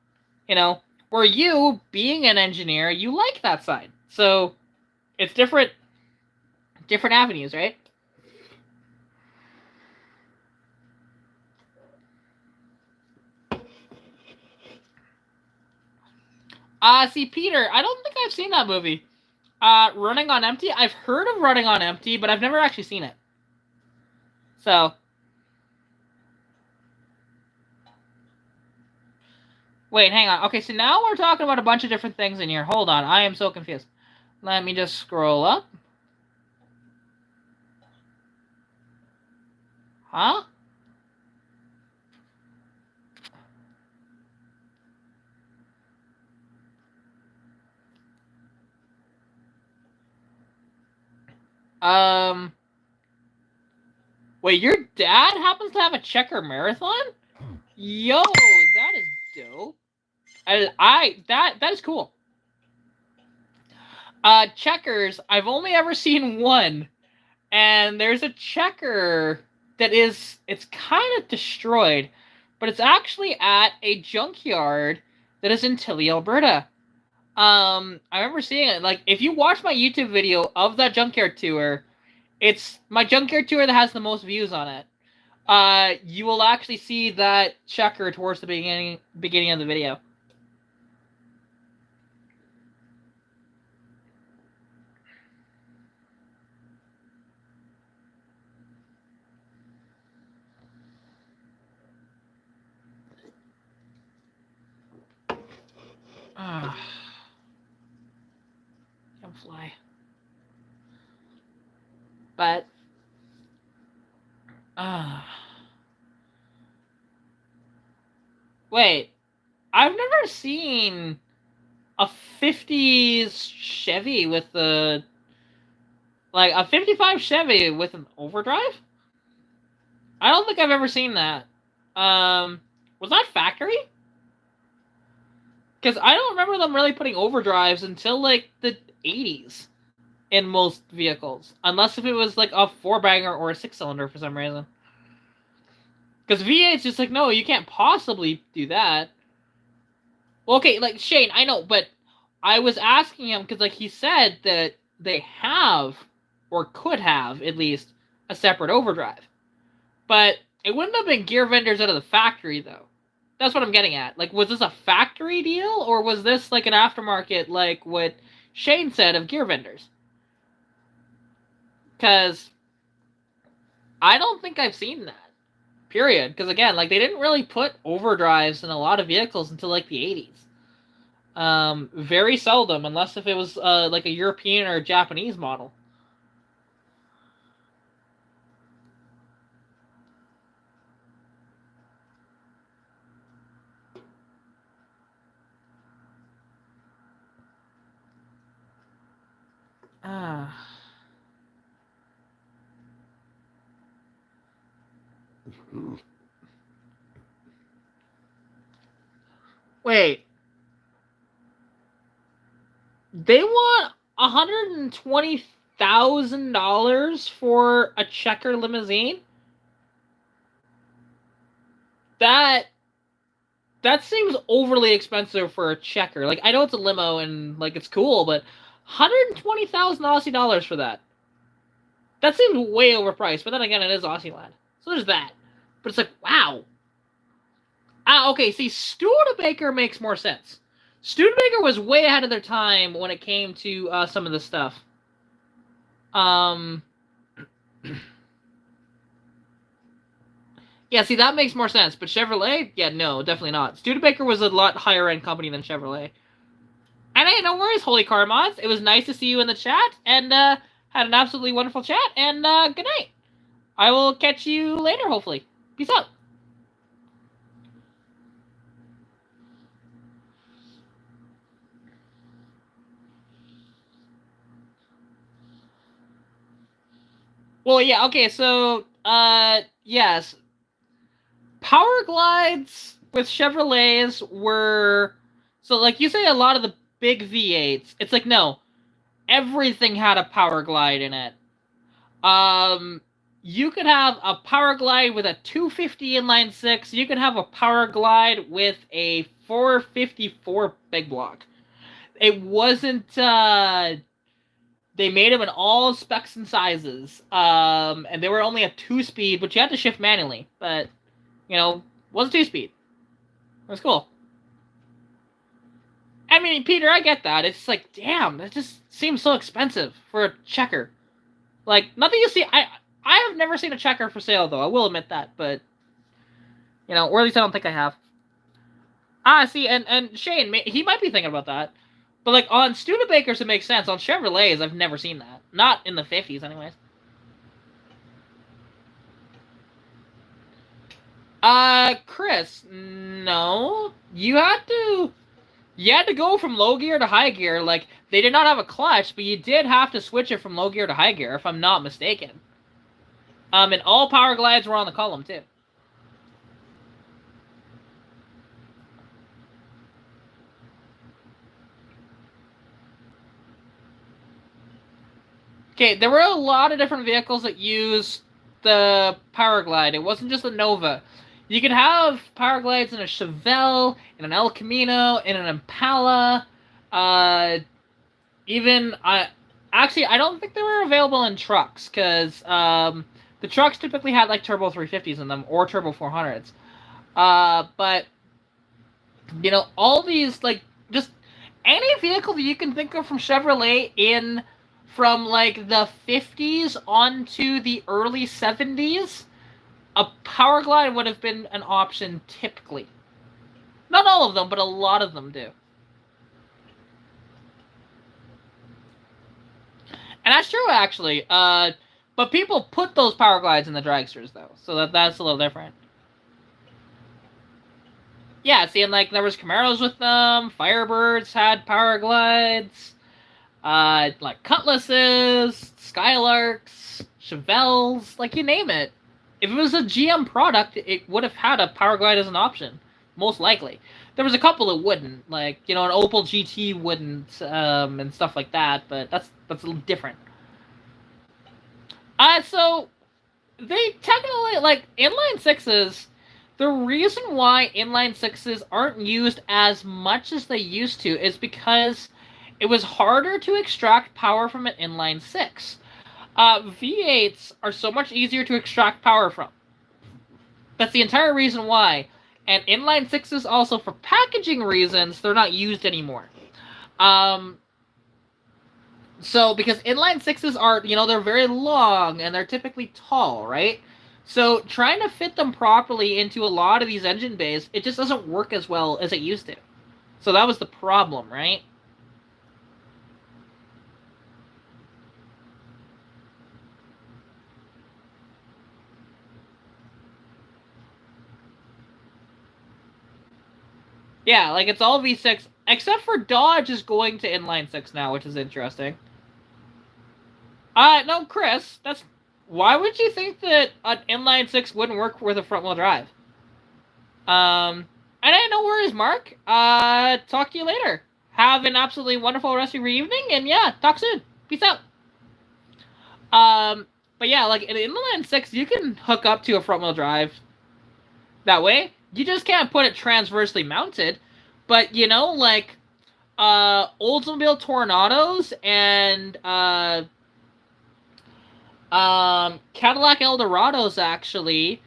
You know, where you, being an engineer, you like that side. So it's different avenues, right? See, Peter, I don't think I've seen that movie. Running on Empty. I've heard of Running on Empty, but I've never actually seen it. So, wait, hang on. Okay, so now we're talking about a bunch of different things in here. Hold on, I am so confused. Let me just scroll up. Huh? Um. Wait, your dad happens to have a checker marathon? Yo, that is dope. That is cool. Checkers. I've only ever seen one, and there's a checker that it's kind of destroyed, but it's actually at a junkyard that is in Tilly, Alberta. I remember seeing it. Like, if you watch my YouTube video of that junkyard tour, it's my junkyard tour that has the most views on it. You will actually see that checker towards the beginning of the video. Ah, can't fly. But wait, I've never seen a '50s Chevy with the like a '55 Chevy with an overdrive. I don't think I've ever seen that. Was that factory? Because I don't remember them really putting overdrives until like the '80s in most vehicles, unless if it was like a four banger or a six cylinder for some reason. Because V8's just like, no, you can't possibly do that. Well, okay, like, Shane, I know, but I was asking him because, like, he said that they have, or could have, at least, a separate overdrive. But it wouldn't have been gear vendors out of the factory, though. That's what I'm getting at. Like, was this a factory deal, or was this, like, an aftermarket, like what Shane said of gear vendors? Because I don't think I've seen that. Period. Because, again, like, they didn't really put overdrives in a lot of vehicles until, like, the 80s. Very seldom, unless if it was like a European or a Japanese model. Ah. Wait. They want $120,000 for a checker limousine? That seems overly expensive for a checker. Like, I know it's a limo and like it's cool, but 120,000 Aussie dollars for that. That seems way overpriced. But then again, it is Aussie land, so there's that. But it's like, wow. Ah, okay. See, Studebaker makes more sense. Studebaker was way ahead of their time when it came to some of this stuff. Yeah, see, that makes more sense. But Chevrolet, yeah, no, definitely not. Studebaker was a lot higher end company than Chevrolet. And hey, no worries, Holy Car Mods. It was nice to see you in the chat, and had an absolutely wonderful chat. And good night. I will catch you later, hopefully. Peace out. Well, yeah, okay, so, yes. Power glides with Chevrolets were... So, like, you say a lot of the big V8s. It's like, no. Everything had a power glide in it. You could have a power glide with a 250 inline 6. You could have a power glide with a 454 big block. It wasn't, they made them in all specs and sizes. And they were only a 2-speed, but you had to shift manually. But, you know, was a 2-speed. It was cool. I mean, Peter, I get that. It's like, damn, that just seems so expensive for a checker. Like, nothing you see. I have never seen a checker for sale, though. I will admit that, but you know, or at least I don't think I have. Ah, see, and Shane, he might be thinking about that. But like on Studebakers, it makes sense. On Chevrolets, I've never seen that. Not in the 50s, anyways. Chris, no. You had to go from low gear to high gear. Like, they did not have a clutch, but you did have to switch it from low gear to high gear, if I'm not mistaken. And all power glides were on the column, too. Okay, there were a lot of different vehicles that used the power glide. It wasn't just a Nova. You could have power glides in a Chevelle, in an El Camino, in an Impala, even actually, I don't think they were available in trucks because the trucks typically had like turbo 350s in them or turbo 400s. But you know, all these like just any vehicle that you can think of from Chevrolet in from like the 50s onto the early 70s, a power glide would have been an option typically. Not all of them, but a lot of them do. And that's true, actually. But people put those power glides in the dragsters, though, so that's a little different. Yeah, see, and like there was Camaros with them. Firebirds had power glides. Like Cutlasses, Skylarks, Chevelles, like you name it. If it was a GM product, it would have had a power glide as an option, most likely. There was a couple that wouldn't, like you know, an Opel GT wouldn't, and stuff like that. But that's a little different. So they technically like inline sixes. The reason why inline sixes aren't used as much as they used to is because it was harder to extract power from an inline six. V8s are so much easier to extract power from. That's the entire reason why. And inline sixes also, for packaging reasons, they're not used anymore. Um, so because inline sixes are, they're very long and they're typically tall, right? So trying to fit them properly into a lot of these engine bays, it just doesn't work as well as it used to. So that was the problem, right? Yeah, like it's all V6, except for Dodge is going to inline six now, which is interesting. No, Chris, that's why would you think that an inline six wouldn't work with a front wheel drive? And no worries, Mark. Talk to you later. Have an absolutely wonderful rest of your evening, and yeah, talk soon. Peace out. But yeah, like in inline six, you can hook up to a front wheel drive that way. You just can't put it transversely mounted. But like Oldsmobile Tornadoes and Cadillac Eldorados actually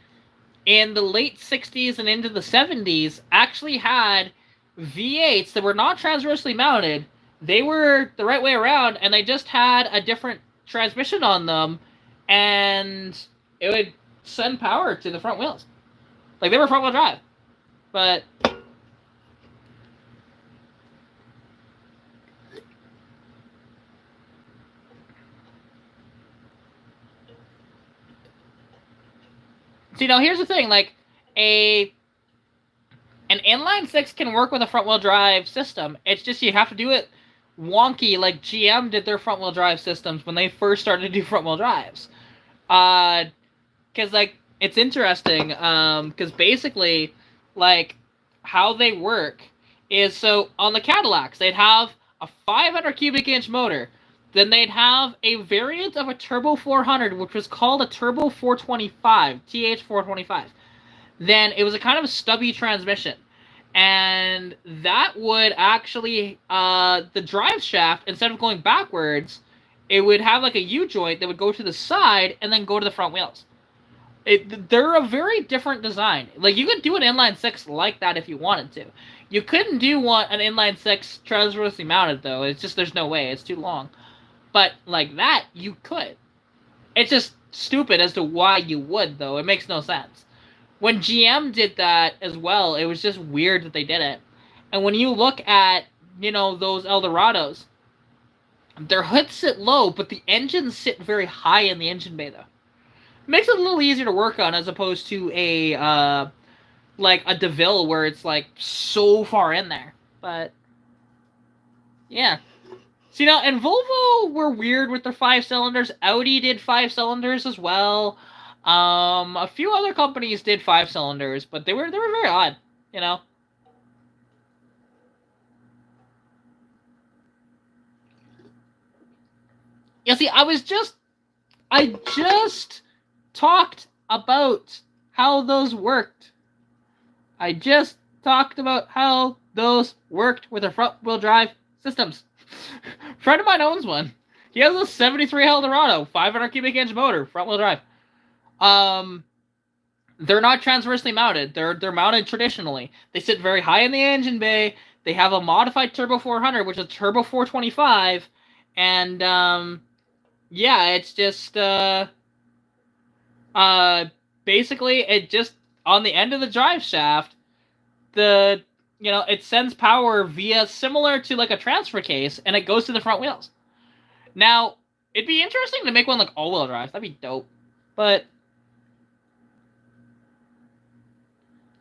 in the late 60s and into the 70s actually had V8s that were not transversely mounted. They were the right way around, and they just had a different transmission on them, and it would send power to the front wheels. Like, they were front wheel drive. But so, here's the thing, like a an inline six can work with a front wheel drive system. It's just you have to do it wonky, like GM did their front wheel drive systems when they first started to do front wheel drives. Because like it's interesting. Because basically, like how they work is so on the Cadillacs they'd have a 500 cubic inch motor. Then they'd have a variant of a Turbo 400, which was called a Turbo 425, TH 425. Then it was a kind of a stubby transmission. And that would actually, the drive shaft, instead of going backwards, it would have like a U joint that would go to the side and then go to the front wheels. They're a very different design. Like, you could do an inline six like that if you wanted to. You couldn't do an inline six transversely mounted, though. It's just, there's no way. It's too long. But like that, you could. It's just stupid as to why you would, though. It makes no sense. When GM did that as well, it was just weird that they did it. And when you look at, those Eldorados, their hoods sit low, but the engines sit very high in the engine bay, though. It makes it a little easier to work on as opposed to like a DeVille where it's like so far in there. But yeah. So, and Volvo were weird with their 5 cylinders. Audi did 5 cylinders as well. A few other companies did 5 cylinders, but they were very odd, You see, I just talked about how those worked. I just talked about how those worked with their front wheel drive systems. A friend of mine owns one. He has a 73 Eldorado, 500 cubic inch motor, front wheel drive. They're not transversely mounted. They're mounted traditionally. They sit very high in the engine bay. They have a modified Turbo 400, which is Turbo 425, and yeah, it's just basically it just on the end of the drive shaft, it sends power via similar to like a transfer case, and it goes to the front wheels. Now, it'd be interesting to make one like all-wheel drive. That'd be dope. But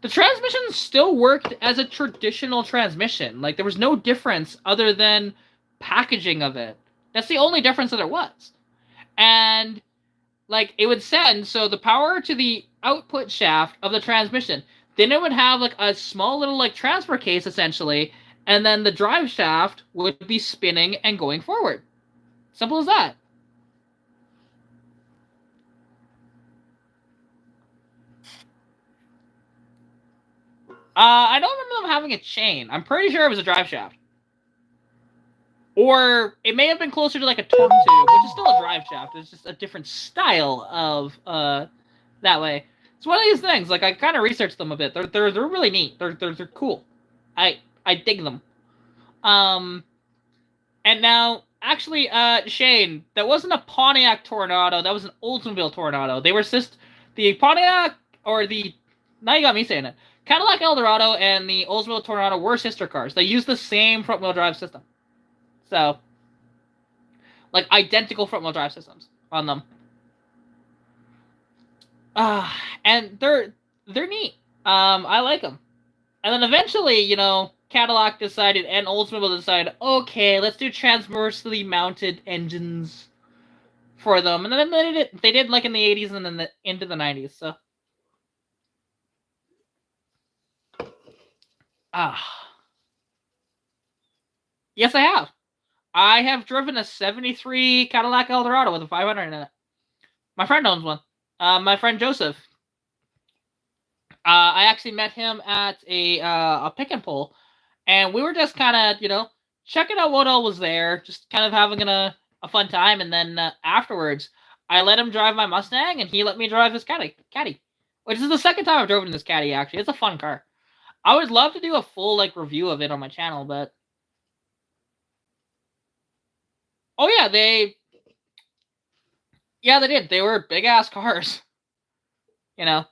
the transmission still worked as a traditional transmission. Like, there was no difference other than packaging of it. That's the only difference that there was. And, like, it would send, so the power to the output shaft of the transmission. Then it would have, like, a small little, like, transfer case, essentially. And then the drive shaft would be spinning and going forward. Simple as that. I don't remember them having a chain. I'm pretty sure it was a drive shaft. Or it may have been closer to like a torque tube, which is still a drive shaft. It's just a different style of that way. It's one of these things. Like I kind of researched them a bit. They're really neat. They're cool. I dig them. Um, and now actually, Shane, that wasn't a Pontiac Tornado. That was an Oldsmobile Tornado. They were just the Pontiac or the. Now you got me saying it. Cadillac Eldorado and the Oldsmobile Tornado were sister cars. They used the same front wheel drive system. So, like identical front wheel drive systems on them. And they're neat. I like them. And then eventually, Cadillac decided and Oldsmobile decided, okay, let's do transversely mounted engines for them. And then they did like in the 80s and then into the 90s. So, yes, I have. I have driven a 73 Cadillac Eldorado with a 500 in it. My friend owns one. My friend Joseph. I actually met him at a pick and pull, and we were just kind of checking out what all was there, just kind of having a fun time. And then afterwards, I let him drive my Mustang, and he let me drive his Caddy, which is the second time I've driven this Caddy. Actually, it's a fun car. I would love to do a full review of it on my channel, but oh yeah, they did. They were big ass cars, you know.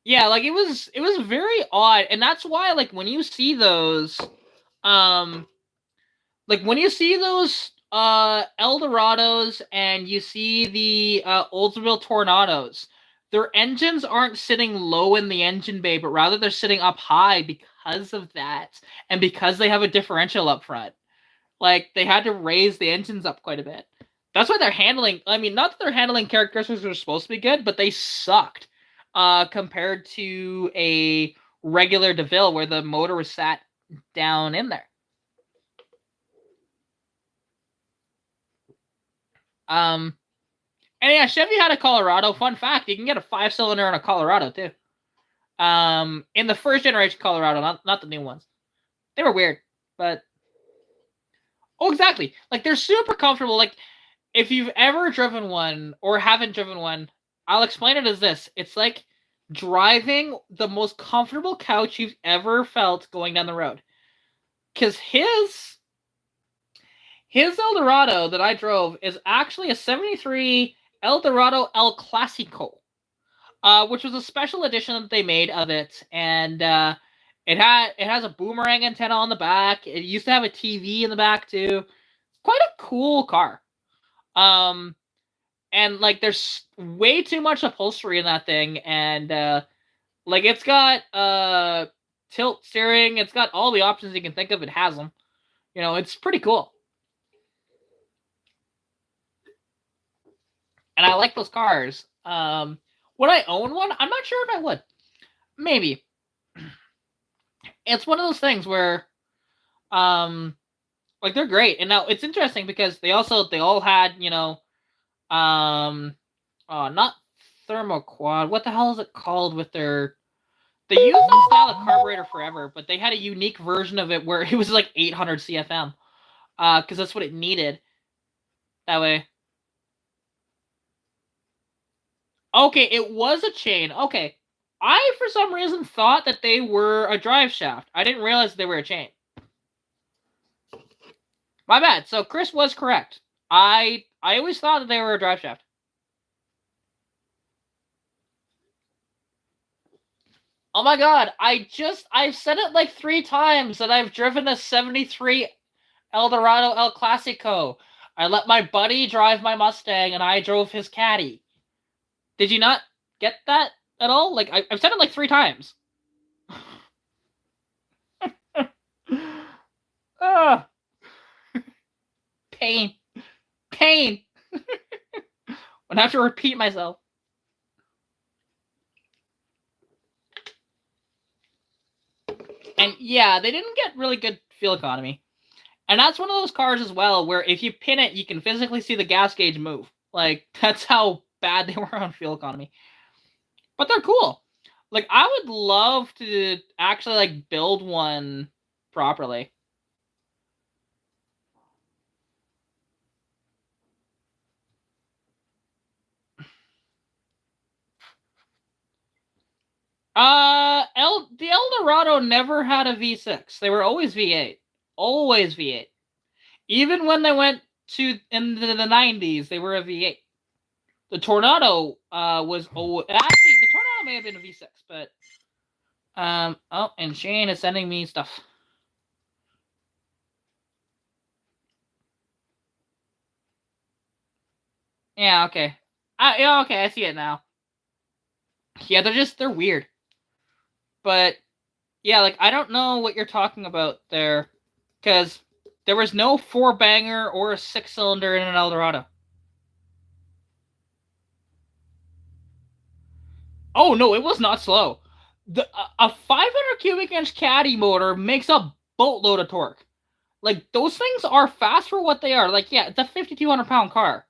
Yeah, like it was very odd, and that's why when you see those, um, when you see those Eldorados and you see the Oldsmobile Tornados, their engines aren't sitting low in the engine bay, but rather they're sitting up high because of that, and because they have a differential up front. Like they had to raise the engines up quite a bit. That's why they're handling. I mean, not that their handling characteristics are supposed to be good, but they sucked compared to a regular DeVille where the motor was sat down in there. And yeah, Chevy had a Colorado. Fun fact: you can get a 5-cylinder in a Colorado too. In the first generation Colorado, not the new ones. They were weird, but exactly. Like they're super comfortable. Like if you've ever driven one or haven't driven one, I'll explain it as this: it's like driving the most comfortable couch you've ever felt going down the road. Because his Eldorado that I drove is actually a 73 Eldorado El Clasico, which was a special edition that they made of it. And it has a boomerang antenna on the back. It used to have a TV in the back too. Quite a cool car. And there's way too much upholstery in that thing, and it's got tilt steering. It's got all the options you can think of. It has them. It's pretty cool. And I like those cars. Would I own one? I'm not sure if I would. Maybe. It's one of those things where, they're great. And now it's interesting because they all had, not thermoquad. What the hell is it called with their? They used that style of carburetor forever, but they had a unique version of it where it was like 800 CFM, because that's what it needed. That way. Okay, it was a chain. Okay. I, for some reason, thought that they were a drive shaft. I didn't realize they were a chain. My bad. So Chris was correct. I always thought that they were a drive shaft. Oh my god, I've said it like 3 times that I've driven a 73 Eldorado El Clasico. I let my buddy drive my Mustang and I drove his Caddy. Did you not get that at all? I've said it like 3 times. Ah, pain. Pain. I have to repeat myself. And yeah, they didn't get really good fuel economy. And that's one of those cars as well where if you pin it, you can physically see the gas gauge move. Like, that's how bad they were on fuel economy. But they're cool. Like, I would love to actually, like, build one properly. The Eldorado never had a V6. They were always V8. Always V8. Even when they went to in the 90s, they were a V8. The Tornado was actually the Tornado may have been a V6, but oh, and Shane is sending me stuff. Yeah, okay. Yeah, okay, I see it now. Yeah, they're weird. But yeah, like I don't know what you're talking about there, because there was no 4-banger or a 6-cylinder in an Eldorado. Oh no, it was not slow. A 500 cubic inch caddy motor makes a boatload of torque. Like those things are fast for what they are. Like yeah, it's a 5,200 pound car,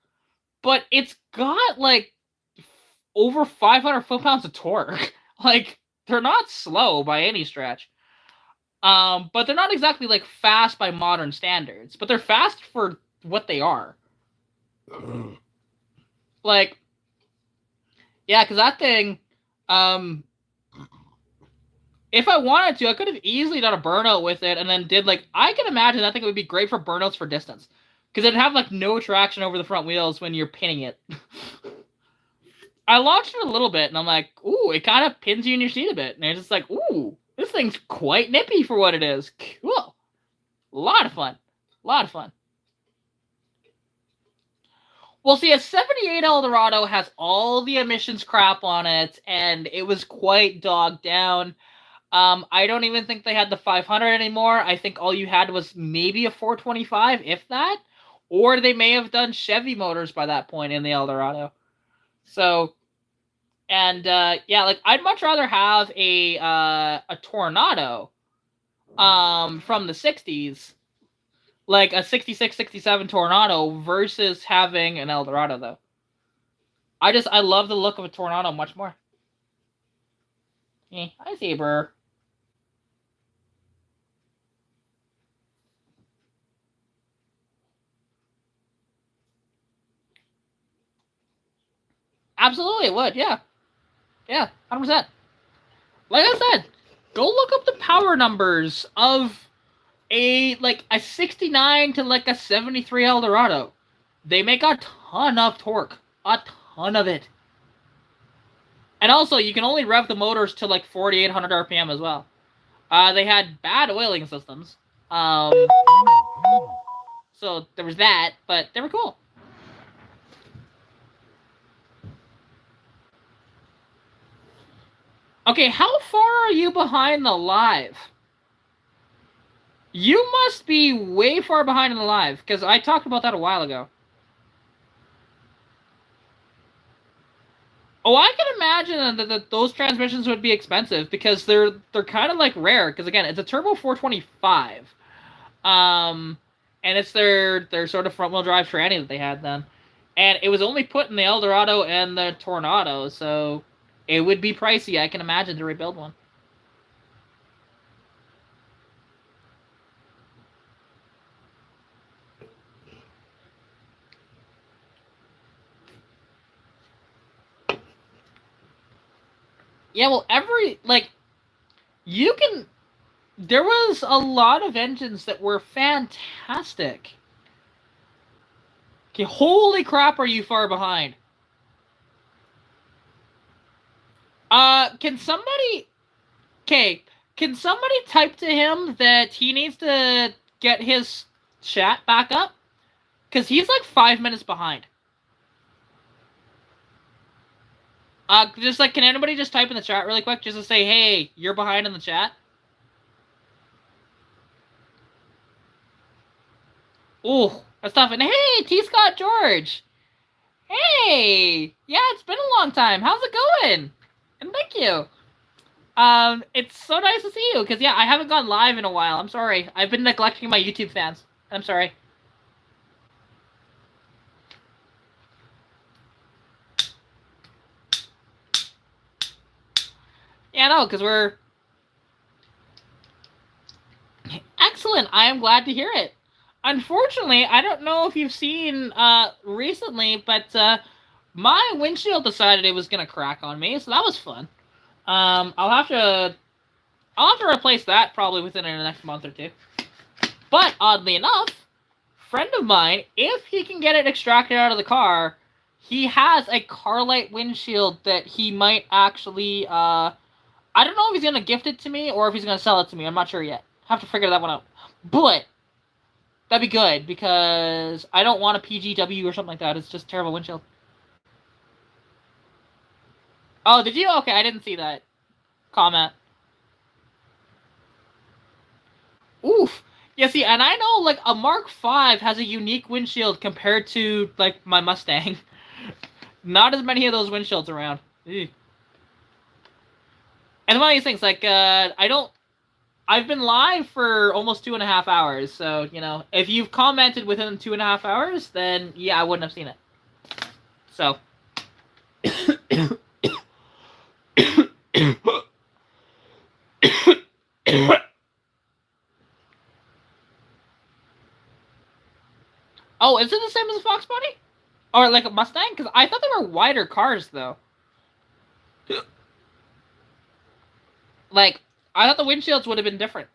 but it's got like over 500 foot-pounds of torque. Like they're not slow by any stretch. But they're not exactly like fast by modern standards, but they're fast for what they are. Like, yeah, because that thing, um, if I wanted to, I could have easily done a burnout with it and then did like, I can imagine that thing would be great for burnouts for distance. Because it'd have like no traction over the front wheels when you're pinning it. I launched it a little bit and I'm like, ooh, it kind of pins you in your seat a bit. And it's just like, ooh, this thing's quite nippy for what it is. Cool. A lot of fun. A lot of fun. Well, see, a 78 Eldorado has all the emissions crap on it, and it was quite dogged down. I don't even think they had the 500 anymore. I think all you had was maybe a 425, if that. Or they may have done Chevy motors by that point in the Eldorado. So, and yeah, like I'd much rather have a Tornado from the 60s, like a 66, 67 Tornado versus having an Eldorado though. I love the look of a Tornado much more. Yeah, I see, bro. Absolutely, it would. Yeah, yeah, 100%. Like I said, go look up the power numbers of a 69 to like a 73 Eldorado. They make a ton of torque, a ton of it. And also, you can only rev the motors to like 4,800 RPM as well. They had bad oiling systems. So there was that, but they were cool. Okay, how far are you behind the live? You must be way far behind in the live, because I talked about that a while ago. Oh, I can imagine that those transmissions would be expensive because they're kind of like rare. Because again, it's a turbo 425, and it's their sort of front wheel drive tranny that they had then, and it was only put in the Eldorado and the Tornado, so it would be pricey. I can imagine to rebuild one. Yeah, well, you can. There was a lot of engines that were fantastic. Okay, holy crap, are you far behind? Can somebody? Okay, can somebody type to him that he needs to get his chat back up? Cause he's like 5 minutes behind. Just like, can anybody just type in the chat really quick, just to say, hey, you're behind in the chat? Ooh, that's tough. And hey, T. Scott George. Hey, yeah, it's been a long time. How's it going? And thank you. It's so nice to see you, because, yeah, I haven't gone live in a while. I'm sorry. I've been neglecting my YouTube fans. I'm sorry. Yeah, no, because we're... Excellent. I am glad to hear it. Unfortunately, I don't know if you've seen recently, but my windshield decided it was gonna crack on me, so that was fun. I'll have to replace that probably within the next month or two. But oddly enough, friend of mine, if he can get it extracted out of the car, he has a Carlite windshield that he might actually I don't know if he's gonna gift it to me or if he's gonna sell it to me. I'm not sure yet. Have to figure that one out. But that'd be good because I don't want a PGW or something like that. It's just terrible windshield. Oh, did you? Okay, I didn't see that comment. Oof. Yeah, see, and I know like a Mark V has a unique windshield compared to like my Mustang. Not as many of those windshields around. Ew. And one of these things, like I don't. I've been live for almost 2.5 hours, so you know, if you've commented within 2.5 hours, then yeah, I wouldn't have seen it. So. Oh, is it the same as a Fox body? Or like a Mustang? Because I thought they were wider cars, though. Like, I thought the windshields would have been different.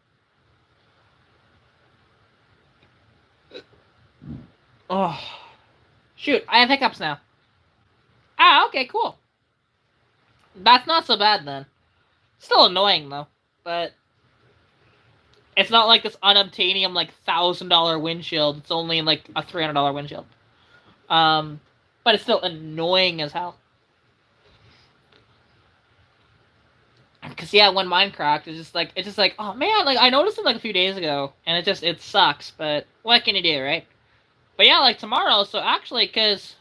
Oh. Shoot, I have hiccups now. Ah, okay, cool. That's not so bad, then. Still annoying, though. But it's not like this unobtainium, like, $1,000 windshield. It's only, like, a $300 windshield. But it's still annoying as hell. Cause yeah, when mine cracked, it's just like, oh man, like I noticed it like a few days ago, and it sucks. But what can you do, right? But yeah, like tomorrow. So actually, cause,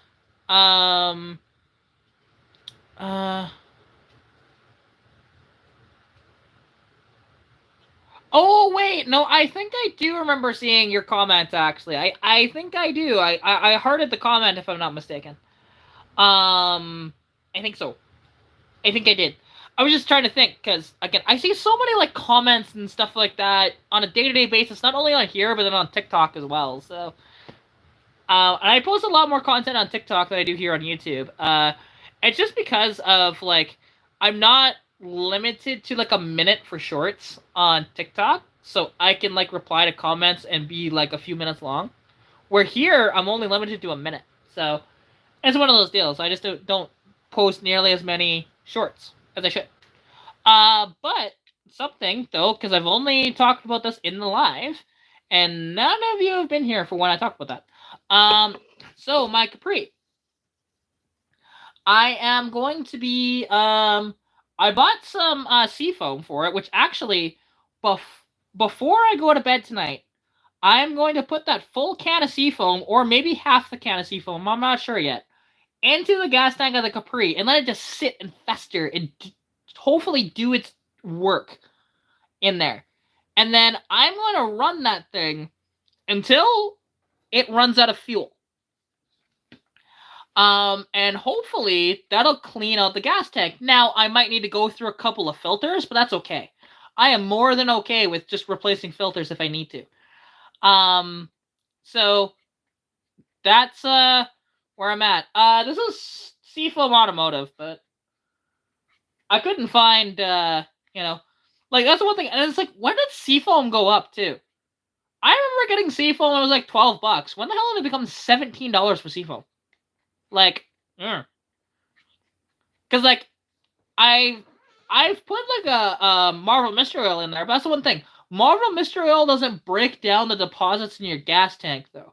um, uh, oh wait, no, I think I do remember seeing your comment. Actually, I think I do. I hearted the comment if I'm not mistaken. I think so. I think I did. I was just trying to think because again, I see so many like comments and stuff like that on a day-to-day basis, not only on here but then on TikTok as well. So, and I post a lot more content on TikTok than I do here on YouTube. It's just because of like I'm not limited to like a minute for shorts on TikTok, so I can like reply to comments and be like a few minutes long. Where here I'm only limited to a minute, so it's one of those deals. I just don't post nearly as many shorts as I should. But something though, because I've only talked about this in the live, and none of you have been here for when I talked about that. So my Capri, I am going to be I bought some seafoam for it, which actually, before I go to bed tonight, I'm going to put that full can of seafoam, or maybe half the can of seafoam. I'm not sure yet, into the gas tank of the Capri and let it just sit and fester and hopefully do its work in there. And then I'm going to run that thing until it runs out of fuel. And hopefully that'll clean out the gas tank. Now, I might need to go through a couple of filters, but that's okay. I am more than okay with just replacing filters if I need to. So that's where I'm at. This is Seafoam Automotive, but I couldn't find you know, like that's the one thing. And it's like, when did Seafoam go up too? I remember getting Seafoam when it was like $12. When the hell did it become $17 for Seafoam? Like, because like I've put like a Marvel Mystery Oil in there, but that's the one thing. Marvel Mystery Oil doesn't break down the deposits in your gas tank though.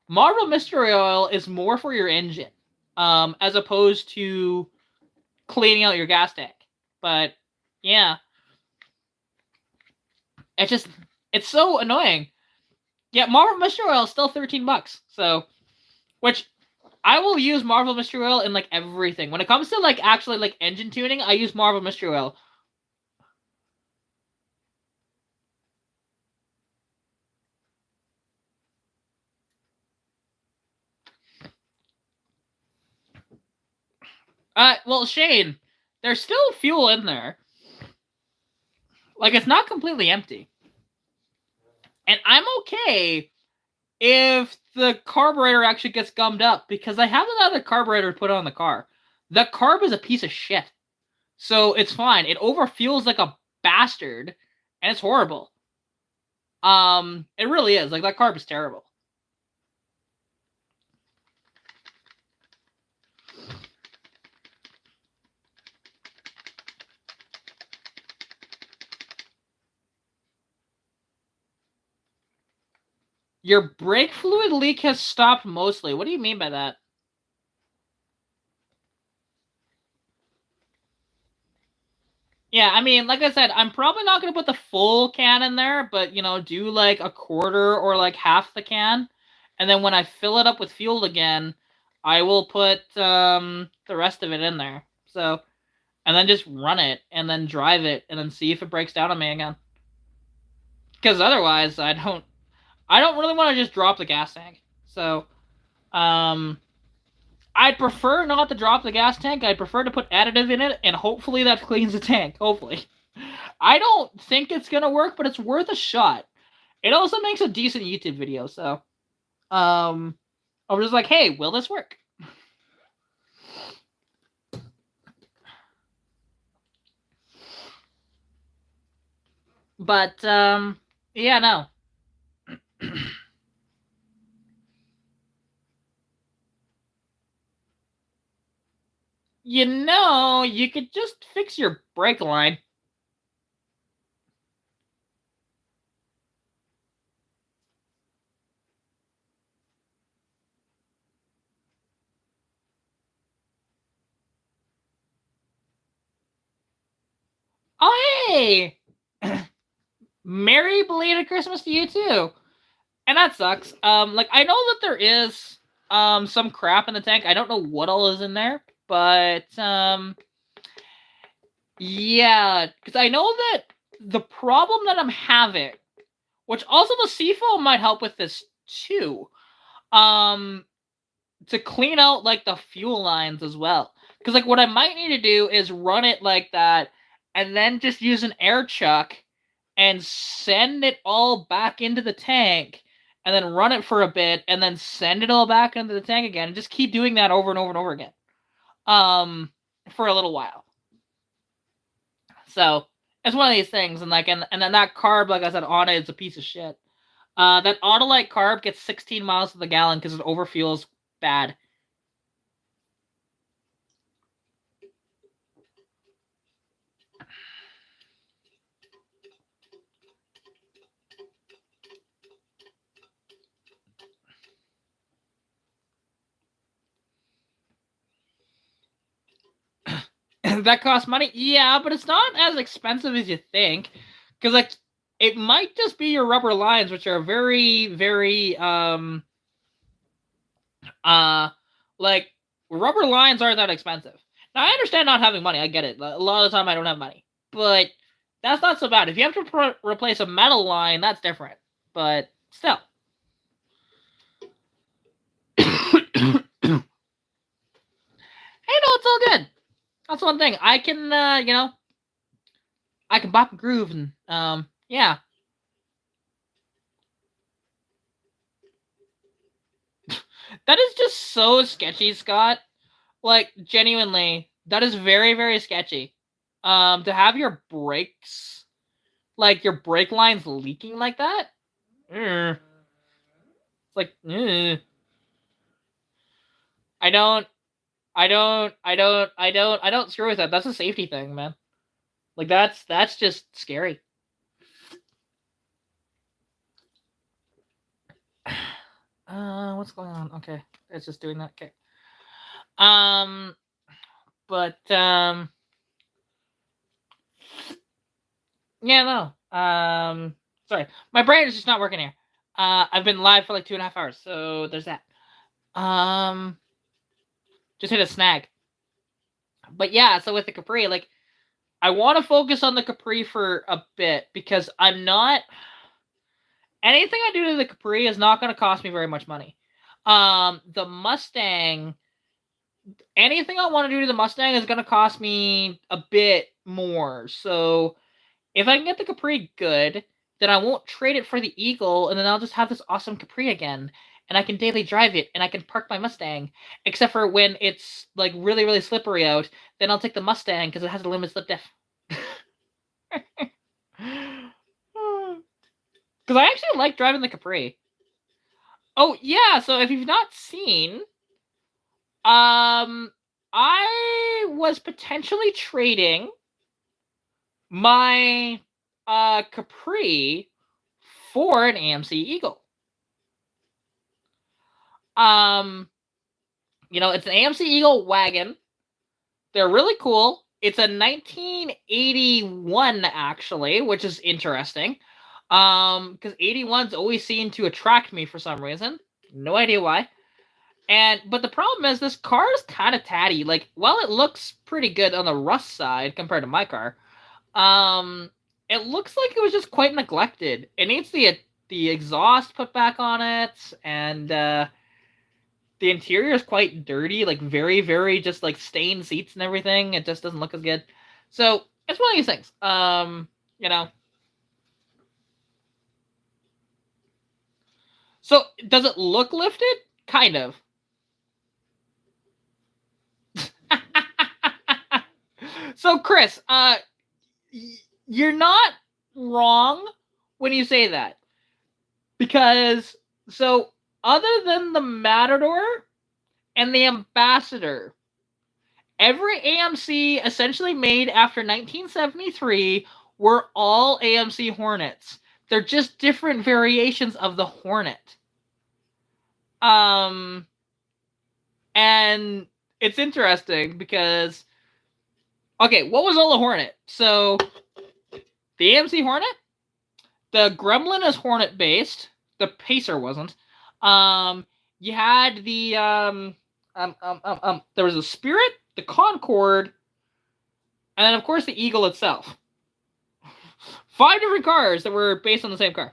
Marvel Mystery Oil is more for your engine, as opposed to cleaning out your gas tank. But yeah, it's so annoying. Yeah, Marvel Mystery Oil is still $13, so which I will use Marvel Mystery Oil in like everything. When it comes to like actually like engine tuning, I use Marvel Mystery Oil. Well, Shane, there's still fuel in there. Like, it's not completely empty. And I'm okay if the carburetor actually gets gummed up, because I have another carburetor put on the car. The carb is a piece of shit. So it's fine. It overfuels like a bastard, and it's horrible. It really is. Like, that carb is terrible. Your brake fluid leak has stopped mostly. What do you mean by that? Yeah, I mean, like I said, I'm probably not going to put the full can in there, but, do like a quarter or like half the can. And then when I fill it up with fuel again, I will put the rest of it in there. So, and then just run it and then drive it and then see if it breaks down on me again. Because otherwise, I don't really want to just drop the gas tank. So, I'd prefer not to drop the gas tank. I'd prefer to put additive in it, and hopefully that cleans the tank. Hopefully. I don't think it's gonna work, but it's worth a shot. It also makes a decent YouTube video, so I was just like, hey, will this work? But yeah, no. You could just fix your brake line. Oh, hey! Merry belated Christmas to you too. And that sucks. Like, I know that there is some crap in the tank. I don't know what all is in there, but yeah, because I know that the problem that I'm having, which also the seafoam might help with this too, to clean out like the fuel lines as well. Because like what I might need to do is run it like that, and then just use an air chuck and send it all back into the tank, and then run it for a bit, and then send it all back into the tank again, and just keep doing that over and over and over again, for a little while. So it's one of these things, and like, and then that carb, like I said, on it is a piece of shit. That Autolite carb gets 16 miles to the gallon because it overfuels bad. That costs money? Yeah, but it's not as expensive as you think. Because, like, it might just be your rubber lines, which are very, very, like, rubber lines aren't that expensive. Now, I understand not having money. I get it. A lot of the time, I don't have money. But that's not so bad. If you have to replace a metal line, that's different. But still. Hey, no, it's all good. That's one thing. I can, I can bop and groove, and, yeah. That is just so sketchy, Scott. Like, genuinely, that is very, very sketchy. To have your brakes, like, your brake lines leaking like that? It's like, I don't screw with that. That's a safety thing, man. Like, that's just scary. What's going on? Okay, it's just doing that. Okay. But yeah, no. Sorry, my brain is just not working here. I've been live for like 2.5 hours, so there's that. Just hit a snag. But yeah, so with the Capri, like, I want to focus on the Capri for a bit because I'm not. Anything I do to the Capri is not going to cost me very much money. The Mustang, anything I want to do to the Mustang is going to cost me a bit more. So if I can get the Capri good, then I won't trade it for the Eagle, and then I'll just have this awesome Capri again. And I can daily drive it, and I can park my Mustang. Except for when it's like really, really slippery out, then I'll take the Mustang because it has a limited slip diff. Because I actually like driving the Capri. Oh yeah, so if you've not seen, I was potentially trading my Capri for an AMC Eagle. It's an AMC Eagle wagon. They're really cool. It's a 1981 actually, which is interesting. Because 81s always seem to attract me for some reason. No idea why. But the problem is this car is kind of tatty. Like, while it looks pretty good on the rust side compared to my car, it looks like it was just quite neglected. It needs the exhaust put back on it, and the interior is quite dirty, like very, very just like stained seats and everything. It just doesn't look as good. So it's one of these things. So does it look lifted? Kind of. So Chris, you're not wrong when you say that. Because so other than the Matador and the Ambassador, every AMC essentially made after 1973 were all AMC Hornets. They're just different variations of the Hornet. And it's interesting because, okay, what was all the Hornet? So the AMC Hornet, the Gremlin is Hornet based. The Pacer wasn't. You had the there was a Spirit, the Concorde, and then of course the Eagle itself. 5 different cars that were based on the same car.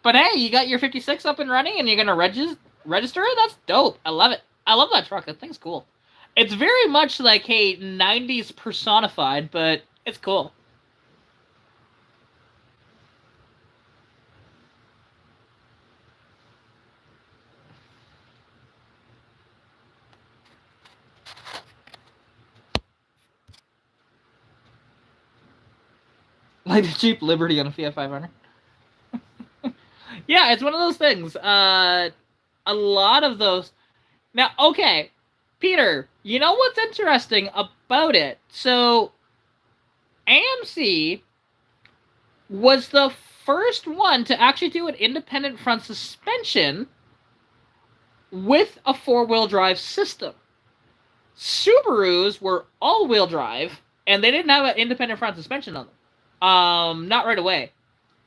But hey, you got your 56 up and running, and you're gonna register it. That's dope. I love it. I love that truck. That thing's cool. It's very much like, hey, 90s personified, but it's cool. Like the Jeep Liberty on a Fiat 500. Yeah, it's one of those things. A lot of those. Now, okay, Peter, you know what's interesting about it? So, AMC was the first one to actually do an independent front suspension with a 4-wheel drive system. Subarus were all-wheel drive, and they didn't have an independent front suspension on them. Not right away.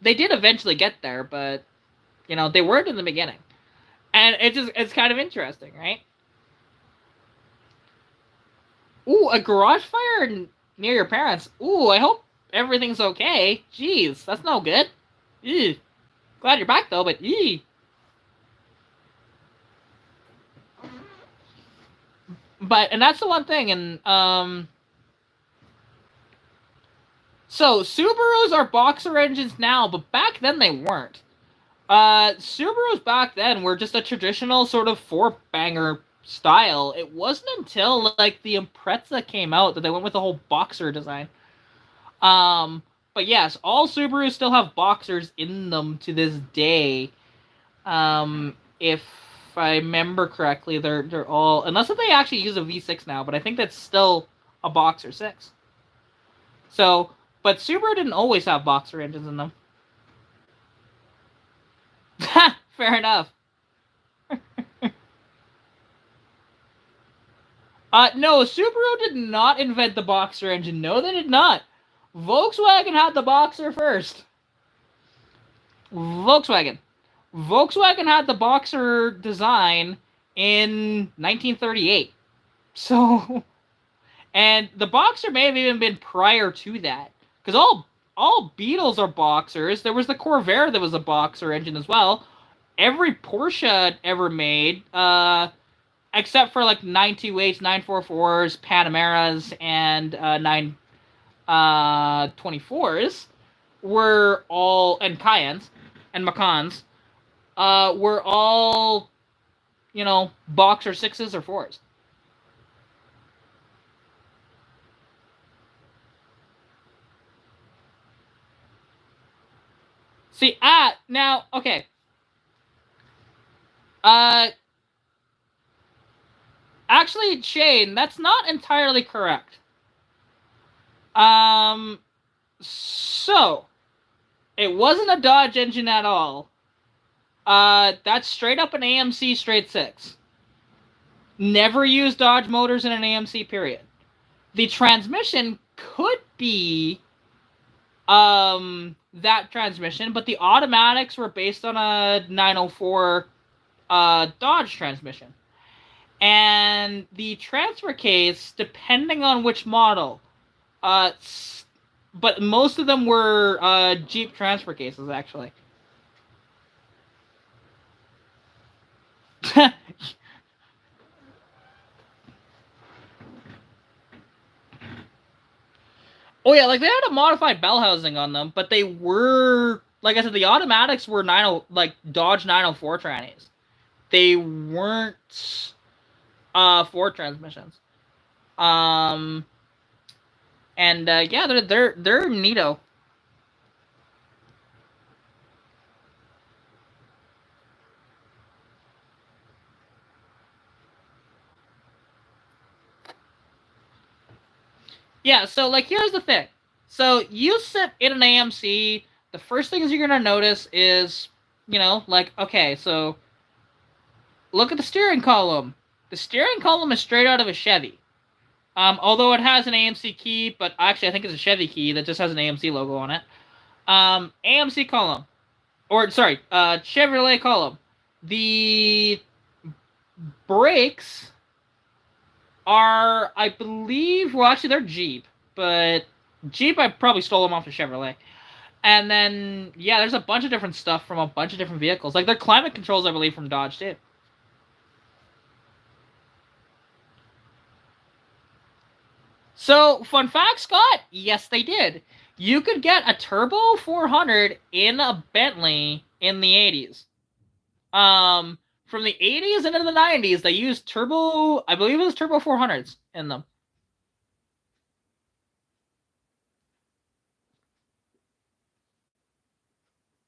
They did eventually get there, but they weren't in the beginning. And it's kind of interesting, right? Ooh, a garage fire near your parents. Ooh, I hope everything's okay. Jeez, that's no good. Ew. Glad you're back though, but ew. And that's the one thing, and so Subarus are boxer engines now, but back then they weren't. Subarus back then were just a traditional sort of 4-banger style. It wasn't until like the Impreza came out that they went with the whole boxer design. But yes, all Subarus still have boxers in them to this day. If I remember correctly, they're all, unless if they actually use a V6 now, but I think that's still a boxer 6. So, but Subaru didn't always have boxer engines in them. Fair enough. No, Subaru did not invent the boxer engine. No, they did not. Volkswagen had the boxer first. Volkswagen had the boxer design in 1938. So, and the boxer may have even been prior to that, because all Beetles are boxers. There was the Corvair that was a boxer engine as well. every Porsche ever made, except for like 928s, 944s, Panameras, and 924s, were all, and Cayennes and Macans, were all, boxer sixes or fours. See, now, okay. Uh, Actually, Shane, that's not entirely correct. Um, so, it wasn't a Dodge engine at all. That's straight up an AMC straight six. Never used Dodge motors in an AMC, period. The transmission could be that transmission, but the automatics were based on a 904 Dodge transmission. And the transfer case, depending on which model, but most of them were Jeep transfer cases, actually. Oh yeah, like they had a modified bell housing on them, but they were, like I said, the automatics were like Dodge 904 trannies. They weren't Ford transmissions. Um, and yeah, they're neato. Yeah, so like here's the thing. So you sit in an AMC, the first things you're gonna notice is, like, okay, so look at the steering column. The steering column is straight out of a Chevy. Although it has an AMC key, but actually I think it's a Chevy key that just has an AMC logo on it. AMC column. Or sorry, Chevrolet column. The brakes are, I believe, well, actually they're Jeep, but Jeep, I probably stole them off of Chevrolet. And then, yeah, there's a bunch of different stuff from a bunch of different vehicles. Like, their climate controls, I believe, from Dodge, too. So, fun fact, Scott, yes, they did. You could get a Turbo 400 in a Bentley in the 80s. From the 80s and into the 90s, they used Turbo, I believe it was Turbo 400s in them.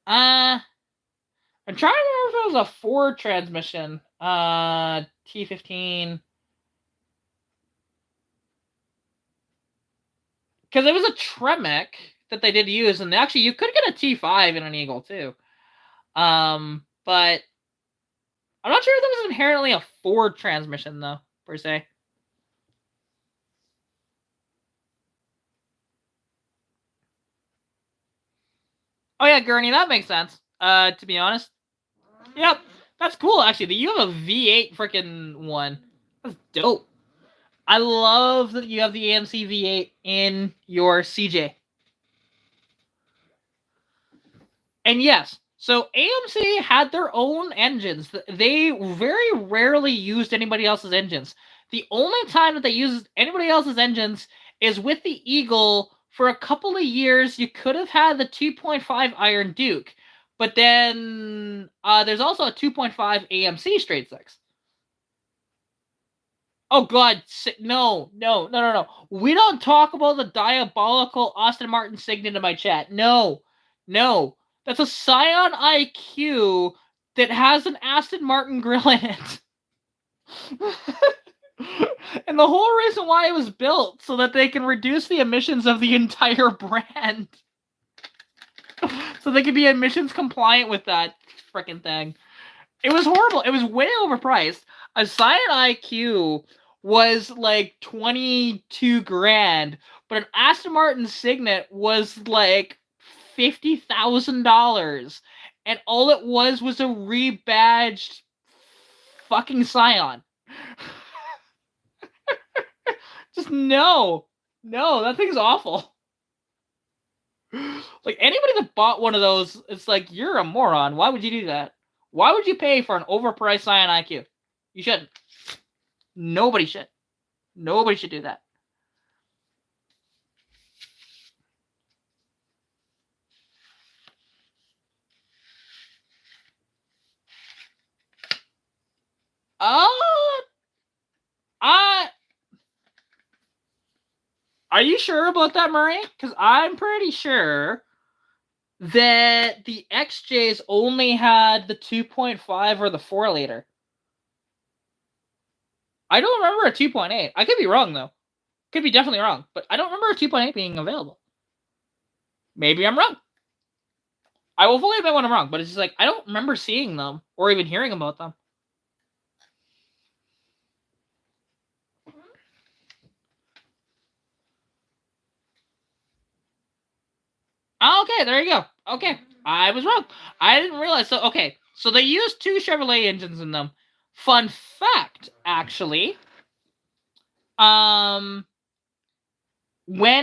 Uh, I'm trying to remember if it was a Ford transmission. T15. Because it was a Tremec that they did use, and actually you could get a T5 in an Eagle too. But I'm not sure if that was inherently a Ford transmission though, per se. Oh yeah, Gurney, that makes sense. To be honest. Yep. That's cool actually. You have a V8 freaking one. That's dope. I love that you have the AMC V8 in your CJ. And yes, so AMC had their own engines. They very rarely used anybody else's engines. The only time that they used anybody else's engines is with the Eagle. For a couple of years, you could have had the 2.5 Iron Duke, but then there's also a 2.5 AMC straight six. Oh God, no, no, no, no, no. We don't talk about the diabolical Aston Martin Signet in my chat. No, no. That's a Scion IQ that has an Aston Martin grill in it. And the whole reason why it was built so that they can reduce the emissions of the entire brand. So they could be emissions compliant with that freaking thing. It was horrible. It was way overpriced. A Scion IQ was like 22 grand, but an Aston Martin Signet was like $50,000, and all it was a rebadged fucking Scion. Just no, that thing's awful. Like anybody that bought one of those, it's like you're a moron. Why would you do that? Why would you pay for an overpriced Scion IQ? You shouldn't. Nobody should. Nobody should do that. Are you sure about that, Murray? Because I'm pretty sure that the XJs only had the 2.5 or the 4 liter. I don't remember a 2.8. I could be wrong, though. Could be definitely wrong. But I don't remember a 2.8 being available. Maybe I'm wrong. I will fully admit when I'm wrong, but it's just like, I don't remember seeing them or even hearing about them. Okay, there you go. Okay, I was wrong. I didn't realize. So, okay, so they used 2 Chevrolet engines in them. Fun fact, actually, when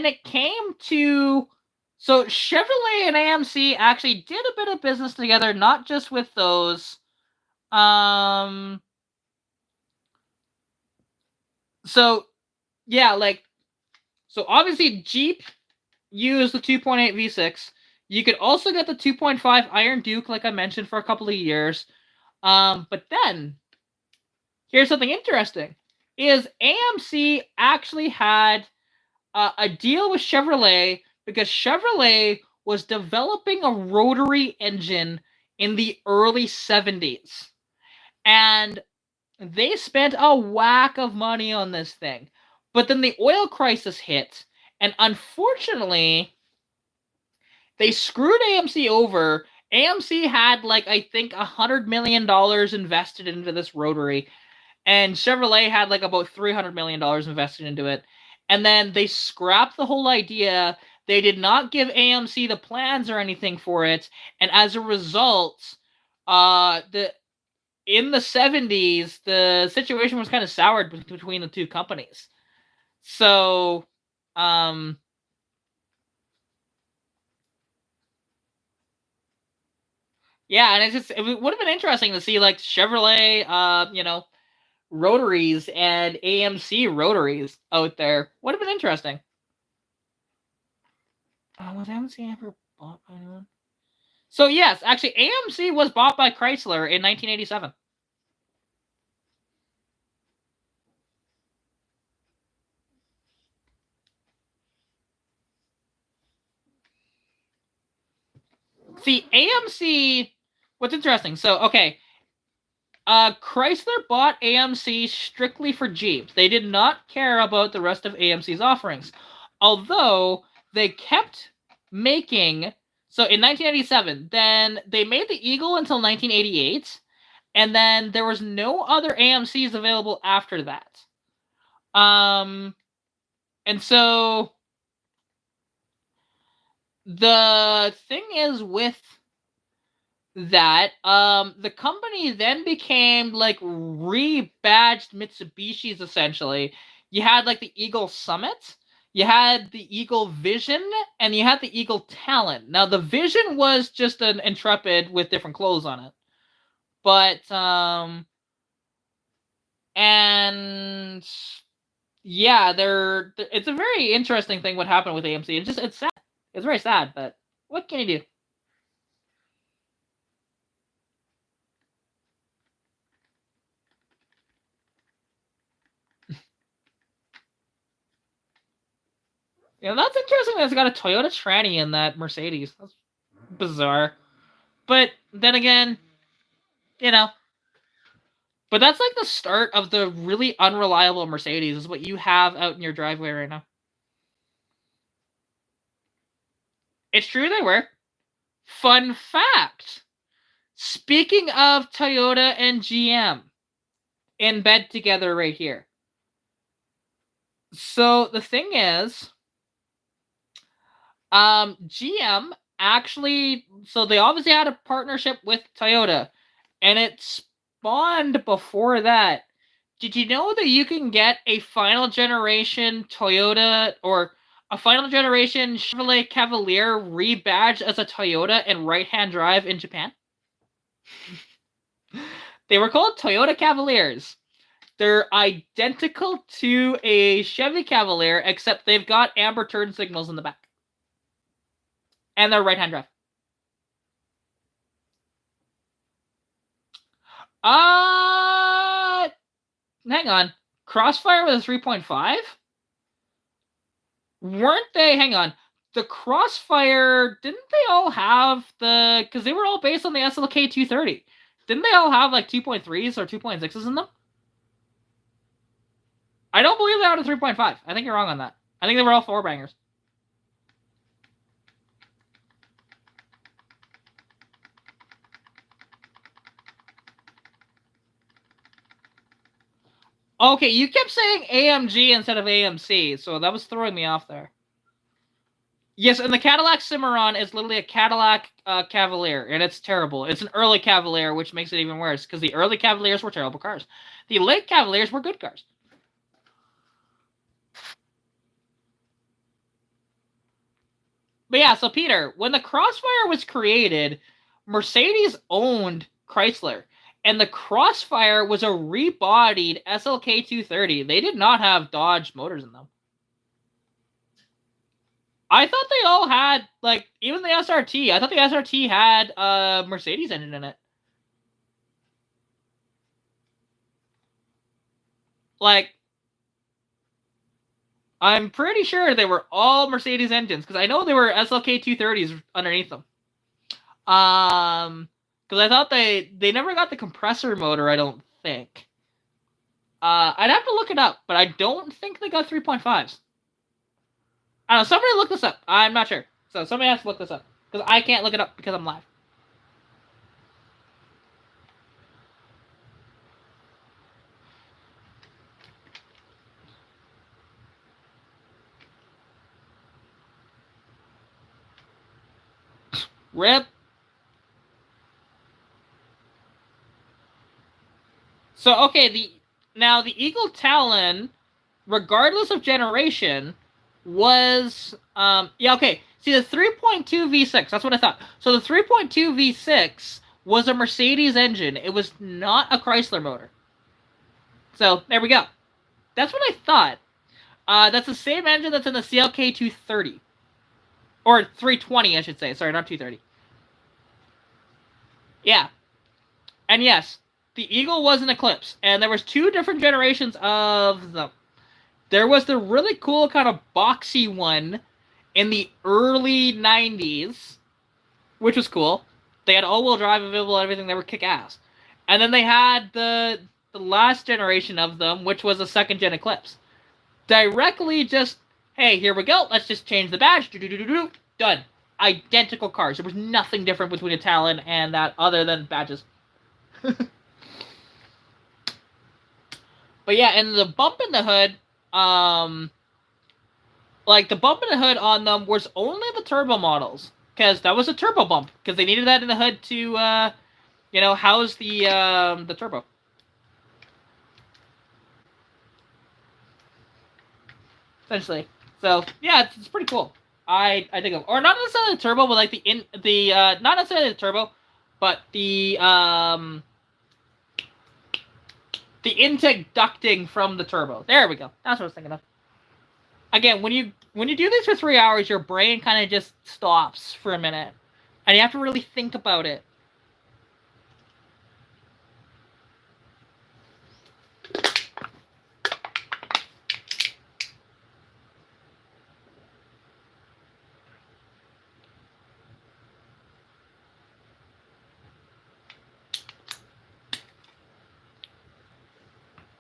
it came to, so Chevrolet and AMC actually did a bit of business together, not just with those. So yeah, like, so obviously Jeep used the 2.8 V6. You could also get the 2.5 Iron Duke, like I mentioned, for a couple of years. But then, here's something interesting: is AMC actually had a deal with Chevrolet because Chevrolet was developing a rotary engine in the early 70s. And they spent a whack of money on this thing. But then the oil crisis hit, and unfortunately, they screwed AMC over. AMC had, like, I think $100 million invested into this rotary, and Chevrolet had, like, about $300 million invested into it. And then they scrapped the whole idea. They did not give AMC the plans or anything for it, and as a result, in the 70s, the situation was kind of soured between the two companies. So, yeah, and it would have been interesting to see, like, Chevrolet, rotaries and AMC rotaries out there. Would have been interesting. Was AMC ever bought by anyone? So yes, actually, AMC was bought by Chrysler in 1987. See, AMC. What's interesting? So, okay, Chrysler bought AMC strictly for Jeeps. They did not care about the rest of AMC's offerings, although they kept making. So in 1987, then they made the Eagle until 1988, and then there was no other AMCs available after that. And so the thing is with that, the company then became, like, rebadged Mitsubishis, essentially. You had, like, the Eagle Summit, you had the Eagle Vision, and you had the Eagle Talent. Now, the Vision was just an Intrepid with different clothes on it. But, and yeah, it's a very interesting thing what happened with AMC. It's sad. It's very sad, but what can you do? Yeah, that's interesting that it's got a Toyota tranny in that Mercedes. That's bizarre. But then again, you know, but that's like the start of the really unreliable Mercedes, is what you have out in your driveway right now. It's true they were. Fun fact. Speaking of Toyota and GM in bed together right here. So the thing is, GM actually, so they obviously had a partnership with Toyota, and it spawned before that. Did you know that you can get a final generation Toyota or a final generation Chevrolet Cavalier rebadged as a Toyota and right-hand drive in Japan? They were called Toyota Cavaliers. They're identical to a Chevy Cavalier, except they've got amber turn signals in the back. And they're right-hand drive. Hang on. Crossfire was a 3.5? Weren't they? Hang on. The Crossfire, didn't they all have the... Because they were all based on the SLK 230. Didn't they all have like 2.3s or 2.6s in them? I don't believe they had a 3.5. I think you're wrong on that. I think they were all 4-bangers. Okay, you kept saying AMG instead of AMC, so that was throwing me off there. Yes, and the Cadillac Cimarron is literally a Cadillac Cavalier, and it's terrible. It's an early Cavalier, which makes it even worse, because the early Cavaliers were terrible cars. The late Cavaliers were good cars. But yeah, so Peter, when the Crossfire was created, Mercedes owned Chrysler. And the Crossfire was a rebodied SLK 230. They did not have Dodge motors in them. I thought they all had, like, even the SRT. I thought the SRT had a Mercedes engine in it. Like, I'm pretty sure they were all Mercedes engines, because I know there were SLK 230s underneath them. Because I thought they never got the compressor motor, I don't think. I'd have to look it up, but I don't think they got 3.5s. I don't know, somebody look this up. I'm not sure. So somebody has to look this up. Because I can't look it up because I'm live. RIP. So, okay, the Eagle Talon, regardless of generation, was, yeah, okay. See, the 3.2 V6, that's what I thought. So the 3.2 V6 was a Mercedes engine. It was not a Chrysler motor. So, there we go. That's what I thought. That's the same engine that's in the CLK 230. Or 320, I should say. Sorry, not 230. Yeah. And yes, the Eagle was an Eclipse. And there was 2 different generations of them. There was the really cool kind of boxy one in the early 90s, which was cool. They had all-wheel drive available and everything. They were kick-ass. And then they had the last generation of them, which was a second-gen Eclipse. Directly just, hey, here we go. Let's just change the badge. Done. Identical cars. There was nothing different between a Talon and that other than badges. But yeah, and the bump in the hood, like the bump in the hood on them was only the turbo models, because that was a turbo bump, because they needed that in the hood to, you know, house the turbo. Essentially. So yeah, it's pretty cool. I think of, or not necessarily the turbo, but like not necessarily the turbo, but the intake ducting from the turbo. There we go. That's what I was thinking of. Again, when you do this for 3 hours, your brain kind of just stops for a minute, and you have to really think about it.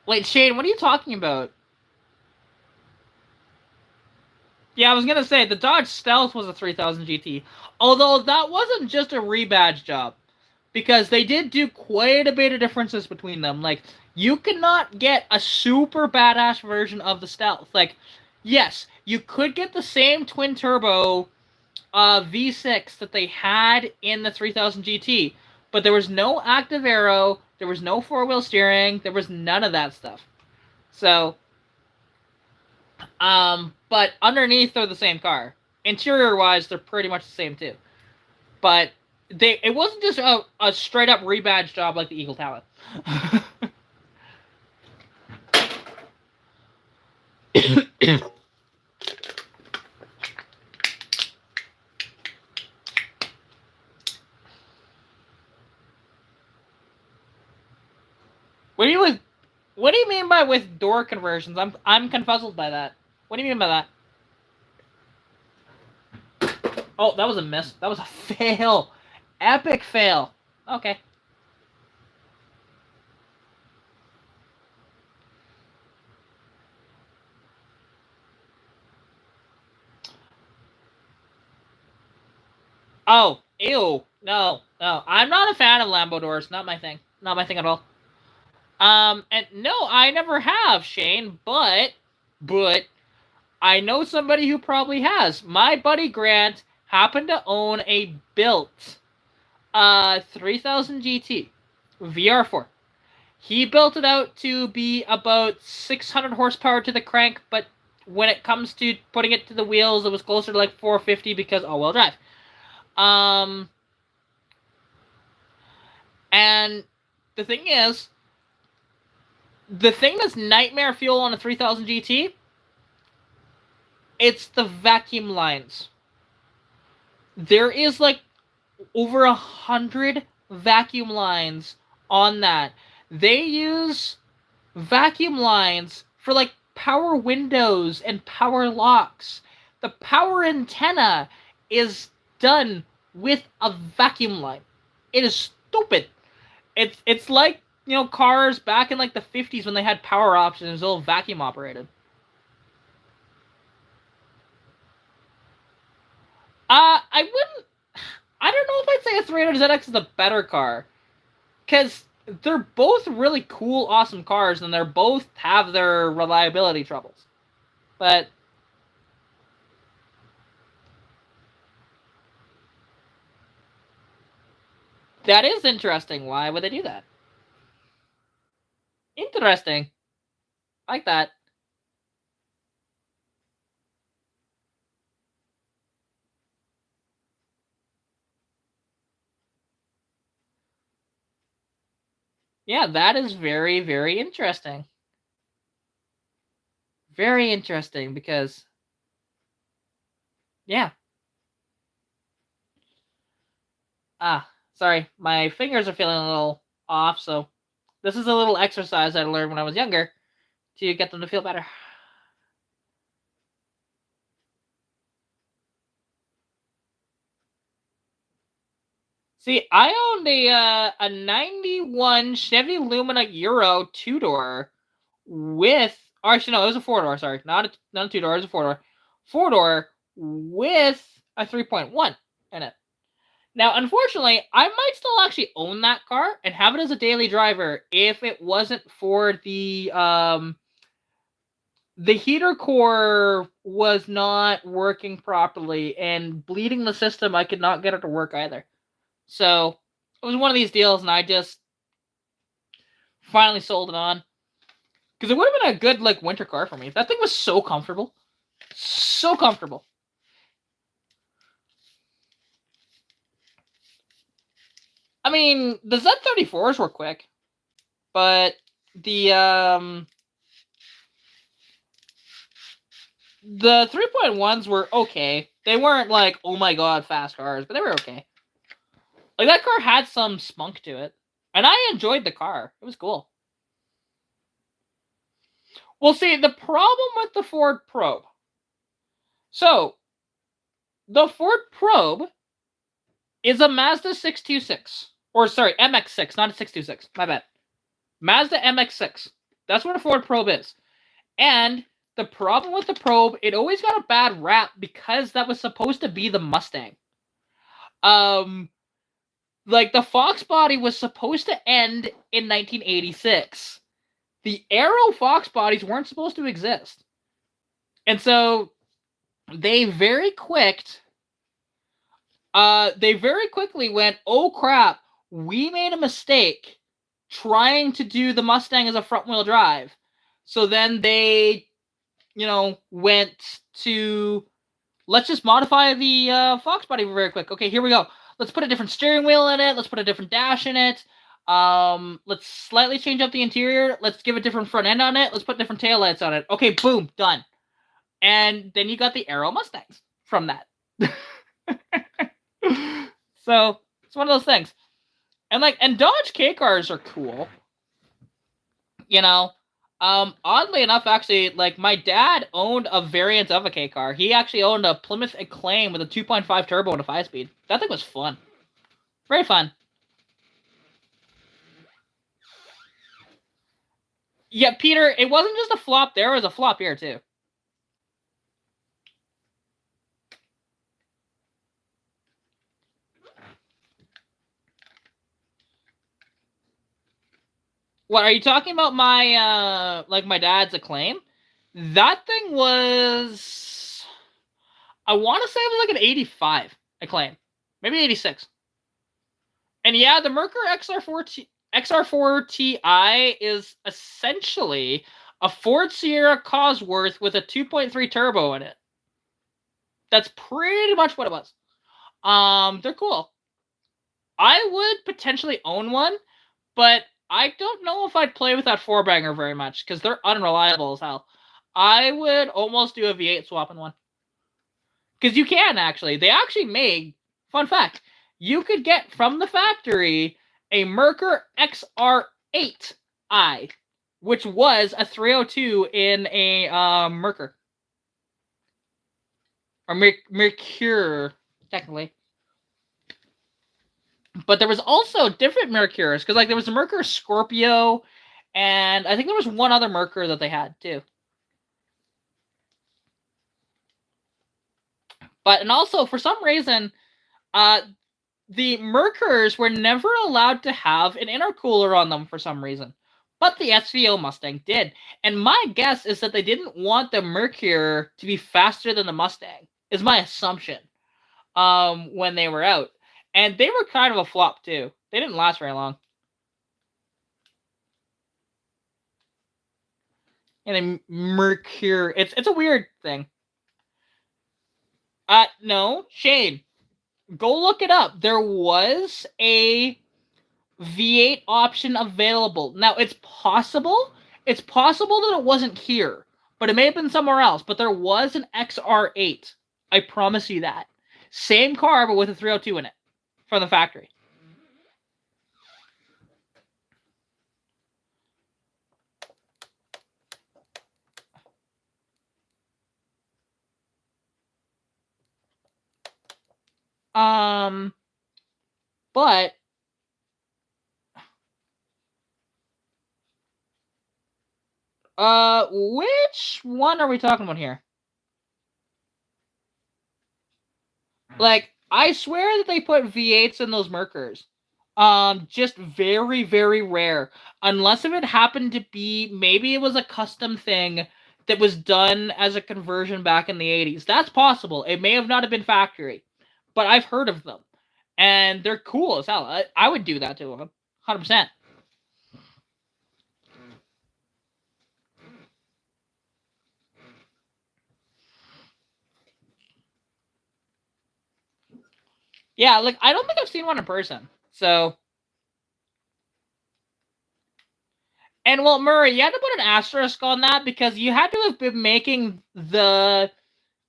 Wait, Shane, what are you talking about? Yeah, I was gonna say, the Dodge Stealth was a 3000 GT. Although, that wasn't just a rebadge job. Because they did do quite a bit of differences between them. Like, you cannot get a super badass version of the Stealth. Like, yes, you could get the same twin-turbo V6 that they had in the 3000 GT. But there was no active aero, there was no four-wheel steering, there was none of that stuff. So, but underneath they're the same car. Interior-wise, they're pretty much the same too. But it wasn't just a straight up rebadge job like the Eagle Talon. What do you What do you mean by with door conversions? I'm confuzzled by that. What do you mean by that? Oh, that was a miss. That was a fail. Epic fail. Okay. Oh, ew. No, no. I'm not a fan of Lambo doors. Not my thing. Not my thing at all. And no, I never have, Shane, but I know somebody who probably has. My buddy Grant happened to own a built 3000 GT VR4. He built it out to be about 600 horsepower to the crank, but when it comes to putting it to the wheels, it was closer to like 450 because all-wheel drive. And the thing is, the thing that's nightmare fuel on a 3000 GT, it's the vacuum lines. There is like over 100 vacuum lines on that. They use vacuum lines for like power windows and power locks. The power antenna is done with a vacuum line. It is stupid. It's like, you know, cars back in like the 50s when they had power options, it was all vacuum operated. I wouldn't. I don't know if I'd say a 300ZX is a better car, because they're both really cool, awesome cars, and they're both have their reliability troubles. But that is interesting. Why would they do that? Interesting. I like that. Yeah, that is very, very interesting. Very interesting because, yeah. Sorry, my fingers are feeling a little off, so this is a little exercise I learned when I was younger to get them to feel better. See, I owned a 91 Chevy Lumina Euro 2-door with, or actually no, it was a 4-door, sorry. Not a 2-door, it was a 4-door. 4-door with a 3.1 in it. Now, unfortunately, I might still actually own that car and have it as a daily driver if it wasn't for the heater core was not working properly and bleeding the system. I could not get it to work either. So it was one of these deals, and I just finally sold it on because it would have been a good like winter car for me. That thing was so comfortable, so comfortable. I mean, the Z34s were quick, but the 3.1s were okay. They weren't like, oh my god, fast cars, but they were okay. Like, that car had some spunk to it. And I enjoyed the car. It was cool. Well, see, the problem with the Ford Probe. So, the Ford Probe is a Mazda 626. Or, sorry, MX6, not a 626. My bad. Mazda MX6. That's what a Ford Probe is. And the problem with the Probe, it always got a bad rap because that was supposed to be the Mustang. Like, the Fox body was supposed to end in 1986. The Aero Fox bodies weren't supposed to exist. And so they very quickly went, oh crap, we made a mistake trying to do the Mustang as a front wheel drive. So then they, went to, let's just modify the Fox body very quick. Okay, here we go. let's put a different steering wheel in it. Let's put a different dash in it. Let's slightly change up the interior. Let's give a different front end on it. Let's put different taillights on it. Okay, boom, done. And then you got the Aero Mustangs from that. So it's one of those things. And Dodge K cars are cool. You know, oddly enough, actually, like my dad owned a variant of a K car. He actually owned a Plymouth Acclaim with a 2.5 turbo and a 5-speed. That thing was fun. Very fun. Yeah, Peter, it wasn't just a flop there, it was a flop here, too. What, are you talking about my, like my dad's Acclaim? That thing was... I want to say it was like an 85 Acclaim. Maybe 86. And yeah, the Merkur XR4 Ti is essentially a Ford Sierra Cosworth with a 2.3 turbo in it. That's pretty much what it was. They're cool. I would potentially own one, but I don't know if I'd play with that 4-banger very much because they're unreliable as hell. I would almost do a V8 swap in one. Because you can, actually. They actually made, fun fact, you could get from the factory a Merkur XR8i, which was a 302 in a Merkur. Or Merkur, technically. But there was also different Merkurs, because like there was a Merkur Scorpio, and I think there was one other Merkur that they had, too. But, and also, for some reason, the Merkurs were never allowed to have an intercooler on them for some reason. But the SVO Mustang did. And my guess is that they didn't want the Merkur to be faster than the Mustang, is my assumption, when they were out. And they were kind of a flop, too. They didn't last very long. And then Merkur, it's a weird thing. No, Shane, go look it up. There was a V8 option available. Now, it's possible that it wasn't here, but it may have been somewhere else. But there was an XR8. I promise you that. Same car, but with a 302 in it from the factory. But which one are we talking about here? Like, I swear that they put V8s in those Merkurs. Just very, very rare. Unless if it happened to be, maybe it was a custom thing that was done as a conversion back in the 80s. That's possible. It may have not have been factory. But I've heard of them. And they're cool as hell. I would do that to them. 100%. Yeah, like, I don't think I've seen one in person. So... And, well, Murray, you had to put an asterisk on that because you had to have been making the...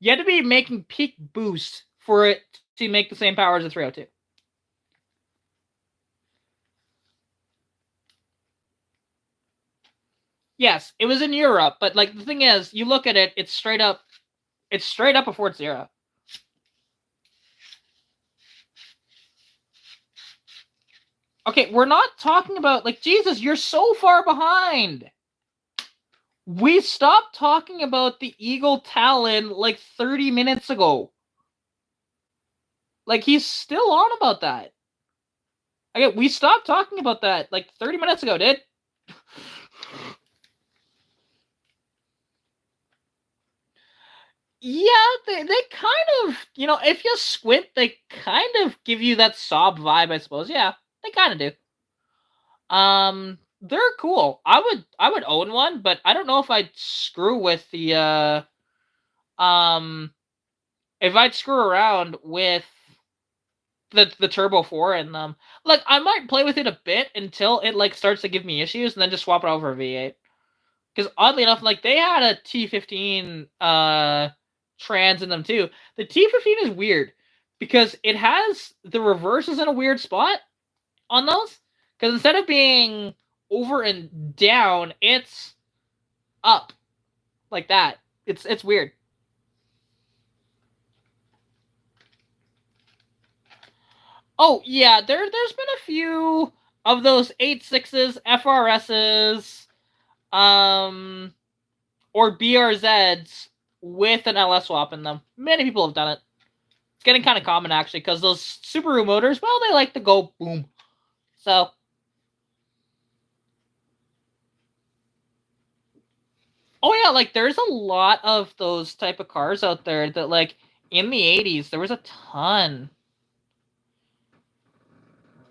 You had to be making peak boost for it to make the same power as a 302. Yes, it was in Europe, but, like, the thing is, you look at it, it's straight up a Ford Sierra. Okay, we're not talking about, like, Jesus, you're so far behind. We stopped talking about the Eagle Talon, like, 30 minutes ago. Like, he's still on about that. Okay, we stopped talking about that, like, 30 minutes ago, dude. Yeah, they kind of, you know, if you squint, they kind of give you that Saab vibe, I suppose. Yeah, they kind of do. They're cool. I would own one, but I don't know if I'd screw with the if I'd screw around with the Turbo 4 in them. Like, I might play with it a bit until it, like, starts to give me issues, and then just swap it over V8. Because oddly enough, like, they had a T15 trans in them too. The T15 is weird because it has the reverses in a weird spot on those. Because instead of being over and down, it's up like that. It's weird. Oh yeah, there's been a few of those 8.6s, FRSs, or BRZs with an LS swap in them. Many people have done it. It's getting kind of common actually, because those Subaru motors, well, they like to go boom. So. Oh yeah, like there's a lot of those type of cars out there that, like, in the 80s there was a ton.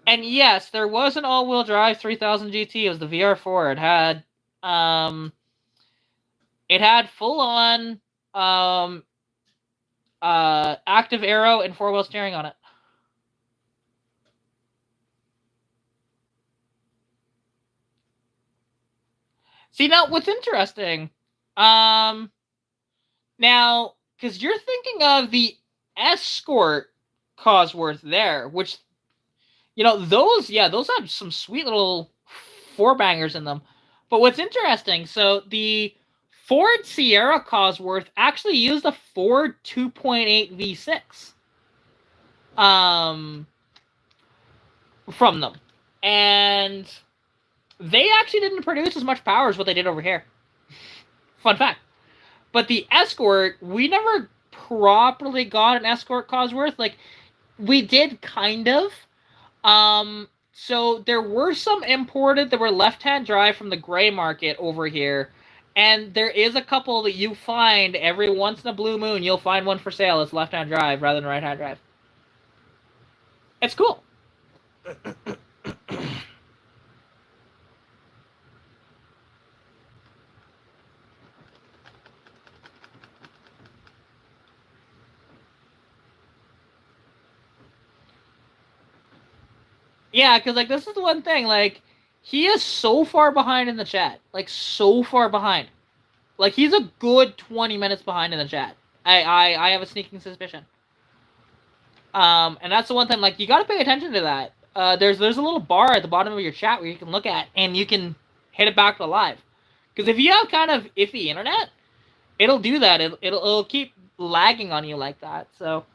And yes, there was an all-wheel drive 3000 GT. It was the VR4. It had full-on active aero and four-wheel steering on it. See, now what's interesting, now, because you're thinking of the Escort Cosworth there, which, you know, those have some sweet little four bangers in them. But what's interesting, so the Ford Sierra Cosworth actually used a Ford 2.8 V6 from them. And they actually didn't produce as much power as what they did over here. Fun fact. But the Escort, we never properly got an Escort Cosworth. Like, we did kind of. So there were some imported that were left-hand drive from the gray market over here. And there is a couple that you find every once in a blue moon. You'll find one for sale. It's left-hand drive rather than right-hand drive. It's cool. Yeah, because, like, this is the one thing, like, he is so far behind in the chat. Like, so far behind. Like, he's a good 20 minutes behind in the chat. I have a sneaking suspicion. And that's the one thing, like, you gotta pay attention to that. There's a little bar at the bottom of your chat where you can look at, and you can hit it back to live. Because if you have kind of iffy internet, it'll do that. It'll keep lagging on you like that, so...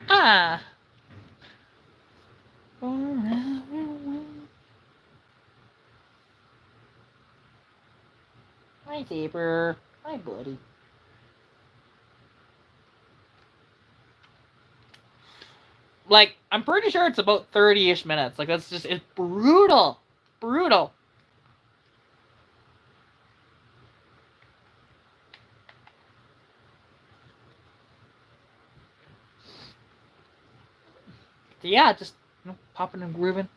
Ah. Hi, Saber. Hi, buddy. Like, I'm pretty sure it's about 30-ish minutes. Like, that's just, it's brutal. Brutal. So yeah, just, you know, popping and grooving.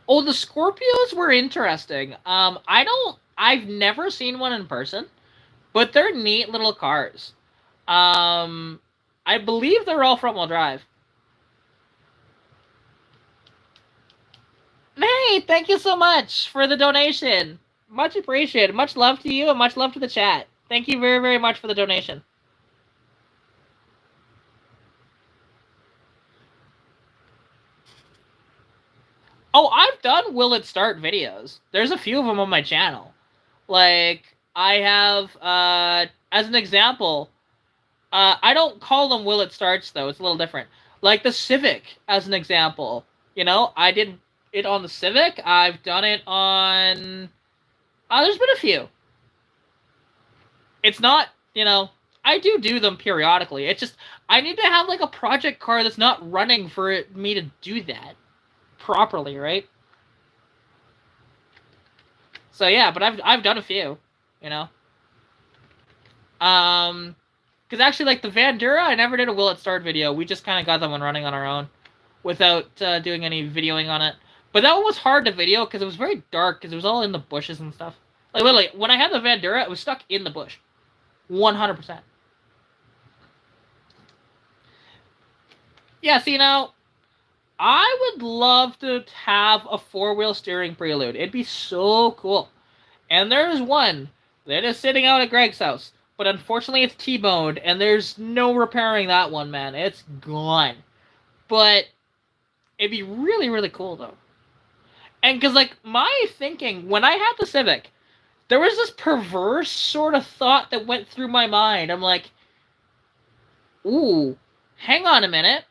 Oh, the Scorpios were interesting. I've never seen one in person, but they're neat little cars. I believe they're all front-wheel drive. Hey, thank you so much for the donation. Much appreciated. Much love to you and much love to the chat. Thank you very, very much for the donation. Oh, I've done Will It Start videos. There's a few of them on my channel. Like, I have, as an example, I don't call them Will It Starts, though. It's a little different. Like the Civic, as an example. You know, I did it on the Civic. I've done it on... there's been a few. It's not, you know... I do them periodically. It's just, I need to have, like, a project car that's not running for me to do that properly, right? So yeah, but I've done a few, you know. Because actually, like, the Vandura, I never did a Will It Start video. We just kind of got that one running on our own without doing any videoing on it. But that one was hard to video because it was very dark because it was all in the bushes and stuff. Like literally, when I had the Vandura, it was stuck in the bush, 100%. Yeah, so I would love to have a four-wheel steering Prelude. It'd be so cool. And there's one that is sitting out at Greg's house, but unfortunately it's T-boned, and there's no repairing that one, man. It's gone. But it'd be really, really cool though. And because like my thinking when I had the Civic, there was this perverse sort of thought that went through my mind. I'm like, ooh, hang on a minute.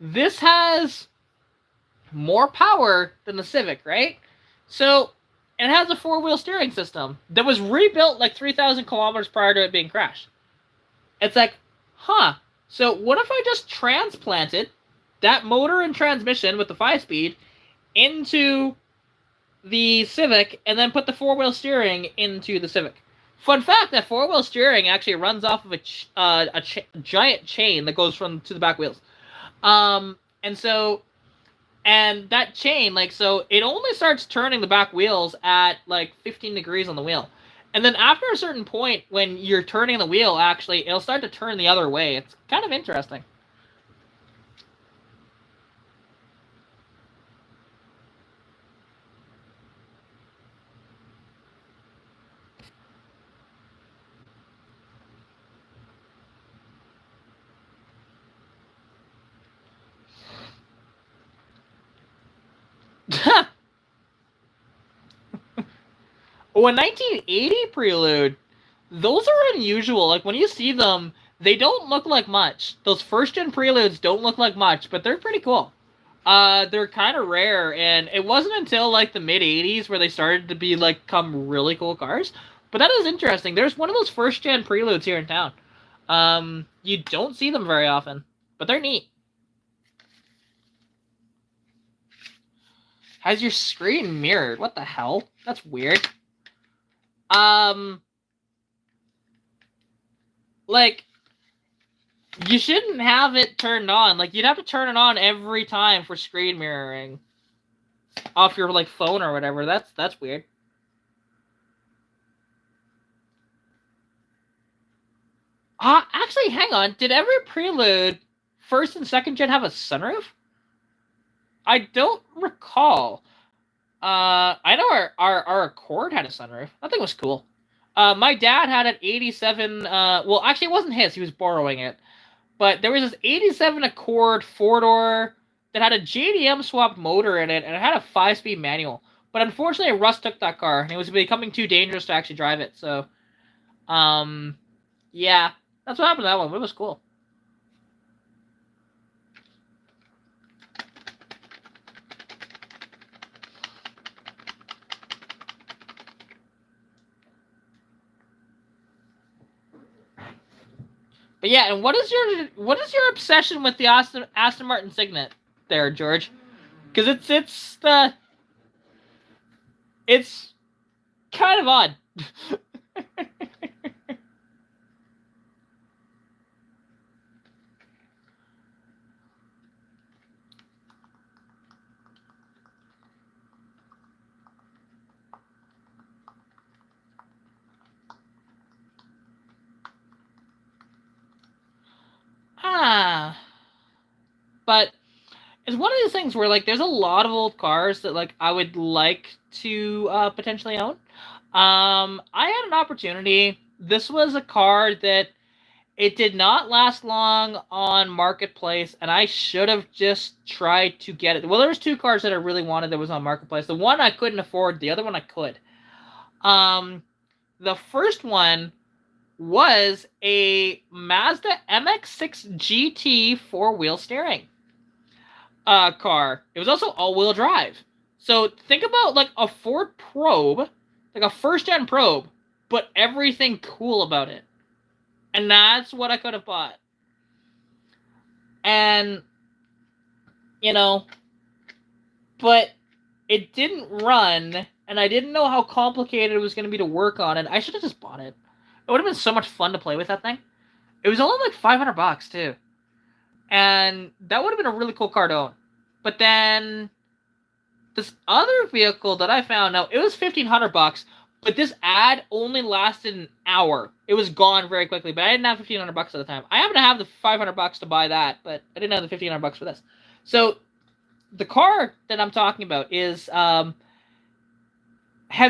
This has more power than the Civic, right? So it has a four-wheel steering system that was rebuilt like 3,000 kilometers prior to it being crashed. It's like, huh. So what if I just transplanted that motor and transmission with the 5-speed into the Civic and then put the four-wheel steering into the Civic? Fun fact, that four-wheel steering actually runs off of a giant chain that goes from to the back wheels. And so, and that chain, like, so it only starts turning the back wheels at like 15 degrees on the wheel. And then after a certain point, when you're turning the wheel, actually, it'll start to turn the other way. It's kind of interesting. Oh, a 1980 Prelude. Those are unusual. Like, when you see them, they don't look like much. Those first-gen Preludes don't look like much, but they're pretty cool. They're kind of rare, and it wasn't until, like, the mid-80s where they started to be, like, come really cool cars. But that is interesting. There's one of those first-gen Preludes here in town. You don't see them very often, but they're neat. Has your screen mirrored? What the hell? That's weird. Like, you shouldn't have it turned on. Like, you'd have to turn it on every time for screen mirroring off your, like, phone or whatever. That's weird. Actually, hang on. Did every Prelude, first and second gen, have a sunroof? I don't recall. I know our Accord had a sunroof. That thing was cool. My dad had an 87, well, actually, it wasn't his. He was borrowing it. But there was this 87 Accord four-door that had a JDM swapped motor in it, and it had a 5-speed manual. But unfortunately, Russ took that car, and it was becoming too dangerous to actually drive it. So, yeah, that's what happened to that one. But it was cool. But yeah, and what is your obsession with the Aston Martin Signet there, George? Because it's kind of odd. Ah, but it's one of these things where like there's a lot of old cars that like I would like to potentially own. I had an opportunity. This was a car that it did not last long on Marketplace, and I should have just tried to get it. Well, there was two cars that I really wanted that was on Marketplace. The one I couldn't afford, the other one I could. Um, the first one was a Mazda MX-6 GT four-wheel steering car. It was also all-wheel drive. So think about like a Ford Probe, like a first-gen Probe, but everything cool about it. And that's what I could have bought. And, you know, but it didn't run, and I didn't know how complicated it was going to be to work on it. I should have just bought it. It would have been so much fun to play with that thing. It was only like $500 too. And that would have been a really cool car to own. But then this other vehicle that I found, now it was $1,500, But this ad only lasted an hour. It was gone very quickly. But I didn't have $1,500 at the time. I happened to have the $500 to buy that, but I didn't have the $1,500 for this. So the car that I'm talking about is have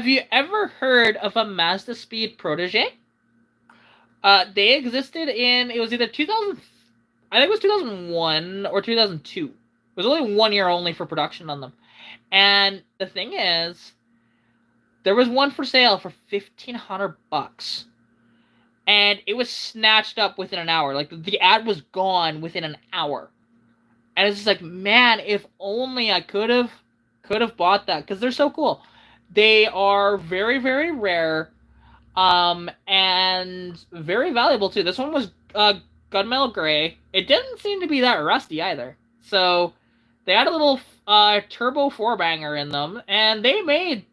you ever heard of a Mazda Speed Protege? They existed in, it was either 2000, I think it was 2001 or 2002. It was only 1 year only for production on them. And the thing is, there was one for sale for $1,500, and it was snatched up within an hour. Like the ad was gone within an hour, and it's just like, man, if only I could have bought that, because they're so cool. They are very, very rare, and very valuable too. This one was gunmetal gray. It didn't seem to be that rusty either. So they had a little turbo four banger in them, and they made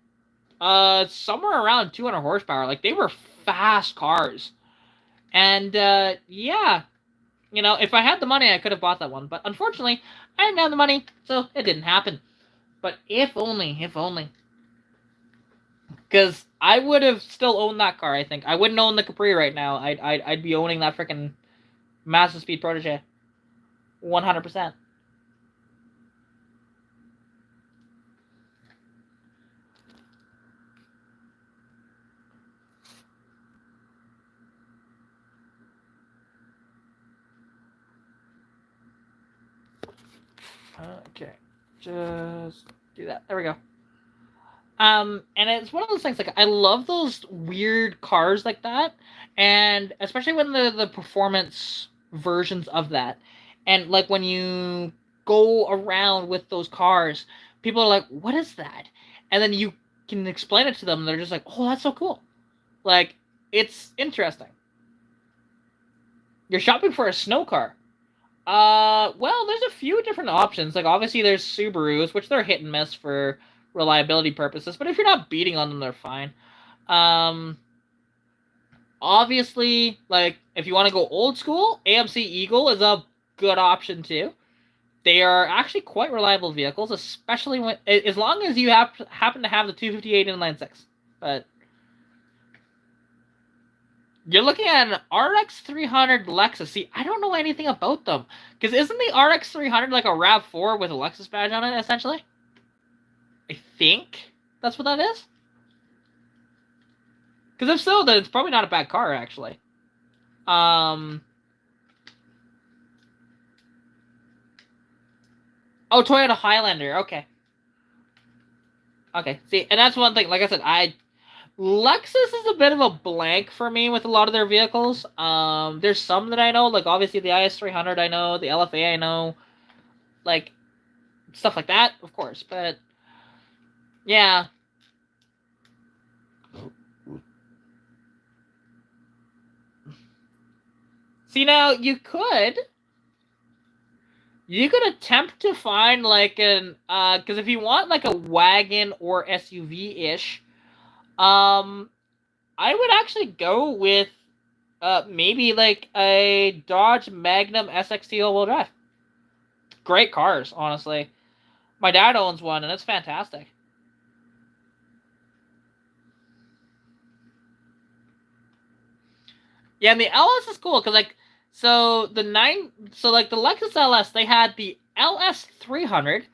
somewhere around 200 horsepower. Like, they were fast cars. And yeah, you know, if I had the money, I could have bought that one. But unfortunately, I didn't have the money, so it didn't happen. But if only, because I would have still owned that car. I think I wouldn't own the Capri right now. I'd be owning that freaking Mazda Speed Protege, 100%. Okay, just do that. There we go. And it's one of those things, like, I love those weird cars like that, and especially when the performance versions of that, and like when you go around with those cars, people are like, "What is that?" And then you can explain it to them, and they're just like, "Oh, that's so cool!" Like, it's interesting. You're shopping for a snow car. Well, there's a few different options. Like, obviously, there's Subarus, which they're hit and miss for reliability purposes, but if you're not beating on them, they're fine. Um, Obviously, like, if you want to go old school, AMC Eagle is a good option too. They are actually quite reliable vehicles, especially when, as long as you happen to have the 258 inline six. But you're looking at an RX 300 Lexus. See, I don't know anything about them, because isn't the RX 300 like a RAV4 with a Lexus badge on it, essentially? I think that's what that is. Because if so, then it's probably not a bad car, actually. Oh, Toyota Highlander. Okay. Okay. See, and that's one thing. Like I said, Lexus is a bit of a blank for me with a lot of their vehicles. There's some that I know, like obviously the IS300 I know, the LFA I know, like stuff like that, of course. But yeah. See, now you could attempt to find like an because if you want like a wagon or SUV ish, I would actually go with maybe like a Dodge Magnum SXT all-wheel drive. Great cars, honestly. My dad owns one, and it's fantastic. Yeah, and the LS is cool because like the Lexus LS, they had the LS 300,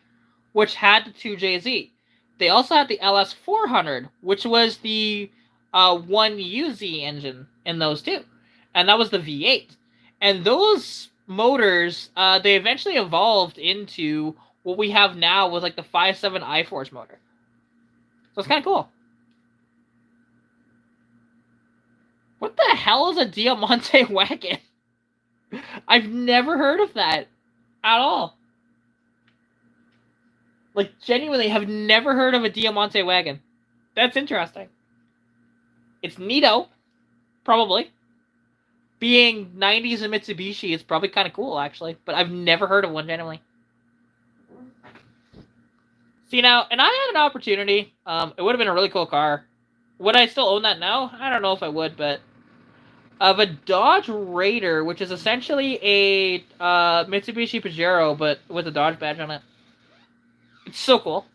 which had the 2JZ. They also had the LS 400, which was the 1UZ engine in those two, and that was the V8. And those motors, they eventually evolved into what we have now with like the 5.7 iForce motor. So it's kind of cool. What the hell is a Diamante wagon? I've never heard of that at all. Like, genuinely have never heard of a Diamante wagon. That's interesting. It's neato, probably. Being 90s and Mitsubishi, it's probably kind of cool, actually. But I've never heard of one, genuinely. See, now, and I had an opportunity. It would have been a really cool car. Would I still own that now? I don't know if I would, but of a Dodge Raider, which is essentially a Mitsubishi Pajero, but with a Dodge badge on it. It's so cool.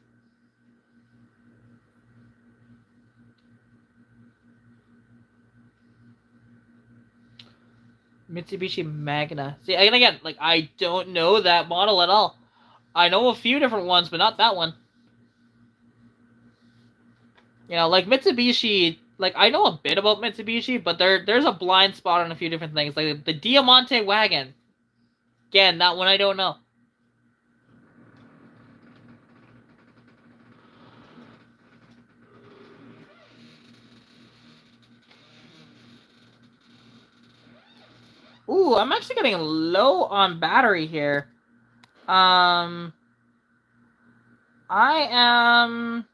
Mitsubishi Magna. See, and again, like, I don't know that model at all. I know a few different ones, but not that one. You know, like Mitsubishi, like I know a bit about Mitsubishi, but there's a blind spot on a few different things. Like the Diamante wagon. Again, that one I don't know. Ooh, I'm actually getting low on battery here. I am.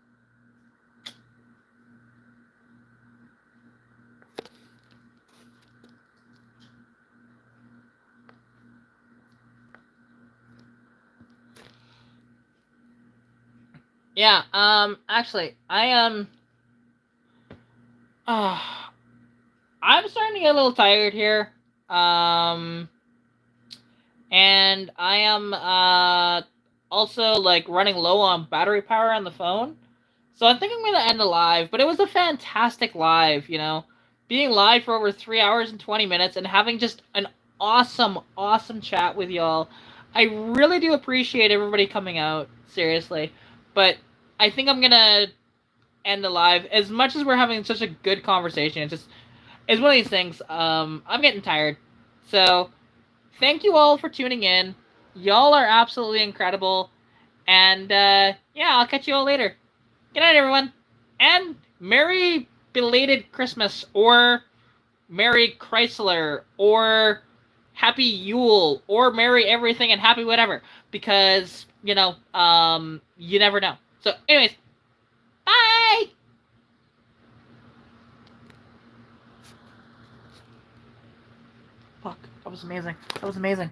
Yeah. Actually, I am. I'm starting to get a little tired here. Um, and I am also like running low on battery power on the phone. So I think I'm gonna end the live, but it was a fantastic live, you know. Being live for over 3 hours and 20 minutes and having just an awesome, awesome chat with y'all. I really do appreciate everybody coming out, seriously. But I think I'm gonna end the live. As much as we're having such a good conversation, it's one of these things. I'm getting tired. So thank you all for tuning in. Y'all are absolutely incredible. And yeah, I'll catch you all later. Good night, everyone. And Merry belated Christmas, or Merry Chrysler, or Happy Yule, or Merry everything and Happy whatever. Because, you never know. So, anyways, bye! Fuck, that was amazing. That was amazing.